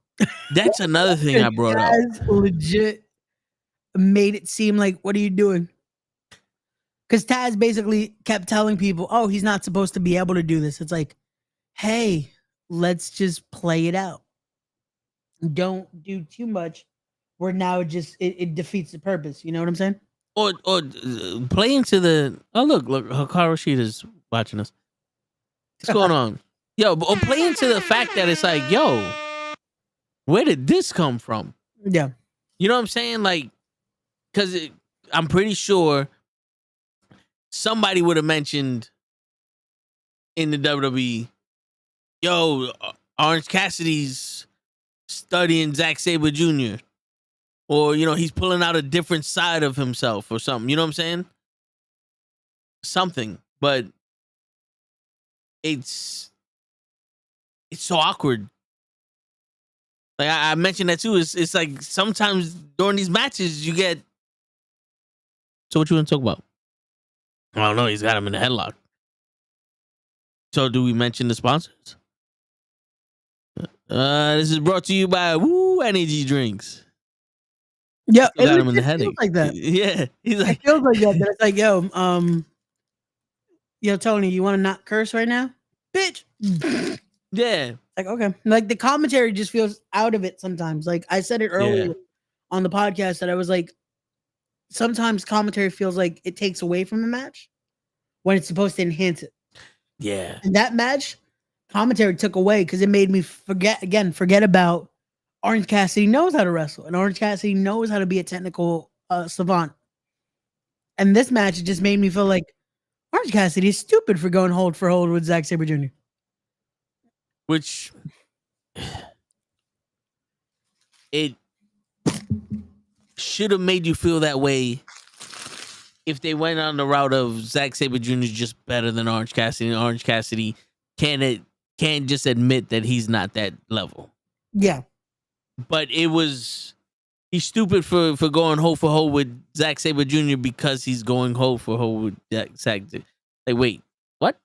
That's another thing I brought up. Legit made it seem like, what are you doing? Because Taz basically kept telling people, oh, he's not supposed to be able to do this. It's like, hey, let's just play it out. Don't do too much where now it defeats the purpose. You know what I'm saying? Or play into the look, Hikaru Shida's watching us. What's going on? Yo, or play into the fact that it's like, yo, where did this come from? Yeah. You know what I'm saying? Like, because I'm pretty sure somebody would have mentioned in the WWE, yo, Orange Cassidy's studying Zack Sabre Jr. Or, you know, he's pulling out a different side of himself or something. You know what I'm saying? Something. But it's so awkward. Like I mentioned that too. It's like sometimes during these matches you get. So what you want to talk about? I don't know. He's got him in a headlock. So do we mention the sponsors? This is brought to you by Woo Energy Drinks. Yeah, it got him in the headache. Feels like that. Yeah, he's like, it feels like that. But it's like, yo, Tony, you want to not curse right now, bitch? Yeah. Like, okay. Like the commentary just feels out of it sometimes. Like I said it earlier on the podcast that I was like, sometimes commentary feels like it takes away from the match when it's supposed to enhance it. Yeah. And that match, commentary took away because it made me forget about Orange Cassidy knows how to wrestle, and Orange Cassidy knows how to be a technical savant. And this match, it just made me feel like Orange Cassidy is stupid for going hold for hold with Zack Sabre Jr. Which it should have made you feel that way if they went on the route of Zack Sabre Jr. is just better than Orange Cassidy, and Orange Cassidy can't just admit that he's not that level. Yeah. But it was, He's stupid for going hoe for hoe with Zack Sabre Jr. because he's going hoe for hoe with Zack. Like, wait, what?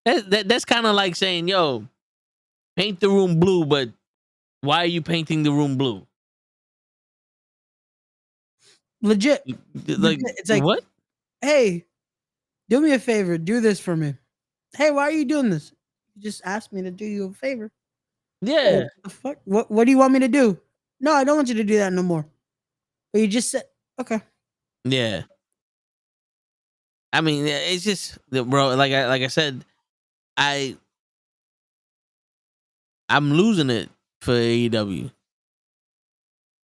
That's kind of like saying, yo, paint the room blue, but why are you painting the room blue? Legit. Like, it's like, what? Hey, do me a favor. Do this for me. Hey, why are you doing this? You just asked me to do you a favor. Yeah. What the fuck? What do you want me to do? No, I don't want you to do that no more. But you just said, okay. Yeah. I mean, it's just, bro, like I said, I'm losing it for AEW.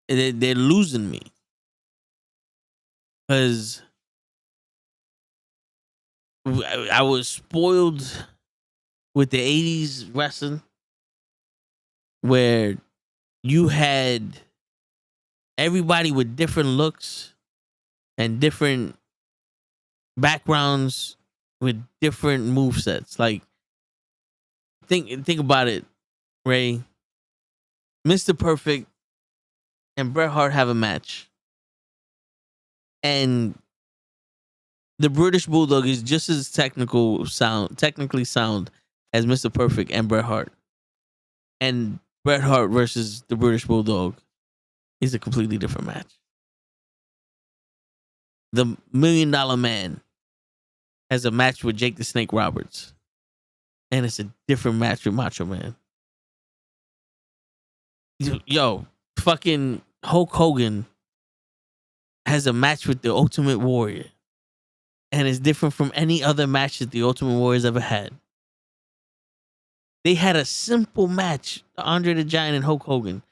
They're losing me. Because I was spoiled with the 80s wrestling where you had everybody with different looks and different backgrounds with different movesets. Like, think about it, Ray. Mr. Perfect and Bret Hart have a match. And the British Bulldog is just as technically sound as Mr. Perfect and Bret Hart. And Bret Hart versus the British Bulldog is a completely different match. The $1 Million Man has a match with Jake the Snake Roberts. And it's a different match with Macho Man. Yo, fucking Hulk Hogan has a match with the Ultimate Warrior. And it's different from any other match that the Ultimate Warrior's ever had. They had a simple match, Andre the Giant and Hulk Hogan.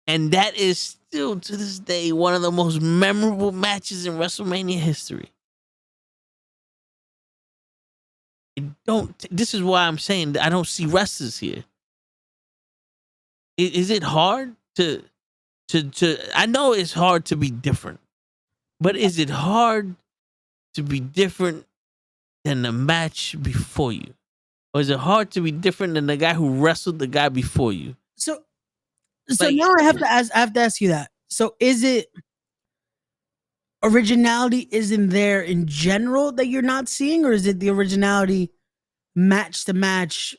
And that is still, to this day, one of the most memorable matches in WrestleMania history. This is why I'm saying that I don't see wrestlers here. Is it hard to I know it's hard to be different, but is it hard to be different than the match before you? Or is it hard to be different than the guy who wrestled the guy before you? So now I have to ask you that. So is it originality isn't there in general that you're not seeing, or is it the originality match to match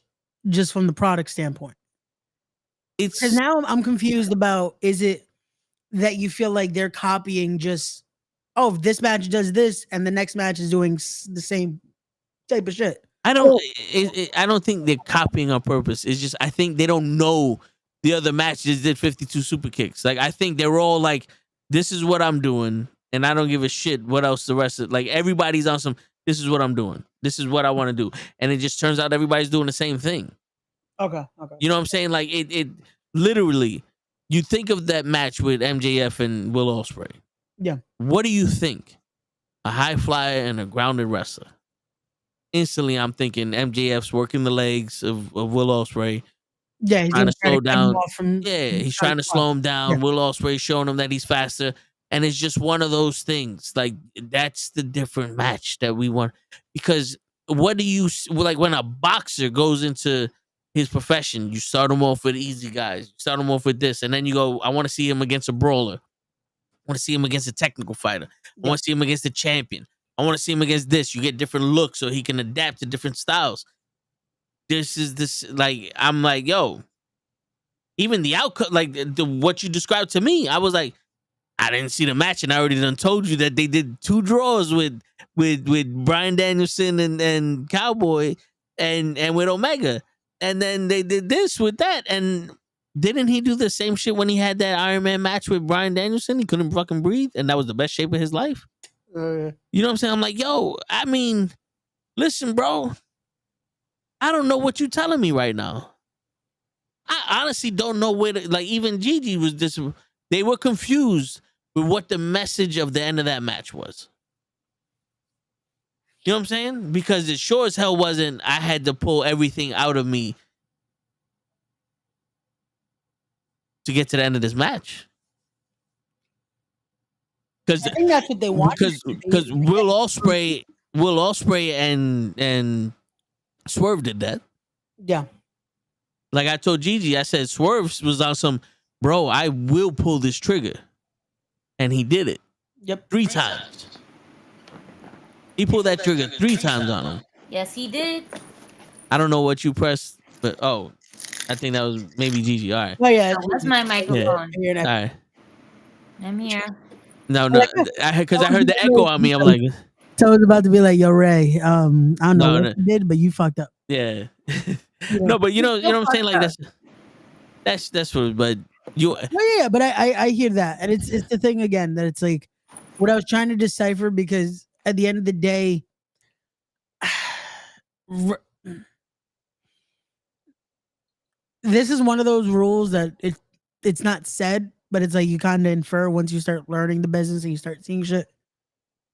just from the product standpoint? It's because now I'm confused about, is it that you feel like they're copying just, oh, this match does this and the next match is doing the same type of shit? I don't think they're copying on purpose. It's just, I think they don't know the other match just did 52 super kicks. Like, I think they're all like, this is what I'm doing, and I don't give a shit what else the rest of, like, everybody's on some, this is what I'm doing. This is what I want to do. And it just turns out everybody's doing the same thing. Okay. You know what I'm saying? Like, it literally, you think of that match with MJF and Will Ospreay. Yeah. What do you think? A high flyer and a grounded wrestler. Instantly, I'm thinking MJF's working the legs of Will Ospreay. Yeah, he's trying to slow down. He's trying to slow him down. Yeah. Will Ospreay showing him that he's faster. And it's just one of those things. Like, that's the different match that we want. Because what do you, like, when a boxer goes into his profession, you start him off with easy guys. You start him off with this. And then you go, I want to see him against a brawler. I want to see him against a technical fighter. I want to see him against a champion. I want to see him against this. You get different looks so he can adapt to different styles. Like, I'm like, yo, even the outcome, like what you described to me, I was like, I didn't see the match, and I already done told you that they did 2 draws with Bryan Danielson and Cowboy and with Omega. And then they did this with that. And didn't he do the same shit when he had that Iron Man match with Bryan Danielson? He couldn't fucking breathe, and that was the best shape of his life. You know what I'm saying? I'm like, yo, I mean, listen, bro, I don't know what you're telling me right now. I honestly don't know where to, like, even Gigi was just, they were confused with what the message of the end of that match was. You know what I'm saying? Because it sure as hell wasn't, I had to pull everything out of me to get to the end of this match. I think that's what they want. Because Will Ospreay and Swerve did that. Yeah. Like I told Gigi, I said Swerve was on some, bro, I will pull this trigger. And he did it. Yep. 3 times. He pulled that trigger 3 times on him. Yes, he did. I don't know what you pressed, but I think that was maybe Gigi. All right. Oh yeah, That was my microphone. All right. I'm here. No, because I heard the echo on me. I'm like, so I was about to be like, yo, Ray, I don't know what you did, but you fucked up. yeah. No, but you know what I'm saying? Like that's what, but you. Yeah, but I hear that, and it's the thing again that it's like what I was trying to decipher, because at the end of the day, this is one of those rules that it's not said, but it's like you kind of infer once you start learning the business and you start seeing shit.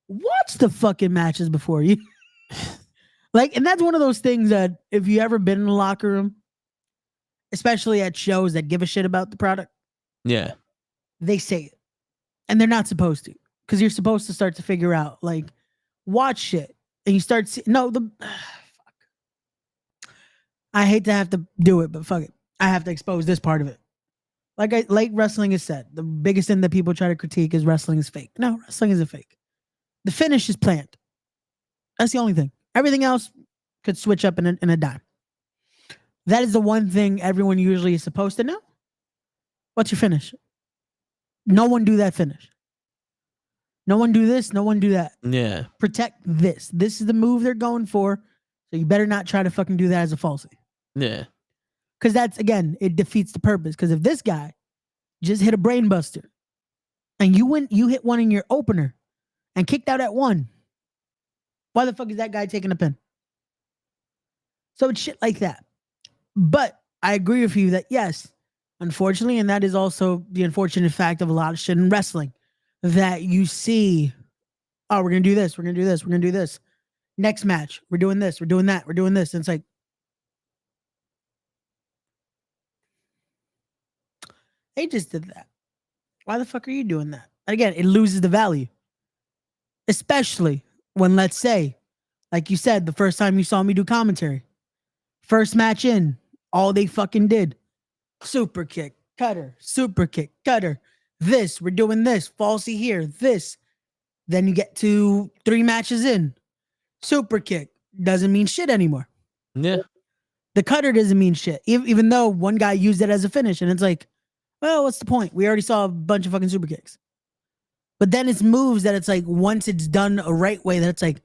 Watch the fucking matches before you. Like, and that's one of those things that if you ever been in a locker room, especially at shows that give a shit about the product, yeah, they say it, and they're not supposed to, because you're supposed to start to figure out, like, watch shit, and you start fuck. I hate to have to do it, but fuck it, I have to expose this part of it. Like wrestling is said, the biggest thing that people try to critique is wrestling is fake. No, wrestling isn't fake. The finish is planned. That's the only thing. Everything else could switch up in a dime. That is the one thing everyone usually is supposed to know. What's your finish? No one do that finish. No one do this. No one do that. Yeah. Protect this. This is the move they're going for. So you better not try to fucking do that as a falsie. Yeah. Because that's, again, it defeats the purpose. Because if this guy just hit a brain buster and you hit one in your opener and kicked out at 1, why the fuck is that guy taking a pin? So it's shit like that. But I agree with you that, yes, unfortunately, and that is also the unfortunate fact of a lot of shit in wrestling, that you see, oh, we're going to do this, we're going to do this, we're going to do this. Next match, we're doing this, we're doing that, we're doing this. And it's like, they just did that. Why the fuck are you doing that? Again, it loses the value. Especially when, let's say, like you said, the first time you saw me do commentary, first match in, all they fucking did, super kick, cutter, super kick, cutter, this, we're doing this, falsy here, this. Then you get to 3 matches in, super kick, doesn't mean shit anymore. Yeah. The cutter doesn't mean shit, even though one guy used it as a finish, and it's like, well, what's the point? We already saw a bunch of fucking super kicks. But then it's moves that it's like, once it's done a right way, that it's like,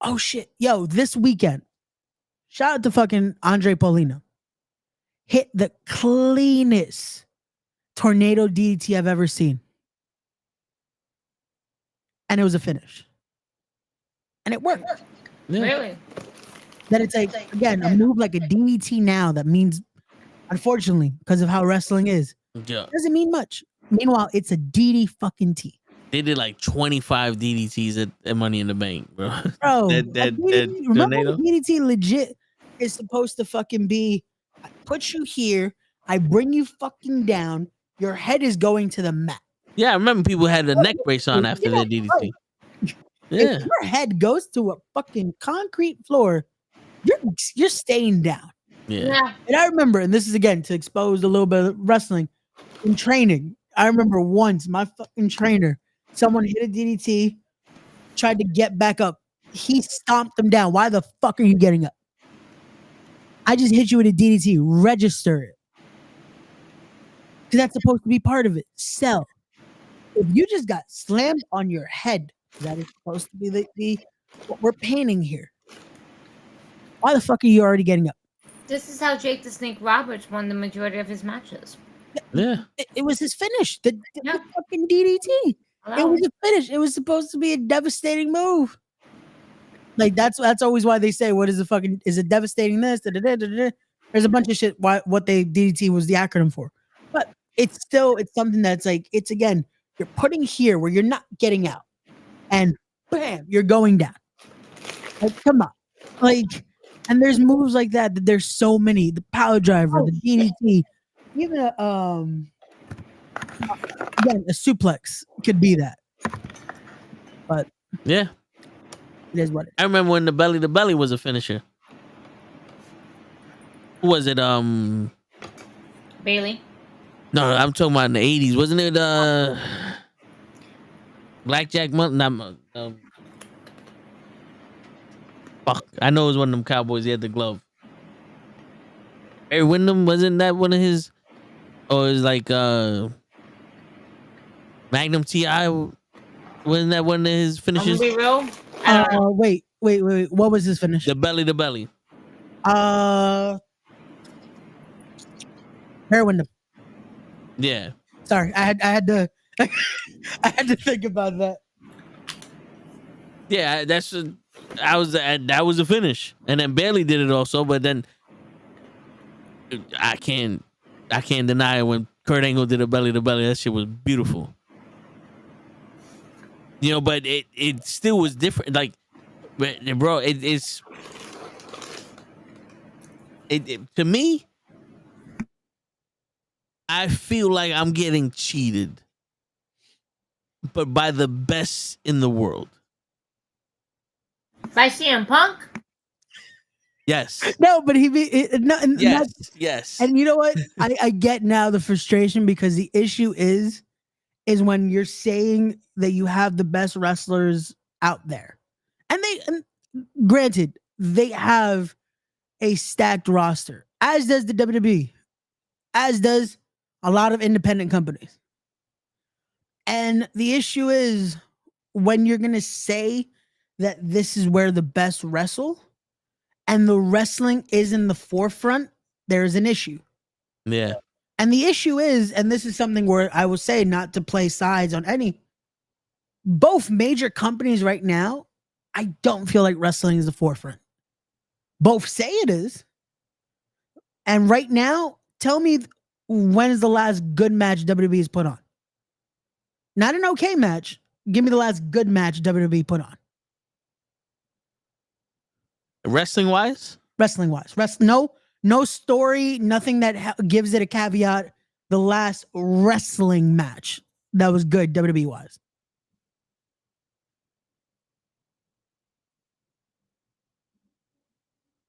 oh shit, yo, this weekend, shout out to fucking Andre Paulino, hit the cleanest tornado DDT I've ever seen. And it was a finish. And it worked. Yeah. Really? That it's like, again, a move like a DDT now that means, unfortunately, because of how wrestling is, doesn't mean much. Meanwhile, it's a DD fucking T. They did like 25 DDTs at Money in the Bank, bro. Bro, remember tornado? DDT legit is supposed to fucking be, I put you here, I bring you fucking down, your head is going to the mat. Yeah, I remember people had a neck brace on after their DDT. Right. Yeah. If your head goes to a fucking concrete floor, you're staying down. Yeah. And I remember, and this is again to expose a little bit of wrestling in training. I remember once my fucking trainer, someone hit a DDT, tried to get back up. He stomped them down. Why the fuck are you getting up? I just hit you with a DDT. Register it. Because that's supposed to be part of it. Sell. If you just got slammed on your head, that is supposed to be the what we're painting here. Why the fuck are you already getting up? This is how Jake the Snake Roberts won the majority of his matches. Yeah. It was his finish. The fucking DDT. It was a finish. It was supposed to be a devastating move. Like that's always why they say, what is the fucking, is it devastating this? There's a bunch of shit what they DDT was the acronym for. But it's something that's like, it's again, you're putting here where you're not getting out. And bam, you're going down. Like, come on. Like, and there's moves like that there's so many. The power driver, the DDT, even again, a suplex could be that. But yeah, it is what it is. I remember when the belly was a finisher. Who was it? Bailey. No, I'm talking about in the 80s. Wasn't it Blackjack Month? Fuck. I know it was one of them Cowboys. He had the glove. Barry Windham, wasn't that one of his? Or is like Magnum TI? Wasn't that one of his finishes? I'm gonna be real. Wait. What was his finish? The belly to belly. Barry Windham. Yeah. Sorry, I had to I had to think about that. Yeah, that was a finish, and then Bailey did it also. But then I can't deny it when Kurt Angle did a belly to belly. That shit was beautiful. You know, but it still was different. Like, bro, it's to me. I feel like I'm getting cheated, but by the best in the world. By CM Punk? Yes. No, but yes. And you know what? I get now the frustration, because the issue is when you're saying that you have the best wrestlers out there, and granted, they have a stacked roster, as does the WWE, as does a lot of independent companies. And the issue is when you're going to say that this is where the best wrestle and the wrestling is in the forefront, there's an issue. Yeah. And the issue is, and this is something where I will say, not to play sides on any, both major companies right now, I don't feel like wrestling is the forefront. Both say it is. And right now, tell me, when is the last good match WWE has put on? Not an okay match. Give me the last good match WWE put on. Wrestling wise? No story, nothing that gives it a caveat. The last wrestling match that was good WWE wise.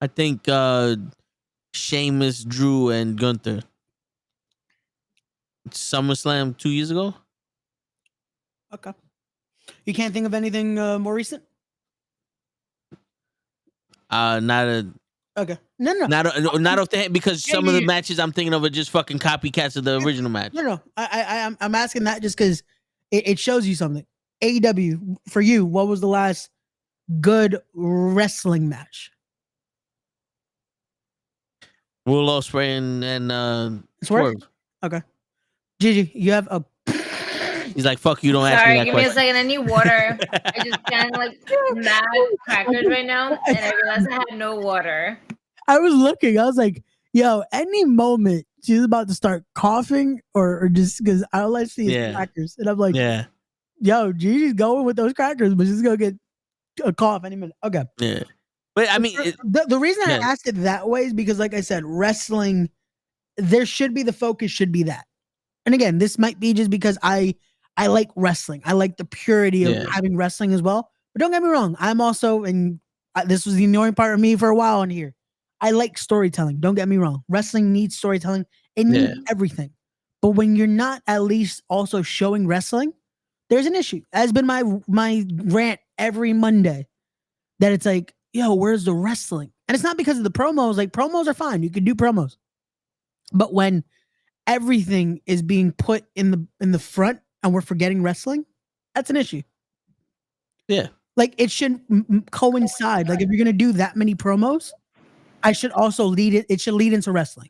I think Sheamus, Drew, and Gunther. SummerSlam 2 years ago. Okay. You can't think of anything more recent? Okay. No. Not off the head, because some of the matches I'm thinking of are just fucking copycats of the original match. No. I'm asking that just because it shows you something. AEW, for you, what was the last good wrestling match? Will Ospreay and Swerve. Okay. Gigi, you have a. He's like, fuck you, don't ask me that give question. me a second. I need water. I just kind of like mad crackers right now, and I realized I had no water. I was looking. I was like, yo, any moment she's about to start coughing or just because all I see is crackers. And I'm like, yo, Gigi's going with those crackers, but she's going to get a cough any minute. Okay. Yeah. But I mean, the reason I asked it that way is because, like I said, wrestling, there should be the focus should be that. And again, this might be just because I like wrestling. I like the purity of having wrestling as well. But don't get me wrong. I'm also, and this was the annoying part of me for a while on here, I like storytelling. Don't get me wrong. Wrestling needs storytelling. It needs everything. But when you're not at least also showing wrestling, there's an issue. That's been my rant every Monday. That it's like, yo, where's the wrestling? And it's not because of the promos. Like, promos are fine. You can do promos. But when everything is being put in the front and we're forgetting wrestling, that's an issue. Yeah. Like, it should coincide. Like, if you're going to do that many promos, I should also it should lead into wrestling.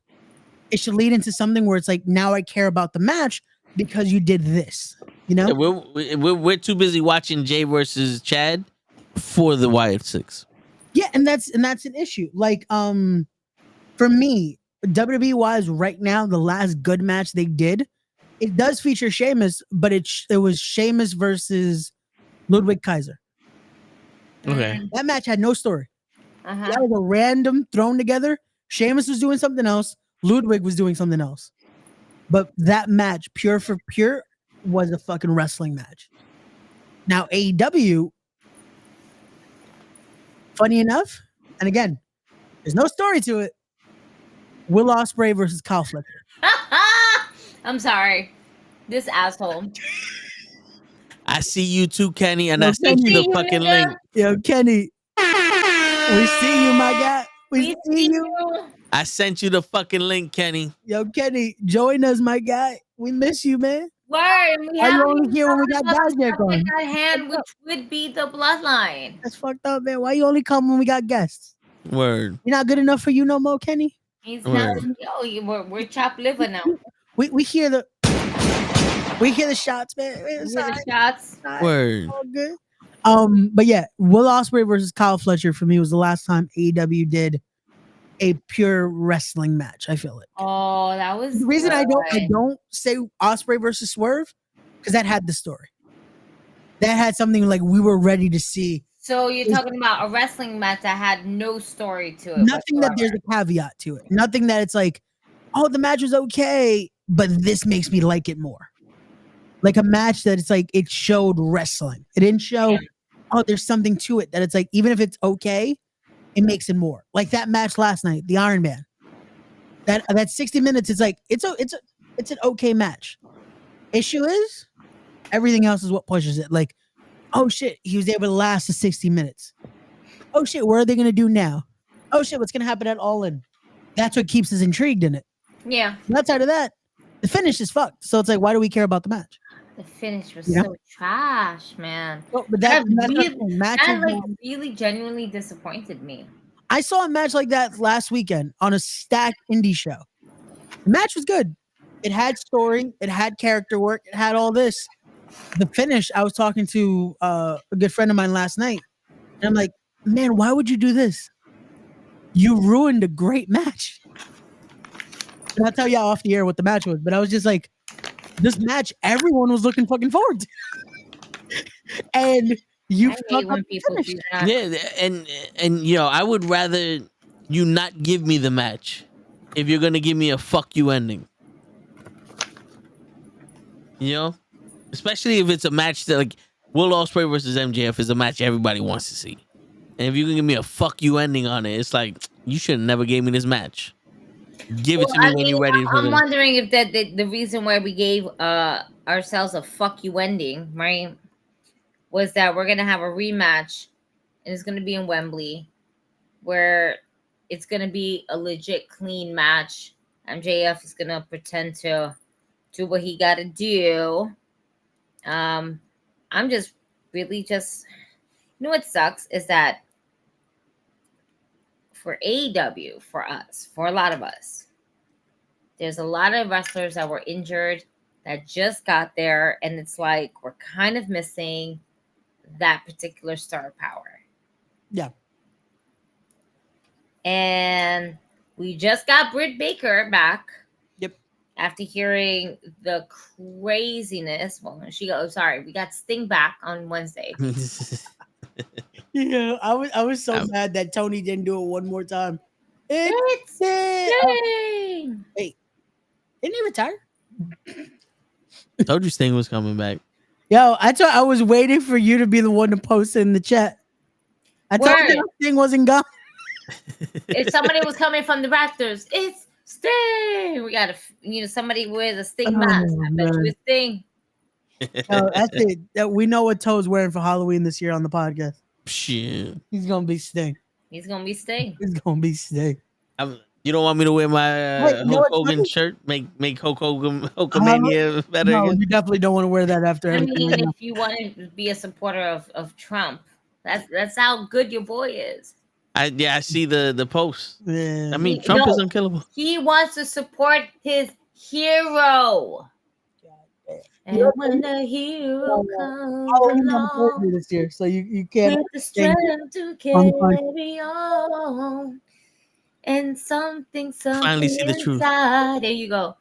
It should lead into something where it's like, now I care about the match because you did this, you know? Yeah, we're too busy watching Jay versus Chad for the Wyatt Six. Yeah, and that's an issue. Like, for me, WWE wise right now, the last good match they did, it does feature Sheamus, but it was Sheamus versus Ludwig Kaiser. Okay. That match had no story. That was a random thrown together. Sheamus was doing something else. Ludwig was doing something else. But that match, pure for pure, was a fucking wrestling match. Now, AEW, funny enough, and again, there's no story to it. Will Ospreay versus Kyle Fletcher. I'm sorry. This asshole. I see you too, Kenny, and Yo, I sent you the Kenny. fucking link. Yo, Kenny, we see you, my guy. We see you. I sent you the fucking link, Kenny. Yo, Kenny, join us, my guy. We miss you, man. Word. We Are you haven't only even here when we talked got about the Dajak on? subject at hand, which would be the bloodline. That's fucked up, man. Why you only come when we got guests? Word. You're not good enough for you no more, Kenny? He's Word. not. We're chopped liver now. We hear the shots, man. We hear the shots. Word. All good. But yeah, Will Ospreay versus Kyle Fletcher for me was the last time AEW did a pure wrestling match. I feel it. Oh, that was The reason I good. don't say Ospreay versus Swerve because that had the story. That had something like we were ready to see. So you're talking about a wrestling match that had no story to it. Nothing that whatsoever. there's a caveat to it. Nothing that it's like, oh, the match was okay, but this makes me like it more. Like a match that it's like it showed wrestling. It didn't show, oh, there's something to it that it's like, even if it's okay, it makes it more. Like that match last night, the Iron Man. That 60 minutes, it's like it's an okay match. Issue is everything else is what pushes it. Like, oh shit, he was able to last the 60 minutes. Oh shit, what are they gonna do now? Oh shit, what's gonna happen at All In? That's what keeps us intrigued in it. Yeah. And outside of that, the finish is fucked. So it's like, why do we care about the match? The finish was Yeah. so trash, man. Well, but that's really, matches. that like really genuinely disappointed me. I saw a match like that last weekend on a stacked indie show. The match was good. It had story, it had character work, it had all this. The finish, I was talking to a good friend of mine last night, and I'm like, man, why would you do this? You ruined a great match. And I'll tell you off the air what the match was, but I was just like, this match, everyone was looking fucking forward to. And you I hate fucked up when the people finish. do that. Yeah, and you know, I would rather you not give me the match if you're gonna give me a fuck you ending. You know, especially if it's a match that like Will Ospreay versus MJF is a match everybody wants to see, and if you can give me a fuck you ending on it, it's like you should have never gave me this match. Give it to me when you're ready for I'm it. wondering if that the reason why we gave ourselves a fuck you ending, right, was that we're gonna have a rematch and it's gonna be in Wembley, where it's gonna be a legit clean match. MJF is gonna pretend to do what he gotta do. I'm just really just, you know what sucks is that for AEW, for us, for a lot of us, there's a lot of wrestlers that were injured that just got there, and it's like we're kind of missing that particular star power. Yeah. And we just got Britt Baker back. Yep. After hearing the craziness. Well, we got Sting back on Wednesday. Yeah, I was so mad that Tony didn't do it one more time. It's Sting. Wait, didn't he retire? Told you Sting was coming back. Yo, I was waiting for you to be the one to post it in the chat. I told you Sting wasn't gone. If somebody was coming from the Raptors, it's Sting. We got somebody with a Sting mask. I bet you it's Sting. That's it. We know what Toe's wearing for Halloween this year on the podcast. Shit. He's gonna be Sting. He's gonna be Sting. He's gonna be Sting. You don't want me to wear my Hulk Hogan shirt? Make Hulk Hogan Hulkamania better? No, again? you definitely don't want to wear that after. I mean, if you want to be a supporter of Trump, that's how good your boy is. I see the post. Yeah. I mean, Trump is unkillable. He wants to support his hero. And when the hero comes along this year, so you can't with the strength to carry on, and something finally see the truth. There you go.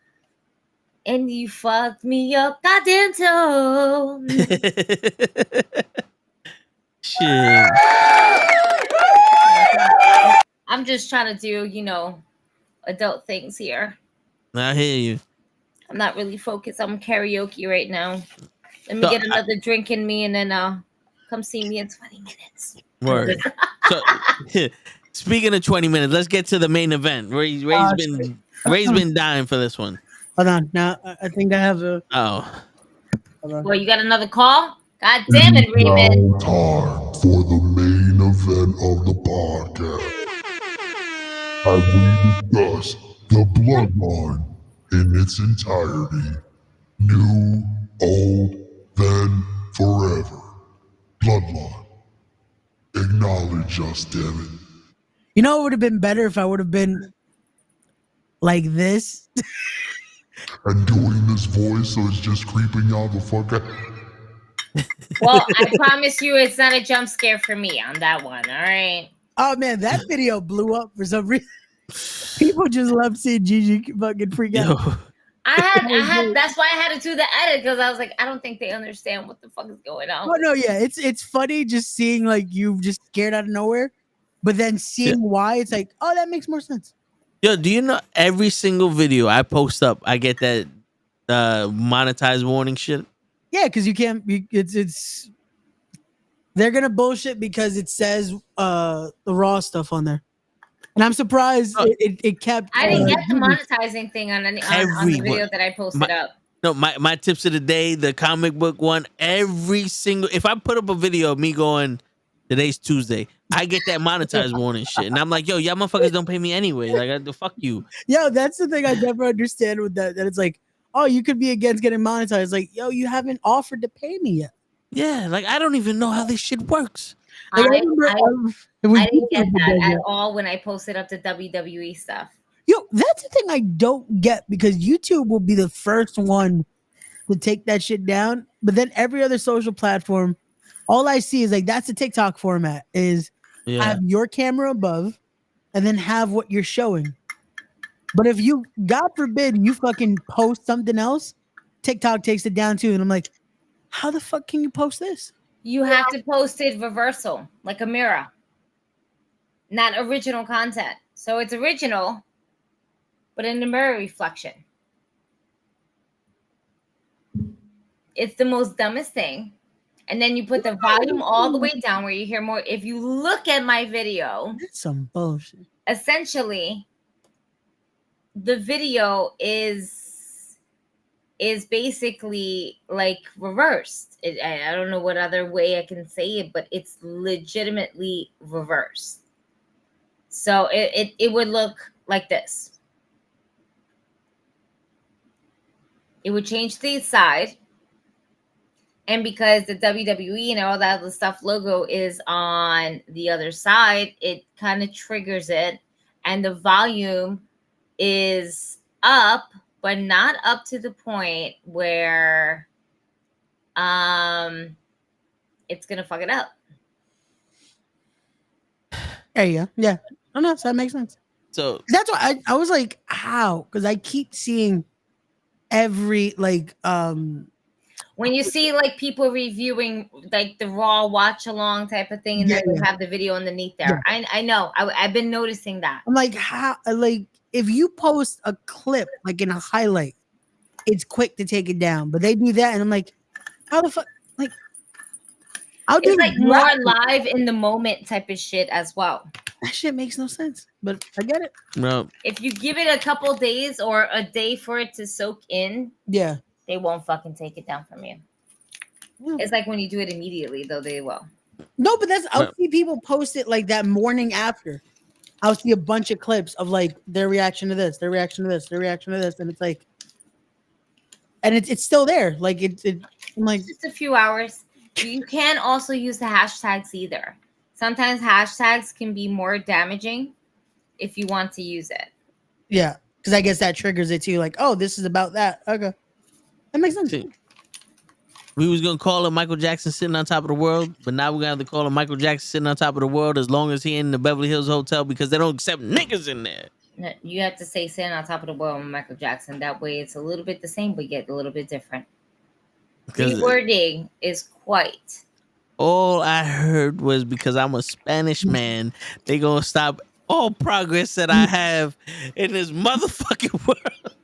And you fucked me up, goddamn toe. Shit. I'm just trying to do, adult things here. I hear you. I'm not really focused on karaoke right now. Let me get another drink in me, and then come see me in 20 minutes. Word. So, speaking of 20 minutes, let's get to the main event. Ray's been dying for this one. Hold on. Now I think I have a. Oh, Well, you got another call? God damn it, Raymond. Now time for the main event of the podcast. As we discuss the Bloodline in its entirety. New, old, then forever. Bloodline. Acknowledge us, damn it. You know, it would have been better if I would have been like this. And doing this voice, so it's just creeping y'all the fuck out. Well, I promise you it's not a jump scare for me on that one, all right? Oh man, that video blew up for some reason. People just love seeing Gigi fucking freak out. yo. I had that's why I had to do the edit, because I was like, I don't think they understand what the fuck is going on. Oh no, yeah, it's funny just seeing like you just scared out of nowhere, but then seeing why it's like, oh, that makes more sense. Yo, do you know every single video I post up, I get that monetized warning shit? Yeah, because you can't. It's they're gonna bullshit because it says the raw stuff on there, and I'm surprised it kept. I didn't get the monetizing thing on the video that I posted up. No, my tips of the day, the comic book one, every single. If I put up a video of me going, today's Tuesday, I get that monetized warning shit, and I'm like, yo, y'all motherfuckers don't pay me anyway. Like, the fuck you. Yo, that's the thing I never understand with that. That it's like, oh, you could be against getting monetized. Like, yo, you haven't offered to pay me yet. Yeah, like I don't even know how this shit works. I didn't get that at all when I posted up the WWE stuff. Yo, that's the thing I don't get, because YouTube will be the first one to take that shit down, but then every other social platform, all I see is like, that's the TikTok format, is have your camera above and then have what you're showing. But if you, God forbid, you fucking post something else, TikTok takes it down too. And I'm like, how the fuck can you post this? You have to post it reversal, like a mirror, not original content. So it's original, but in the mirror reflection. It's the most dumbest thing. And then you put the volume all the way down where you hear more. If you look at my video, that's some bullshit. Essentially, the video is basically like reversed. I don't know what other way I can say it, but it's legitimately reversed. So it would look like this. It would change the side. And because the WWE and all that other stuff logo is on the other side, it kind of triggers it. And the volume is up, but not up to the point where it's gonna fuck it up. Yeah. Oh no, so that makes sense. So that's why I was like, how? Because I keep seeing every like when you see like people reviewing like the Raw watch along type of thing, and then you have the video underneath there. Yeah. I know. I've been noticing that. I'm like, how? Like, if you post a clip like in a highlight, it's quick to take it down. But they do that, and I'm like, how the fuck? Like, it's like more live in the moment type of shit as well. That shit makes no sense, but I get it. No. If you give it a couple days or a day for it to soak in, they won't fucking take it down from you. Yeah. It's like when you do it immediately, though, they will. No, but I'll see people post it like that morning after. I'll see a bunch of clips of like their reaction to this, their reaction to this, their reaction to this, and it's like, and it's still there. Like I'm like, just a few hours. You can also use the hashtags either. Sometimes hashtags can be more damaging if you want to use it. Yeah, because I guess that triggers it too. Like, oh, this is about that. Okay, that makes sense. We was gonna call him Michael Jackson sitting on top of the world, but now we're gonna have to call him Michael Jackson sitting on top of the world as long as he in the Beverly Hills Hotel, because they don't accept niggas in there. No, you have to say sitting on top of the world with Michael Jackson. That way it's a little bit the same, but yet a little bit different. Rewording is quite. All I heard was because I'm a Spanish man, they gonna stop all progress that I have in this motherfucking world.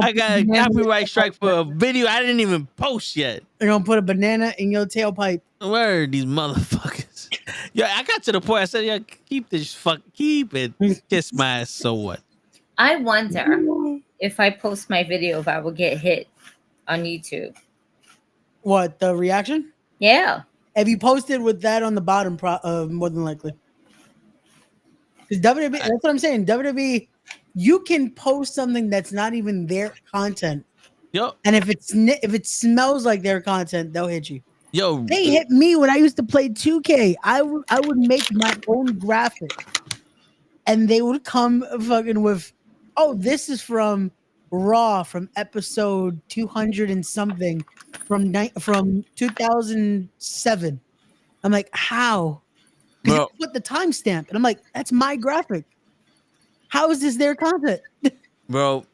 I got a copyright strike for a video I didn't even post yet. They're gonna put a banana in your tailpipe. Word, these motherfuckers. Yo, I got to the point I said, keep it. Kiss my ass, so what? I wonder if I post my video, if I will get hit on YouTube. What, the reaction? Yeah. Have you posted with that on the bottom? More than likely. Because WWE, that's what I'm saying. WWE, you can post something that's not even their content. Yo. And if it smells like their content, they'll hit you. Yo. They hit me when I used to play 2K. I would make my own graphic. And they would come fucking with, oh, this is from Raw from episode 200 and something from 2007. I'm like, how? Because they put the timestamp, and I'm like, that's my graphic. How is this their content? Bro,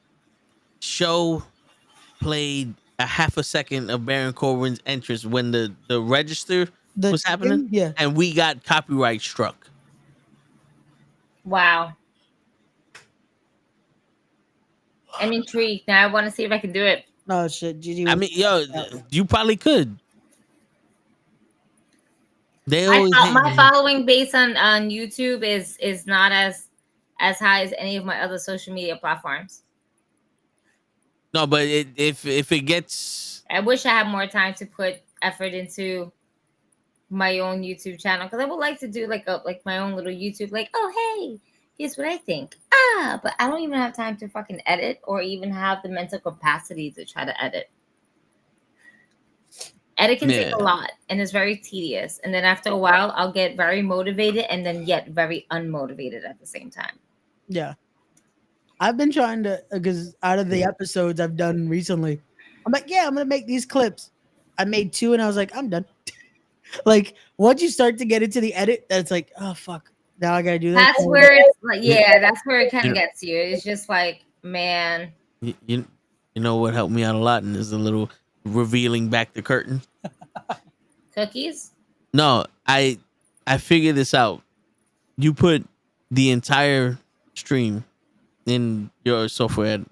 show played a half a second of Baron Corbin's entrance when the register was happening, yeah, and we got copyright struck. Wow. I'm intrigued. Now I want to see if I can do it. Oh shit, GG. I mean, yo, you probably could. My following base on YouTube is not as high as any of my other social media platforms. No, but if it gets, I wish I had more time to put effort into my own YouTube channel, because I would like to do like my own little YouTube, like, oh hey, here's what I think. But I don't even have time to fucking edit, or even have the mental capacity to try to edit. Edit can take a lot, and it's very tedious. And then after a while, I'll get very motivated, and then yet very unmotivated at the same time. Yeah. I've been trying to, because out of the episodes I've done recently, I'm like, yeah, I'm going to make these clips. I made 2, and I was like, I'm done. Like, once you start to get into the edit, that's like, oh, fuck. Now I got to do that. That's where it's like, yeah, that's where it kind of gets you. It's just like, man. You know what helped me out a lot, and is a little revealing back the curtain. Cookies? No, I figured this out. You put the entire stream in your software,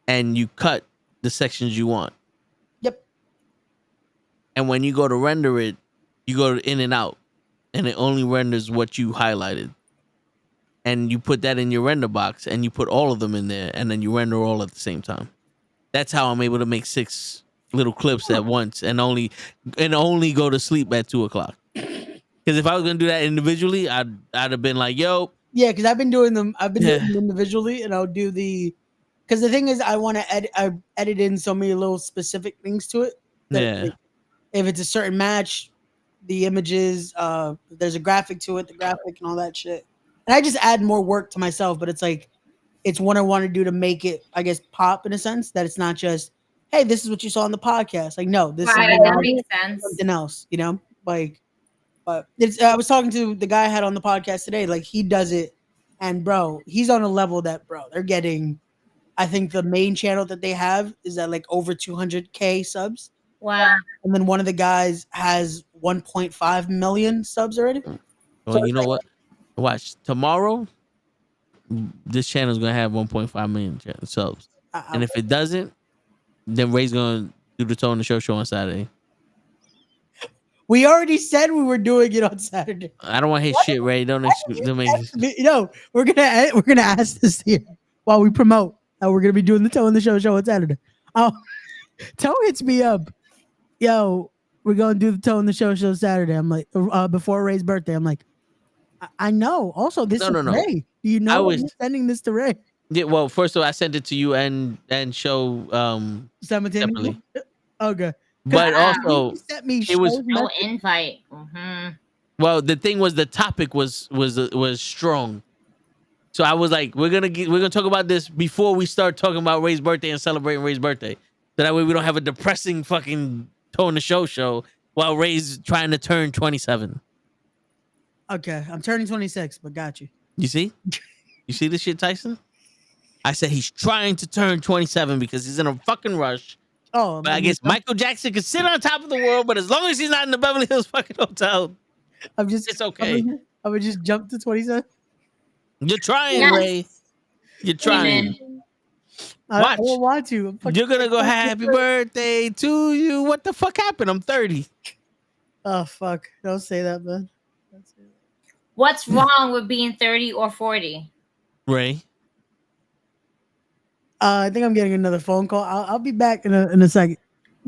and you cut the sections you want. Yep. And when you go to render it, you go in and out, and it only renders what you highlighted. And you put that in your render box, and you put all of them in there, and then you render all at the same time. That's how I'm able to make 6 little clips at once, and only go to sleep at 2:00. Because if I was gonna do that individually, I'd have been like, yo. Yeah, because I've been doing them individually, and I'll do because the thing is, I want to edit in so many little specific things to it. Yeah. If it's a certain match, the images, there's a graphic to it, the graphic and all that shit. And I just add more work to myself, but it's like, it's what I want to do to make it, I guess, pop in a sense, that it's not just, hey, this is what you saw on the podcast. Like, no, this is that makes sense. Something else, you know? Like, but I was talking to the guy I had on the podcast today. Like, he does it, and bro, he's on a level that, bro, they're getting, I think the main channel that they have is at like over 200K subs. Wow. And then one of the guys has 1.5 million subs already. Well, so you know what? Watch, tomorrow, this channel is going to have 1.5 million subs. And if it doesn't, then Ray's going to do the Toe in the Show on Saturday. We already said we were doing it on Saturday. I don't want to hit shit, Ray. Don't make No, we're gonna ask this here while we promote. We're gonna be doing the Toe in the Show on Saturday. Toe hits me up. Yo, we're gonna do the Toe in the Show Saturday. I'm like, before Ray's birthday. I'm like, I know. Also, this is Ray. Do you know I'm sending this to Ray? Yeah. Well, first of all, I sent it to you and Show separately. Okay. But also, it was no invite. Mm-hmm. Well, the thing was, the topic was strong. So I was like, we're gonna talk about this before we start talking about Ray's birthday and celebrating Ray's birthday. So that way we don't have a depressing fucking Toe in the Show while Ray's trying to turn 27. Okay, I'm turning 26, but got you. You see this shit, Tyson? I said he's trying to turn 27 because he's in a fucking rush. Oh, but I guess Michael Jackson could sit on top of the world, but as long as he's not in the Beverly Hills fucking hotel, it's okay. I would just jump to 27. You're trying, Ray. You're trying. Watch. I don't want to. You're gonna go happy birthday to you. What the fuck happened? I'm 30. Oh fuck! Don't say that, man. What's wrong with being 30 or 40? Ray. I think I'm getting another phone call. I'll be back in a second.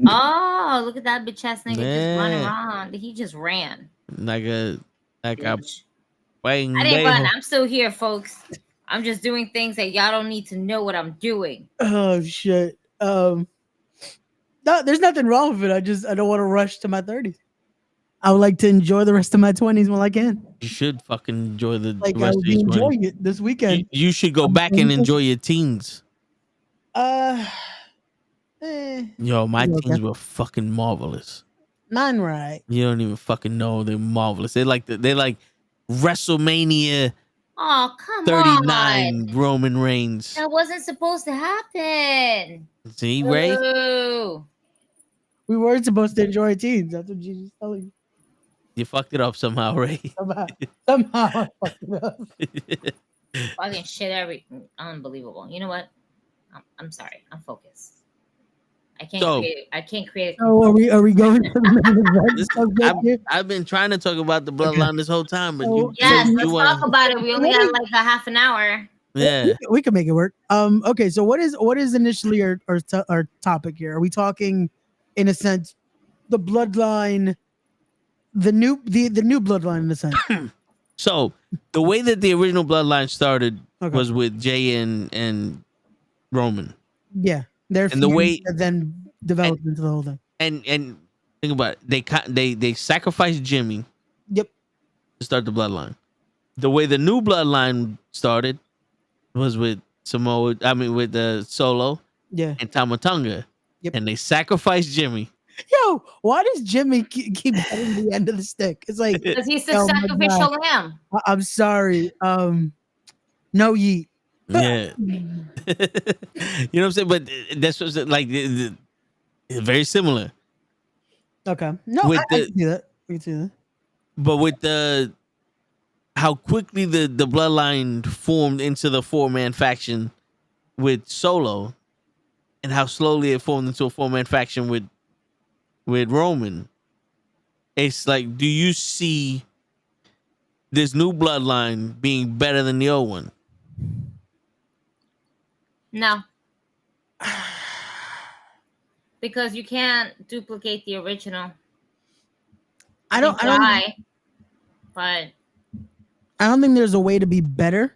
Oh, look at that bitch ass nigga just running Yeah. around. He just ran. Like a Bitch. I didn't run. pendejo. I'm still here, folks. I'm just doing things that y'all don't need to know what I'm doing. Oh shit. No, there's nothing wrong with it. I don't want to rush to my 30s. I would like to enjoy the rest of my 20s while I can. You should fucking enjoy the Like I rest will of be your 20s. enjoying it this weekend. You should go back and enjoy your teens. Yo, my teens were fucking marvelous. Mine right. You don't even fucking know they're marvelous. They're like WrestleMania Oh, come 39 on. Roman Reigns. That wasn't supposed to happen. See, Ray? Ooh. We weren't supposed to enjoy teens. That's what Jesus is telling you. You fucked it up somehow, Ray. Somehow I fucked it up. Fucking shit, unbelievable. You know what? I'm sorry. I'm focused. I can't create. So are we going to the main I've been trying to talk about the bloodline this whole time, but Oh, Yes, let's talk about it. We only got like a half an hour. Yeah, we can make it work. Okay, so what is initially our topic here? Are we talking, in a sense, the bloodline, the new bloodline in a sense? So the way that the original bloodline started was with Jay and Roman. Yeah, and the way that then developed into the whole thing. And think about it, they sacrificed Jimmy. Yep. To start the bloodline. The way the new bloodline started was with Solo. Yeah. And Tamatonga. Yep. And they sacrificed Jimmy. Yo, why does Jimmy keep getting the end of the stick? It's like because he's the sacrificial lamb. I'm sorry. No yeet. Yeah. You know what I'm saying? But that's what's like very similar. Okay. No, I can see that. I can see that. But with how quickly the bloodline formed into the 4-man faction with Solo, and how slowly it formed into a 4-man faction with Roman, it's like, do you see this new bloodline being better than the old one? No. Because you can't duplicate the original. I don't think there's a way to be better,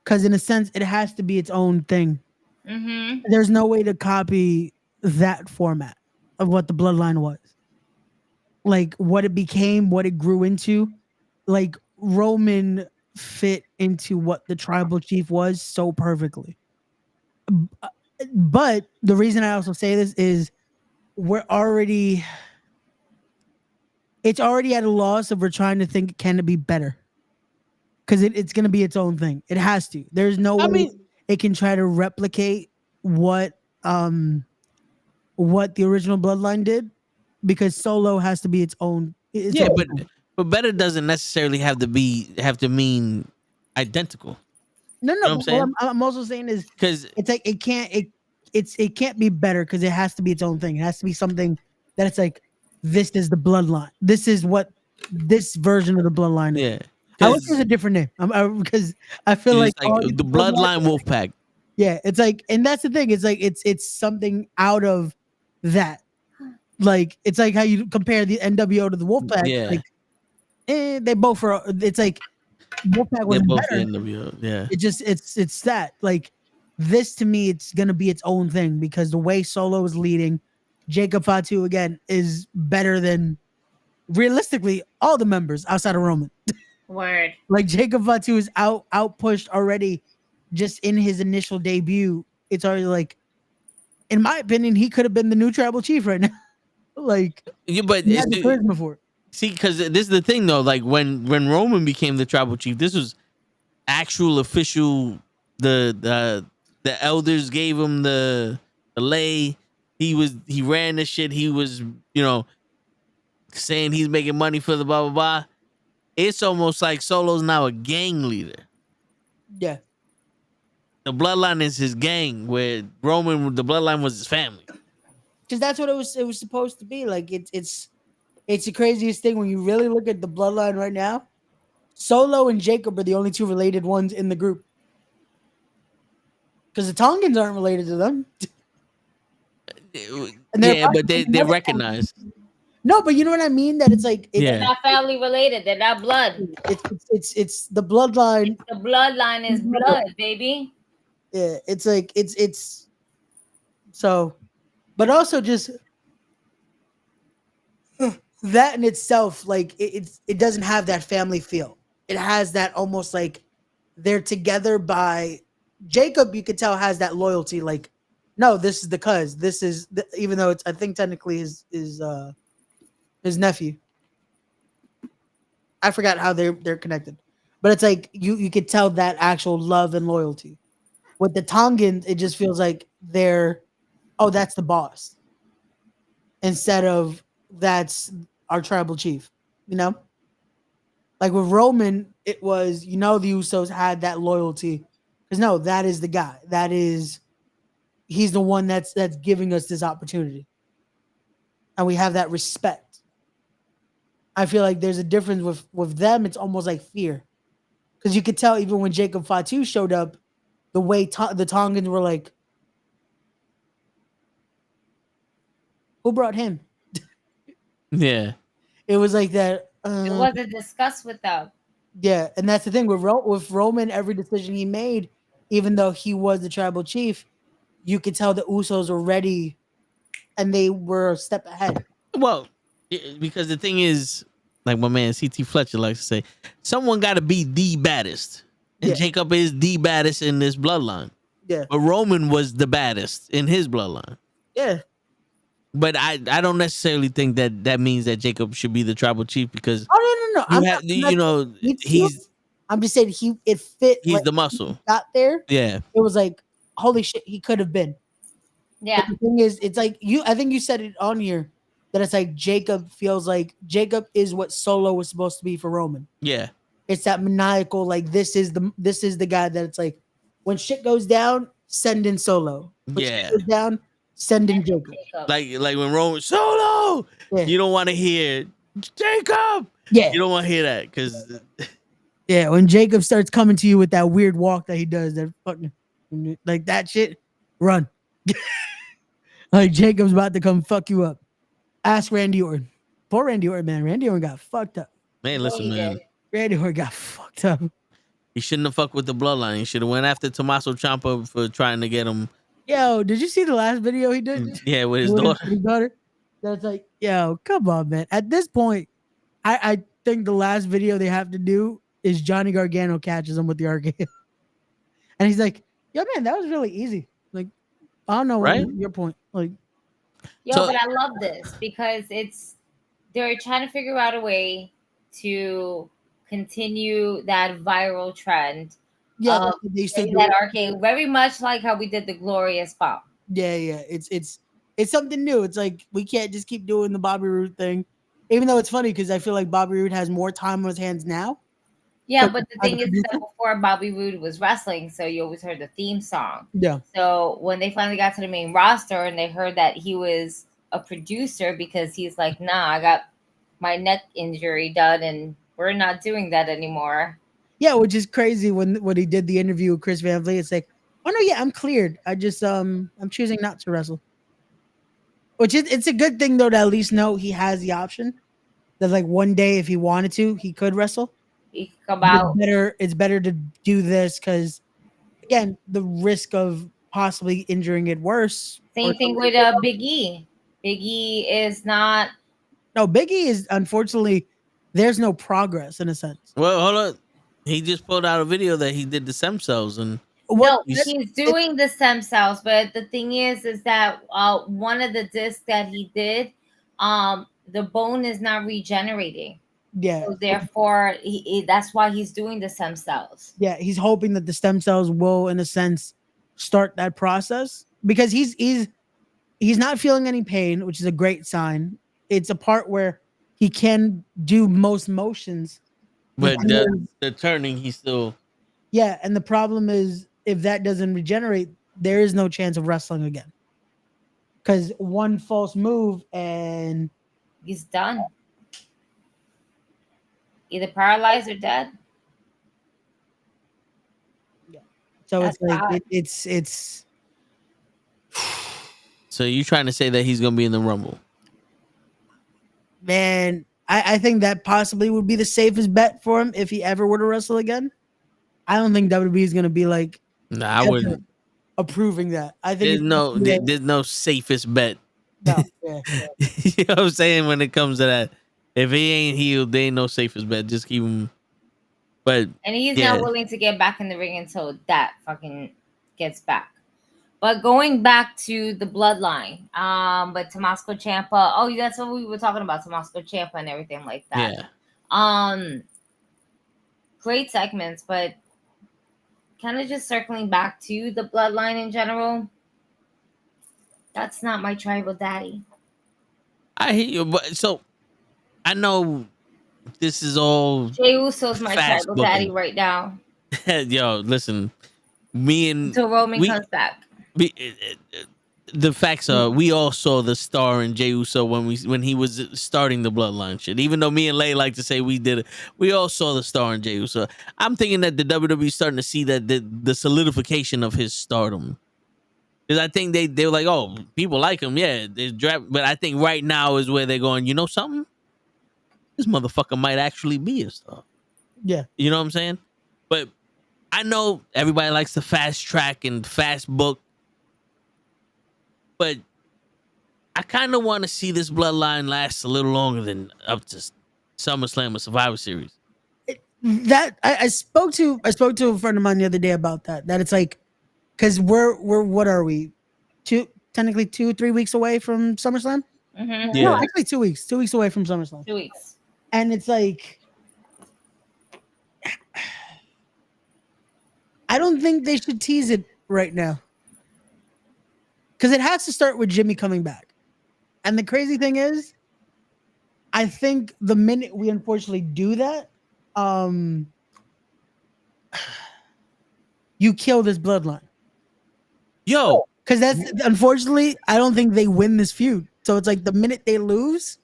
because in a sense it has to be its own thing. Mm-hmm. There's no way to copy that format of what the bloodline was, like what it became, what it grew into. Like Roman fit into what the tribal chief was so perfectly. But the reason I also say this is it's already at a loss if we're trying to think, can it be better? Because it's going to be its own thing. It has to. There's no way it can try to replicate what the original bloodline did, because Solo has to be its own. But better doesn't necessarily have to mean identical. No. You know What I'm also saying is, because it's like it can't be better, because it has to be its own thing. It has to be something that it's like, this is the bloodline. This is what this version of the bloodline is. Yeah. I wish there's a different name, because I feel like the bloodline Wolfpack. Yeah, it's like, and that's the thing. It's like it's something out of that. Like it's like how you compare the NWO to the Wolfpack. Yeah. Like, they both are. It's like Wolfpack was better. NWO. Yeah. It's that, like, this to me, it's gonna be its own thing, because the way Solo is leading, Jacob Fatu again is better than realistically all the members outside of Roman. Word. Like Jacob Fatu is out pushed already, just in his initial debut. It's already like, in my opinion, he could have been the new tribal chief right now. Like, yeah, but he had the charisma for it. See, because this is the thing though. Like when Roman became the tribal chief, this was actual official. The elders gave him the lay. He ran the shit. He was, saying he's making money for the blah blah blah. It's almost like Solo's now a gang leader. Yeah. The bloodline is his gang, where Roman, the bloodline was his family. Because that's what it was supposed to be. Like it's the craziest thing when you really look at the bloodline right now. Solo and Jacob are the only two related ones in the group. because the Tongans aren't related to them. Yeah, but they're recognized. No, but you know what I mean? That it's like they're not family related. They're not blood. It's the bloodline. The bloodline is blood, baby. Yeah, it's like it's so, but also just that in itself, like it doesn't have that family feel. It has that almost like they're together by Jacob. You could tell has that loyalty. Like, no, this is the cuz. This is even though it's I think technically his nephew. I forgot how they're connected, but it's like you could tell that actual love and loyalty. With the Tongans, it just feels like that's the boss instead of that's our tribal chief, you know? Like with Roman, it was, the Usos had that loyalty. Because no, that is the guy. He's the one that's giving us this opportunity. And we have that respect. I feel like there's a difference with them. It's almost like fear. Because you could tell even when Jacob Fatu showed up, the way the Tongans were like, who brought him? Yeah. It was like that. It wasn't discussed with them. Yeah, and that's the thing with Roman. Every decision he made, even though he was the tribal chief, you could tell the Usos were ready, and they were a step ahead. Well, because the thing is, like my man CT Fletcher likes to say, someone got to be the baddest, and Jacob is the baddest in this bloodline. Yeah, but Roman was the baddest in his bloodline. Yeah. But I don't necessarily think that means that Jacob should be the tribal chief because no. I'm just saying it fit. He's like, the muscle. He got there. Yeah. It was like, holy shit, he could have been. Yeah. But the thing is, it's like I think you said it on here that it's like Jacob feels like Jacob is what Solo was supposed to be for Roman. Yeah. It's that maniacal, like this is the guy that it's like when shit goes down, send in Solo. When shit goes down, send in Jacob. Like when Roman Solo, you don't want to hear Jacob. Yeah. You don't want to hear that because when Jacob starts coming to you with that weird walk that he does, that fucking like that shit, run. Like Jacob's about to come fuck you up. Ask Randy Orton. Poor Randy Orton, man. Randy Orton got fucked up. Man, listen, man. Randy Orton got fucked up. He shouldn't have fucked with the bloodline. He should have went after Tommaso Ciampa for trying to get him. Yo, did you see the last video he did? Yeah, with his daughter. His daughter. That's like, yo, come on, man. At this point, I think the last video they have to do is Johnny Gargano catches him with the RKO. And he's like, yo, man, that was really easy. Like, I don't know what your point. Like, but I love this because they're trying to figure out a way to continue that viral trend. Yeah, they still do that arcade, very much like how we did the Glorious Bomb. Yeah. It's something new. It's like we can't just keep doing the Bobby Roode thing, even though it's funny because I feel like Bobby Roode has more time on his hands now. Yeah, but the thing is that before Bobby Roode was wrestling, so you always heard the theme song. Yeah. So when they finally got to the main roster and they heard that he was a producer because he's like, nah, I got my neck injury done and we're not doing that anymore. Yeah, which is crazy when he did the interview with Chris Van Vliet. It's like, oh no, yeah, I'm cleared. I just I'm choosing not to wrestle. Which it's a good thing though to at least know he has the option that like one day if he wanted to, he could wrestle. He could come out. It's better to do this because again, the risk of possibly injuring it worse. Same thing with Big E. Big E is not. No, Big E is unfortunately there's no progress in a sense. Well, hold on. He just pulled out a video that he did the stem cells and he's doing the stem cells, but the thing is that one of the discs that he did, the bone is not regenerating. Yeah. So therefore, that's why he's doing the stem cells. Yeah, he's hoping that the stem cells will, in a sense, start that process because he's not feeling any pain, which is a great sign. It's a part where he can do most motions. But the turning, he's still. Yeah, and the problem is if that doesn't regenerate, there is no chance of wrestling again. Because one false move and he's done. Either paralyzed or dead. Yeah. So That's it's like bad. it's So you're trying to say that he's gonna be in the Rumble? man. I think that possibly would be the safest bet for him if he ever were to wrestle again. I don't think WWE is gonna be like Nah, I ever wouldn't. approving that. I think There's it's gonna no, be like, there's no safest bet. no. Yeah. You know what I'm saying when it comes to that? If he ain't healed, there ain't no safest bet. Just keep him. But And he's yeah, not willing to get back in the ring until that fucking gets back. But going back to the bloodline, but Tommaso Ciampa, oh, that's what we were talking about, Tommaso Ciampa and everything like that. yeah. Great segments, but kind of just circling back to the bloodline in general. That's not my tribal daddy. I hear you, but so I know this is all Jey Uso's my fast tribal booking. daddy right now. Yo, listen, me and Until Roman comes back. The facts are, we all saw the star in Jey Uso when he was starting the bloodline shit. Even though me and Lay like to say we did it, we all saw the star in Jey Uso. I'm thinking that the WWE is starting to see that the solidification of his stardom. Because I think they were like, oh, people like him, yeah. But I think right now is where they're going, you know something? This motherfucker might actually be a star. Yeah. You know what I'm saying? But I know everybody likes the fast track and fast book. But I kind of want to see this bloodline last a little longer than up to SummerSlam or Survivor Series. That I spoke to a friend of mine the other day about that. That it's like, because we're what are we? Technically 2-3 weeks away from SummerSlam? Mm-hmm. Yeah. No, actually 2 weeks. 2 weeks away from SummerSlam. 2 weeks. And it's like, I don't think they should tease it right now. Because it has to start with Jimmy coming back. And the crazy thing is, I think the minute we unfortunately do that, you kill this bloodline. Yo. Because that's, unfortunately, I don't think they win this feud. So it's like the minute they lose,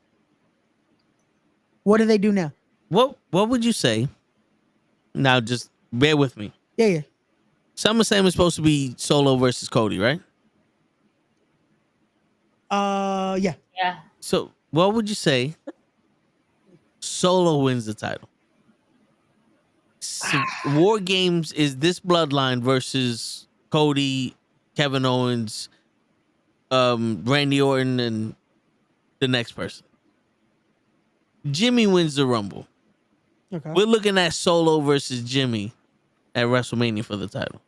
what do they do now? What would you say? Now, just bear with me. Yeah. SummerSlam is supposed to be Solo versus Cody, right? Yeah. Yeah. So, what would you say? Solo wins the title. So, War Games is this bloodline versus Cody, Kevin Owens, Randy Orton, and the next person. Jimmy wins the Rumble. Okay. We're looking at Solo versus Jimmy at WrestleMania for the title.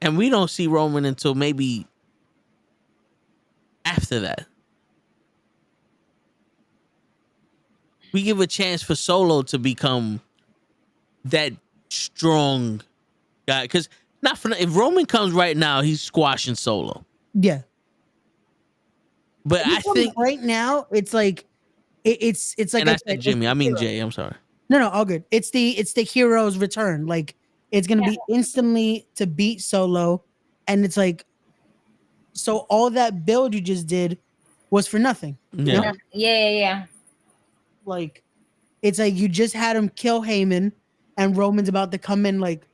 And we don't see Roman until maybe after that. We give a chance for Solo to become that strong guy. Because if Roman comes right now, he's squashing Solo. Yeah. But I think right now it's like it's like, and I said Jimmy. I mean Jay. I'm sorry. No, all good. It's the hero's return. Like it's gonna be instantly to beat Solo, and it's like, so all that build you just did was for nothing. Yeah. You know? Yeah. Like it's like you just had him kill Heyman, and Roman's about to come in like,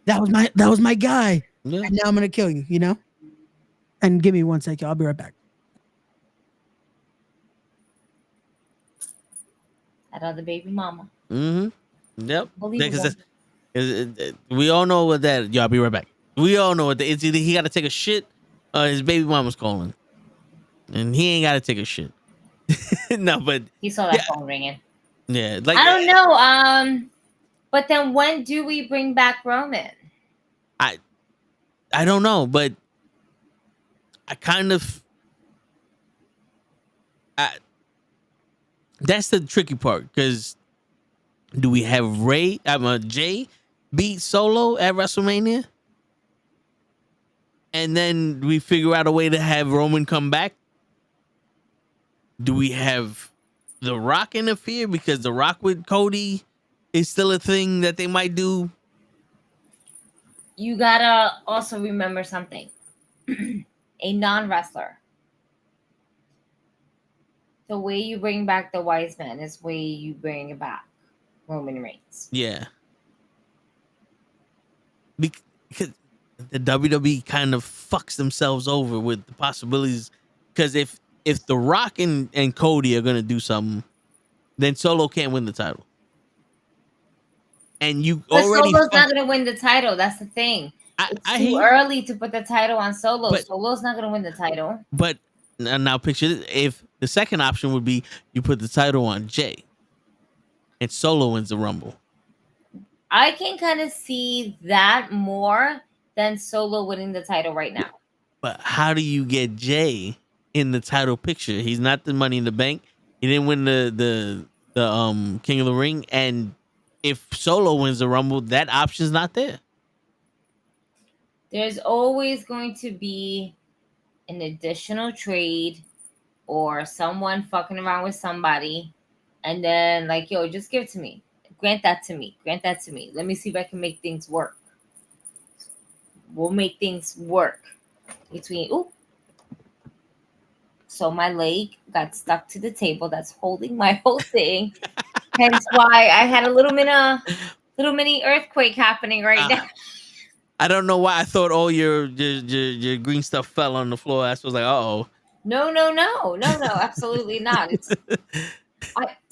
that was my guy. Yeah. And now I'm gonna kill you. You know. And give me 1 second. I'll be right back. That other baby mama. Mm-hmm. Yep. Believable. We all know what that. Yo, I'll be right back. We all know what it's either he got to take a shit, or his baby mama's calling, and he ain't got to take a shit. No, but He saw that phone ringing. Yeah, like I don't know. But then when do we bring back Roman? I don't know, but I kind of. That's the tricky part, because do we have Jay beat Solo at WrestleMania? And then we figure out a way to have Roman come back? Do we have The Rock interfere, because The Rock with Cody is still a thing that they might do? You gotta also remember something. A non-wrestler. The way you bring back the wise man is the way you bring back Roman Reigns. Yeah. because the WWE kind of fucks themselves over with the possibilities. Because if The Rock and Cody are gonna do something, then Solo can't win the title. And you But already Solo's not going to win the title. That's the thing. It's too early to put the title on Solo. Solo's not going to win the title. But now picture this. If the second option would be you put the title on Jay and Solo wins the Rumble. I can kind of see that more than Solo winning the title right now. But how do you get Jay in the title picture? He's not the Money in the Bank. He didn't win the King of the Ring. And if Solo wins the Rumble, that option's not there. There's always going to be an additional trade or someone fucking around with somebody. And then like, yo, just give it to me. Grant that to me. Grant that to me. Let me see if I can make things work. We'll make things work. So my leg got stuck to the table that's holding my whole thing. Hence why I had a little mini earthquake happening right now. I don't know why I thought all your green stuff fell on the floor. I was like, uh-oh. No, absolutely not.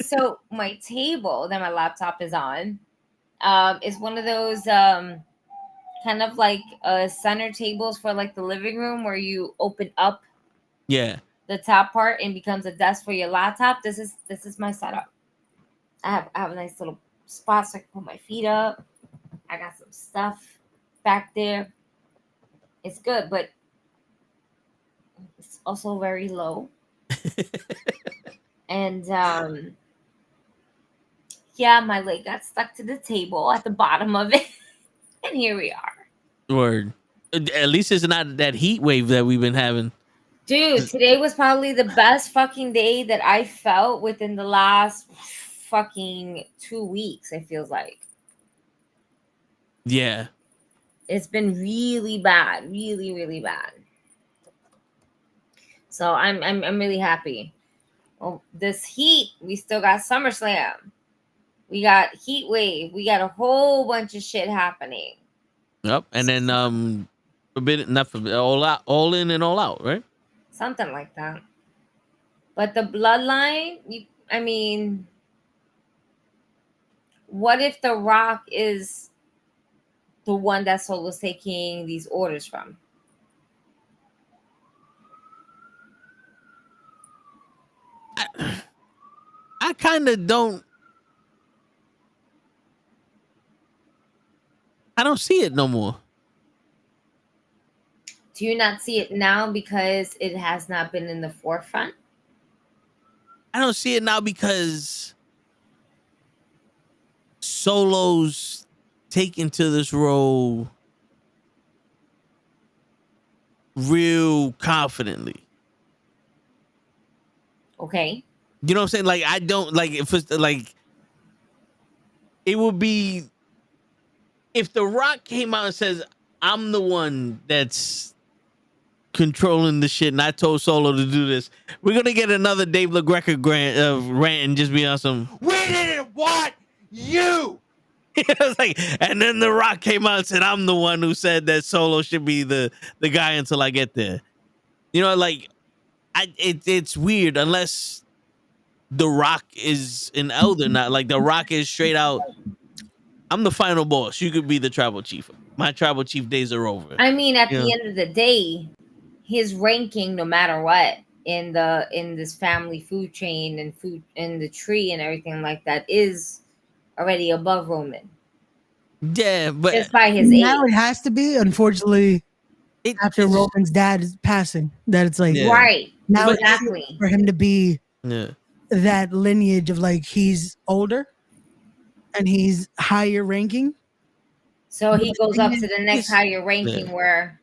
So my table that my laptop is on is one of those kind of like center tables for like the living room where you open up the top part and becomes a desk for your laptop. This is my setup. I have a nice little spot so I can put my feet up. I got some stuff back there. It's good, but it's also very low. And my leg got stuck to the table at the bottom of it. And here we are. Word. At least it's not that heat wave that we've been having. Dude, today was probably the best fucking day that I felt within the last fucking 2 weeks, it feels like. Yeah. It's been really bad. Really, really bad. So I'm really happy. Well, this heat, we still got SummerSlam. We got heat wave. We got a whole bunch of shit happening. Yep. And then all in and all out, right? Something like that. But the bloodline, what if The Rock is the one that Solo's taking these orders from? I kind of don't. I don't see it no more. Do you not see it now because it has not been in the forefront? I don't see it now because Solo's taken to this role real confidently. Okay. You know what I'm saying? Like, I don't like if it's like it would be if The Rock came out and says, I'm the one that's controlling the shit and I told Solo to do this. We're gonna get another Dave LaGreca rant and just be on some we didn't want you. It's like, and then The Rock came out and said, I'm the one who said that Solo should be the guy until I get there. You know, like it's weird unless The Rock is an elder, not like The Rock is straight out. I'm the final boss. You could be the tribal chief. My tribal chief days are over. I mean, at the end of the day, his ranking, no matter what, in this family food chain and food in the tree and everything like that, is already above Roman. Yeah, but just by his now age. It has to be. Unfortunately, after Roman's dad is passing, that it's like right now exactly for him to be that lineage of like he's older and he's higher ranking. So he goes up to the next higher ranking where.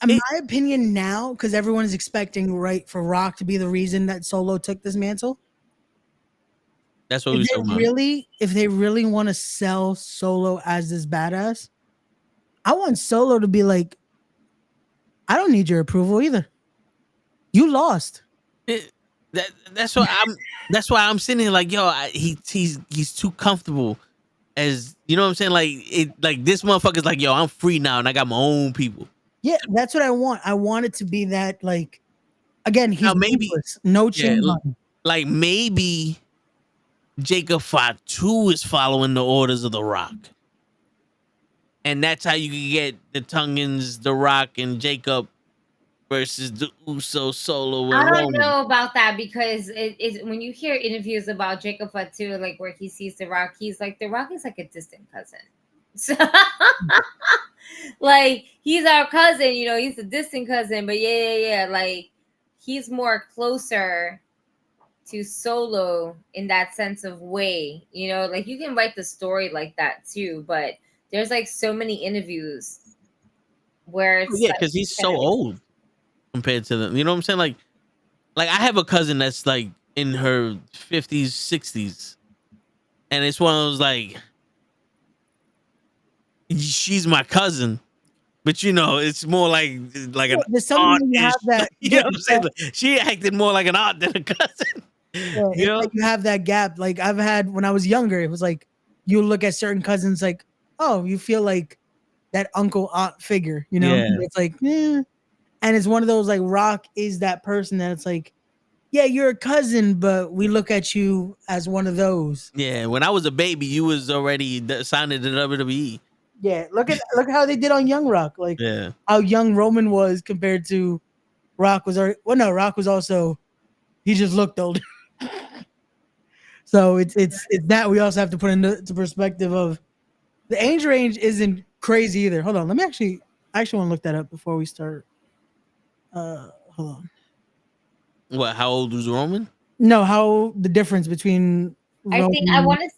In my opinion now, because everyone is expecting for Rock to be the reason that Solo took this mantle. That's what if they really want to sell Solo as this badass, I want Solo to be like, I don't need your approval either. You lost. That's why I'm sitting here like, yo, he's too comfortable as you know what I'm saying. Like this motherfucker's like, yo, I'm free now and I got my own people. Yeah, that's what I want. I want it to be that, like, again, he's Now, maybe ruthless, no chain on him. like maybe Jacob Fatu is following the orders of The Rock. And that's how you can get the Tungans, The Rock, and Jacob versus the Uso Solo and I don't Roman. know about that because it when you hear interviews about Jacob Fatu, like where he sees The Rock, he's like, The Rock is like a distant cousin. So, like, he's our cousin, you know, he's a distant cousin, but yeah. Like, he's more closer to Solo in that sense of way, you know, like you can write the story like that too, but there's like so many interviews where it's because he's so old compared to them. You know what I'm saying? Like I have a cousin that's like in her 50s, 60s, and it's one of those like, she's my cousin, but you know, it's more like an aunt. You have that, you know what I'm saying? Like, she acted more like an aunt than a cousin. Yeah, you know? like you have that gap. Like I've had when I was younger, it was like you look at certain cousins like, oh, you feel like that uncle aunt figure, you know? Yeah. It's like, and it's one of those like Rock is that person that it's like, yeah, you're a cousin, but we look at you as one of those. Yeah, when I was a baby, you was already signed to the WWE. Yeah, look at how they did on Young Rock, like how young Roman was compared to Rock was already. Well, no, Rock was also, he just looked older. So it's that we also have to put into perspective of the age range isn't crazy either. Hold on, let me actually want to look that up before we start. Hold on. What? How old was Roman? No, how the difference between. I think I want to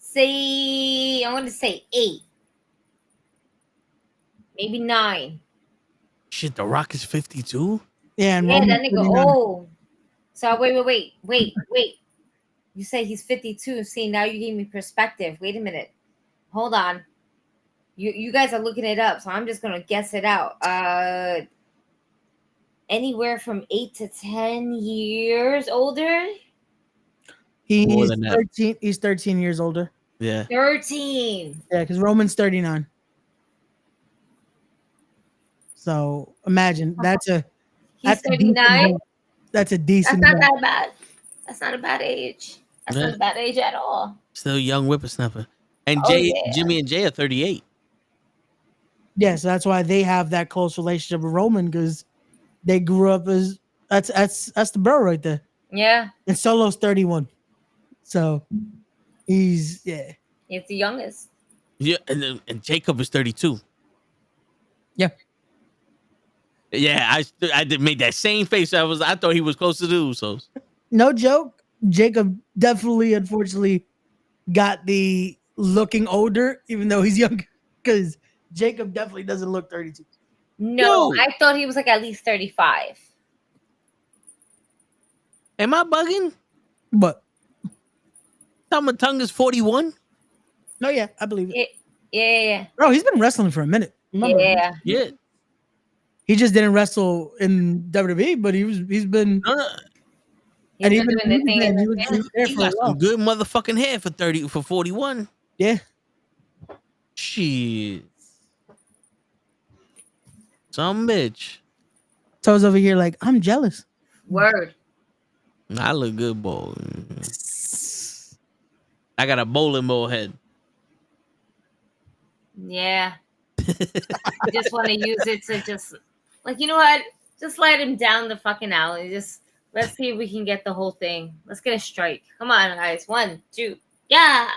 say 8, maybe 9. Shit, The Rock is 52. Yeah, and yeah, Roman's that nigga 39. old. So wait. You say he's 52. See, now you gave me perspective. Wait a minute. Hold on. You guys are looking it up, so I'm just gonna guess it out. Anywhere from 8 to 10 years older. He's 13. He's 13 years older. Yeah. 13. Yeah, because Roman's 39. So imagine He's 39. That's a decent. That's not that bad. That's not a bad age. That's not a bad age at all. Still young whippersnapper. And Jimmy and Jay are 38. Yeah, so that's why they have that close relationship with Roman, because they grew up as that's the bro right there. Yeah. And Solo's 31. So he's the youngest. Yeah, and Jacob is 32. Yeah. Yeah, I did make that same face. I thought he was close to the Usos. No joke. Jacob definitely, unfortunately, got the looking older, even though he's young, because Jacob definitely doesn't look 32. No, I thought he was like at least 35. Am I bugging? What? Tamatunga's 41? No, yeah, I believe it. Yeah. Bro, he's been wrestling for a minute. Remember? Yeah. He just didn't wrestle in WWE, but he's been. And even he got some good motherfucking hair for 41. Yeah. Shit. Some bitch. So I was over here like, I'm jealous. Word. I look good, boy. I got a bowling ball head. Yeah. I just want to use it to just, like, you know what? Just slide him down the fucking alley. Let's see if we can get the whole thing. Let's get a strike. Come on, guys. 1, 2. Yeah.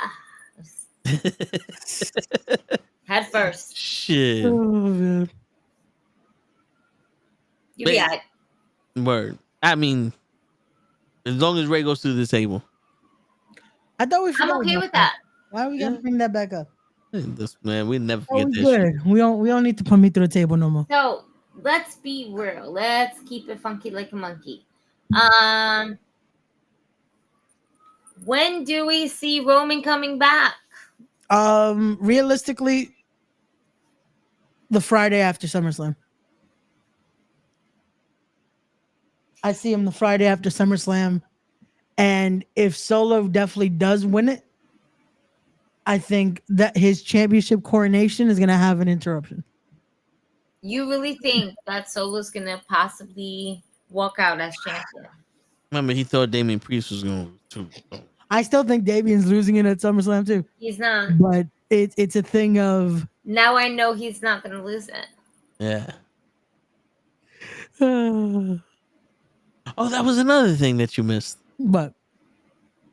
Head first. Shit. Oh, man. You be out. Word. I mean, as long as Ray goes through the table. I thought I'm okay with that. Why we gotta bring that back up? This man, we never forget this. Good. Shit. We don't need to put me through the table no more. So let's be real. Let's keep it funky like a monkey. When do we see Roman coming back? Realistically, the Friday after SummerSlam. I see him the Friday after SummerSlam, and if Solo definitely does win it, I think that his championship coronation is gonna have an interruption. You really think that Solo's gonna possibly walk out as champion? Remember, he thought Damian Priest was going to lose too. So. I still think Damian's losing it at SummerSlam too. He's not. But it's a thing of now I know he's not gonna lose it. Yeah. Oh, that was another thing that you missed. But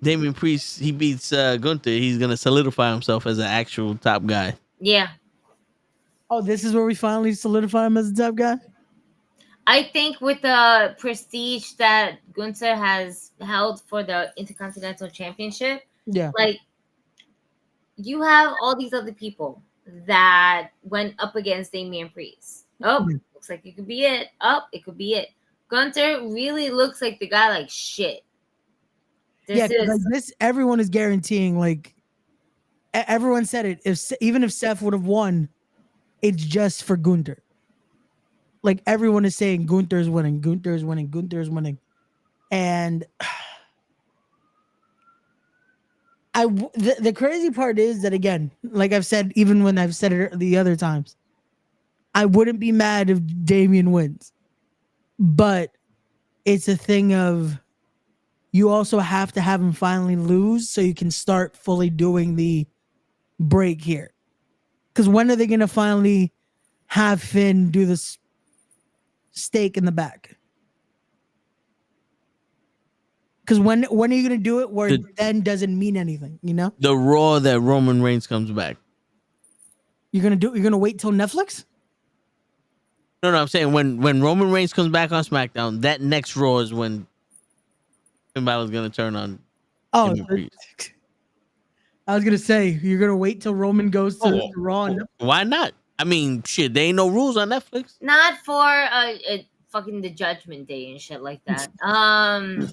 Damian Priest, he beats Gunther. He's gonna solidify himself as an actual top guy. Yeah. Oh, this is where we finally solidify him as a top guy? I think with the prestige that Gunther has held for the Intercontinental Championship, yeah, like you have all these other people that went up against Damian Priest. Oh, looks like it could be it. Oh, it could be it. Gunther really looks like the guy like shit. Like this, everyone is guaranteeing, like everyone said it. Even if Seth would have won, it's just for Gunther. Like everyone is saying Gunther's winning, Gunther's winning, Gunther's winning. And the crazy part is that, again, like I've said, even when I've said it the other times, I wouldn't be mad if Damian wins. But it's a thing of you also have to have him finally lose so you can start fully doing the break here. Because when are they going to finally have Finn do this stake in the back? Because when are you going to do it where it then doesn't mean anything, you know? The Raw that Roman Reigns comes back. You're going to wait till Netflix? No, I'm saying when Roman Reigns comes back on SmackDown, that next Raw is when Finn Balor's going to turn on. Oh, I was going to say, you're going to wait till Roman goes to Raw? Why not? I mean, shit, there ain't no rules on Netflix. Not for fucking the Judgment Day and shit like that. I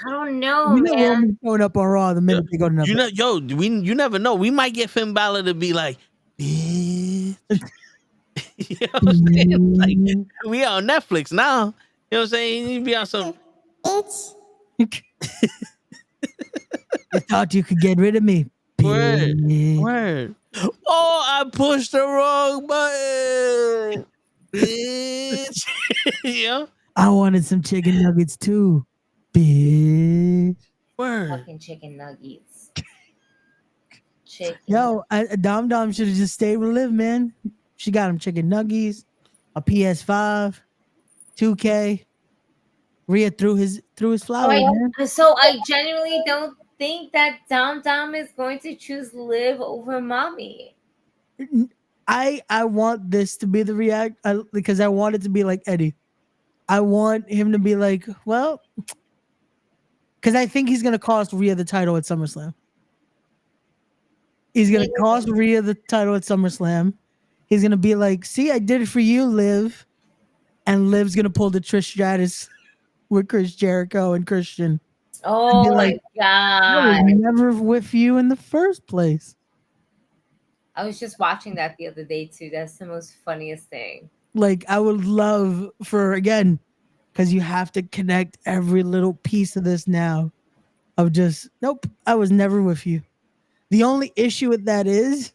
don't know, man. Roman showing up on Raw the minute they go to Netflix. You never know. We might get Finn Balor to be like, bitch. You know what I'm saying? Like, we on Netflix now. You know what I'm saying? You be on some. Bitch. I thought you could get rid of me. Word. Oh, I pushed the wrong button. Bitch. Yeah. I wanted some chicken nuggets too. Bitch. Word. Fucking chicken nuggets. Yo, Dom should have just stayed with Liv, man. She got him chicken nuggets, a PS5, 2K. Rhea threw his flowers. So I genuinely don't think that Dom is going to choose Liv over Mommy. I want this to be the react because I want it to be like Eddie. I want him to be like, well, because I think he's gonna cost Rhea the title at SummerSlam. He's gonna cost Rhea the title at SummerSlam. He's gonna be like, see, I did it for you, Liv. And Liv's gonna pull the Trish Stratus with Chris Jericho and Christian. Oh my God. I was never with you in the first place. I was just watching that the other day too. That's the most funniest thing. Like, I would love for, again, because you have to connect every little piece of this now of just, nope, I was never with you. The only issue with that is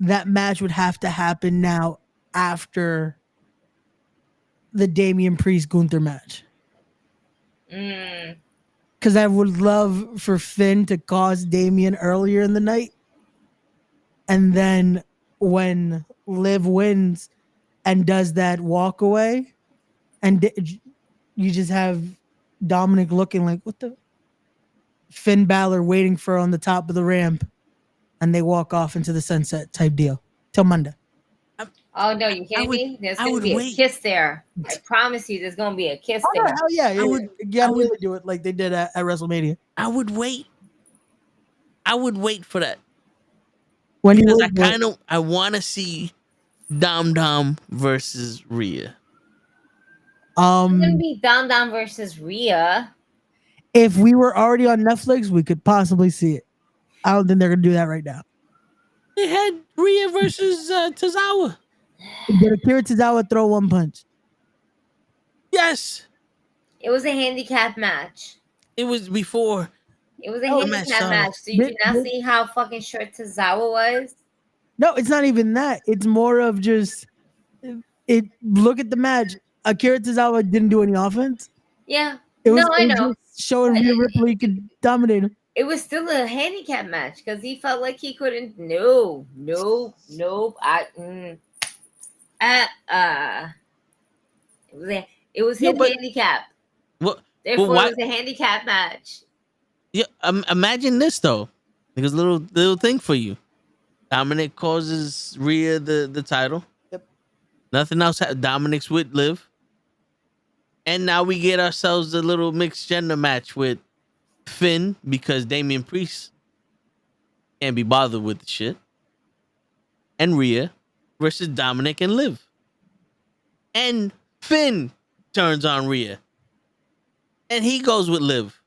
that match would have to happen now after the Damian Priest Gunther match. Because I would love for Finn to cost Damian earlier in the night. And then when Liv wins and does that walk away, and you just have Dominic looking like, what the? Finn Balor waiting for her on the top of the ramp, and they walk off into the sunset type deal till Monday. Oh no, you kidding me? There's gonna be a kiss there. I promise you, there's gonna be a kiss there. Hell yeah! I would really do it like they did at WrestleMania. I would wait. I would wait for that. Because I want to see Dom versus Rhea. It's gonna be Dom versus Rhea. If we were already on Netflix, we could possibly see it. I don't think they're gonna do that right now. They had Rhea versus Tozawa. Did Akira Tozawa throw one punch? Yes. It was a handicap match. It was before. It was a Oh, handicap match. Did you not see how fucking short Tozawa was? No, it's not even that. It's more of just it. Look at the match. Akira Tozawa didn't do any offense. Yeah. It was, I know. Just showing Rhea Ripley could dominate him. It was still a handicap match because he felt like he couldn't. No. It was his handicap. Therefore, it was a handicap match. Yeah, imagine this though, because little thing for you. Dominic causes Rhea the title. Yep. Nothing else. Dominic's with Liv, and now we get ourselves a little mixed gender match with Finn because Damian Priest can't be bothered with the shit, and Rhea versus Dominic and Liv, and Finn turns on Rhea, and he goes with Liv.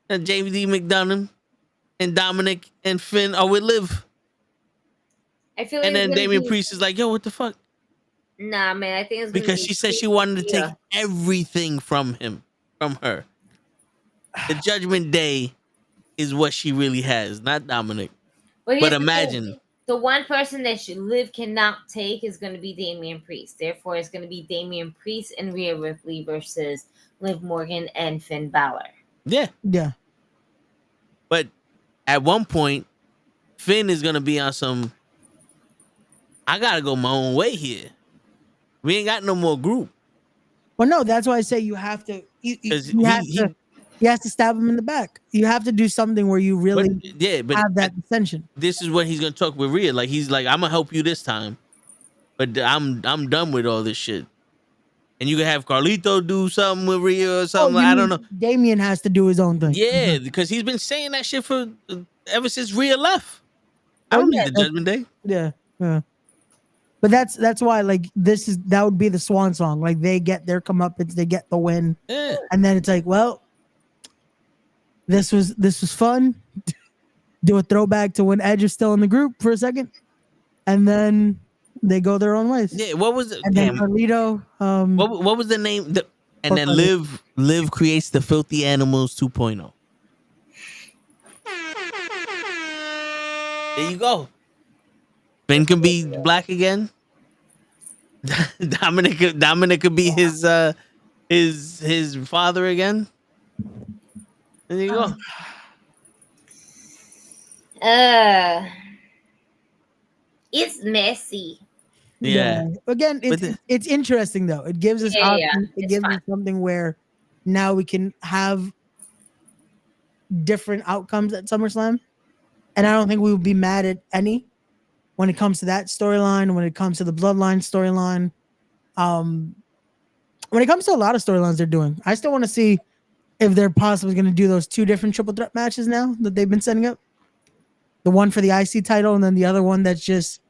And JD McDonough and Dominic and Finn are with Liv. I feel and then Damian Priest is like, yo, what the fuck? Nah, man, I think it's because she said she wanted to take everything from her. The Judgment Day is what she really has, not Dominic. But imagine. The one person that Liv cannot take is going to be Damian Priest. Therefore, it's going to be Damian Priest and Rhea Ripley versus Liv Morgan and Finn Balor. Yeah. Yeah. But at one point, Finn is going to be on some, I got to go my own way here. We ain't got no more group. Well, no, that's why I say you have to. You have to stab him in the back. You have to do something where you really have that dissension. This is what he's going to talk with Rhea. Like, he's like, I'm going to help you this time. But I'm done with all this shit. And you can have Carlito do something with Rhea or something. I don't know. Damien has to do his own thing. Yeah, because he's been saying that shit for ever since Rhea left. I don't need the Judgment Day. Yeah. But that's why that would be the swan song. Like they get their comeuppance, they get the win. Yeah. And then it's like, well, this was fun. Do a throwback to when Edge is still in the group for a second. And then they go their own ways. Yeah, what was it? And then Carlito. What was the name? And then Liv creates the Filthy Animals 2.0. There you go. Finn can be black again. Dominic could be his father again. There you go. It's messy. Yeah. Again, it's interesting though. It gives us it gives us something where now we can have different outcomes at SummerSlam. And I don't think we would be mad at any when it comes to that storyline, when it comes to the Bloodline storyline. When it comes to a lot of storylines they're doing, I still want to see if they're possibly going to do those two different triple threat matches now that they've been setting up. The one for the IC title and then the other one that's just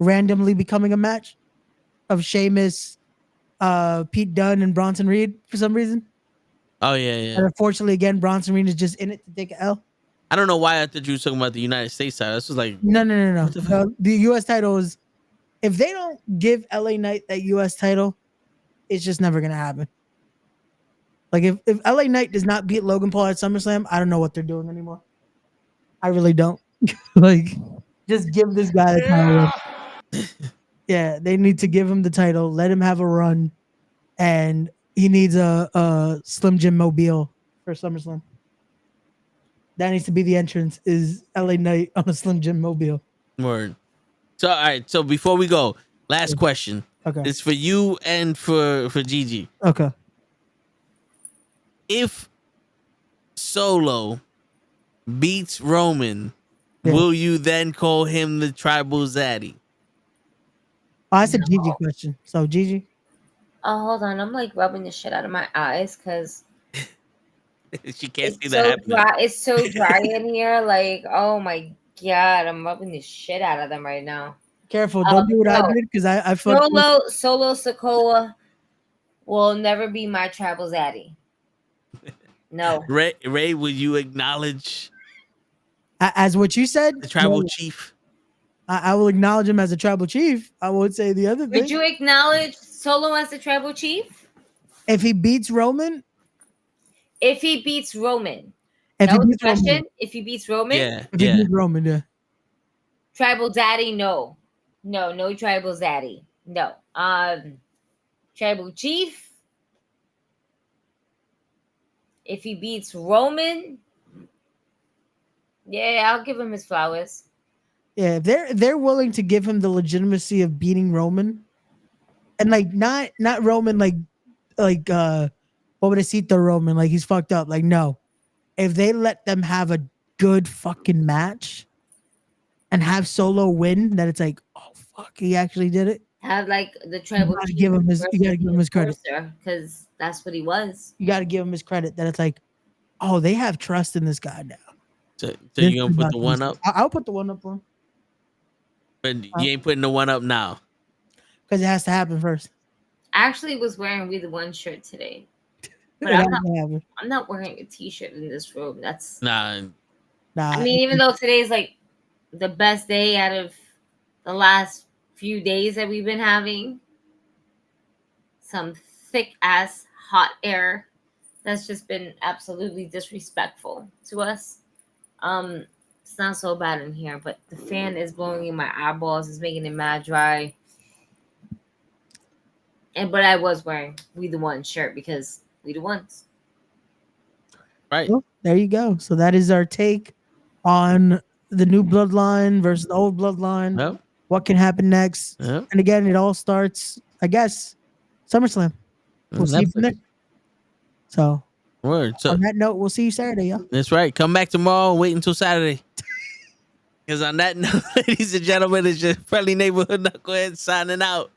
randomly becoming a match of Sheamus, Pete Dunne, and Bronson Reed for some reason. Oh, yeah. And unfortunately, again, Bronson Reed is just in it to take an L. I don't know why I thought you were talking about the United States title. This was like... No. The U.S. title is... If they don't give LA Knight that U.S. title, it's just never going to happen. Like, if LA Knight does not beat Logan Paul at SummerSlam, I don't know what they're doing anymore. I really don't. Like, just give this guy the title. Yeah, they need to give him the title, let him have a run, and he needs a Slim Jim Mobile for SummerSlam. That needs to be the entrance, is LA Knight on a Slim Jim Mobile. Word. So, all right. So before we go, last question. Okay. It's for you and for Gigi. Okay. If Solo beats Roman, will you then call him the tribal zaddy? Oh, that's a Gigi question. So, Gigi? Oh, hold on. I'm like rubbing the shit out of my eyes because she can't see that happening. It's so dry in here. Like, oh my God, I'm rubbing the shit out of them right now. Careful. Don't do what I did because I Solo Sikoa will never be my tribal zaddy. No. Ray, will you acknowledge as what you said? The tribal chief. I will acknowledge him as a tribal chief. I would say the other thing. Would you acknowledge Solo as the tribal chief? If he beats Roman? If he beats Roman. If That was he the beats Roman, question. If he beats Roman, Yeah, if he beats Roman, yeah. Tribal Daddy, no, no Tribal Daddy, no. Tribal Chief, if he beats Roman, yeah, I'll give him his flowers. Yeah, if they're willing to give him the legitimacy of beating Roman, and like not Roman like Pobrecito Roman, like he's fucked up. Like, no. If they let them have a good fucking match and have Solo win, that it's like, oh fuck, he actually did it. Have like the Tribal You gotta Chief give him his credit. because that's what he was. You gotta give him his credit that it's like, oh, they have trust in this guy now. So you gonna put the one up? I'll put the one up for him. But you ain't putting the one up now. Because it has to happen first. I actually was wearing We the One shirt today. But I'm not wearing a t-shirt in this room. That's nah. I mean, even though today's like the best day out of the last few days that we've been having, some thick ass hot air that's just been absolutely disrespectful to us. It's not so bad in here, but the fan is blowing in my eyeballs. It's making it mad dry. But I was wearing We the One shirt because we the ones. Right. Well, there you go. So that is our take on the new bloodline versus the old bloodline. Yep. What can happen next? Yep. And again, it all starts, I guess, SummerSlam. We'll see you from there. So, Word. So on that note, we'll see you Saturday, y'all. That's right. Come back tomorrow. Wait until Saturday. Because on that note, ladies and gentlemen, it's your friendly neighborhood knucklehead signing out.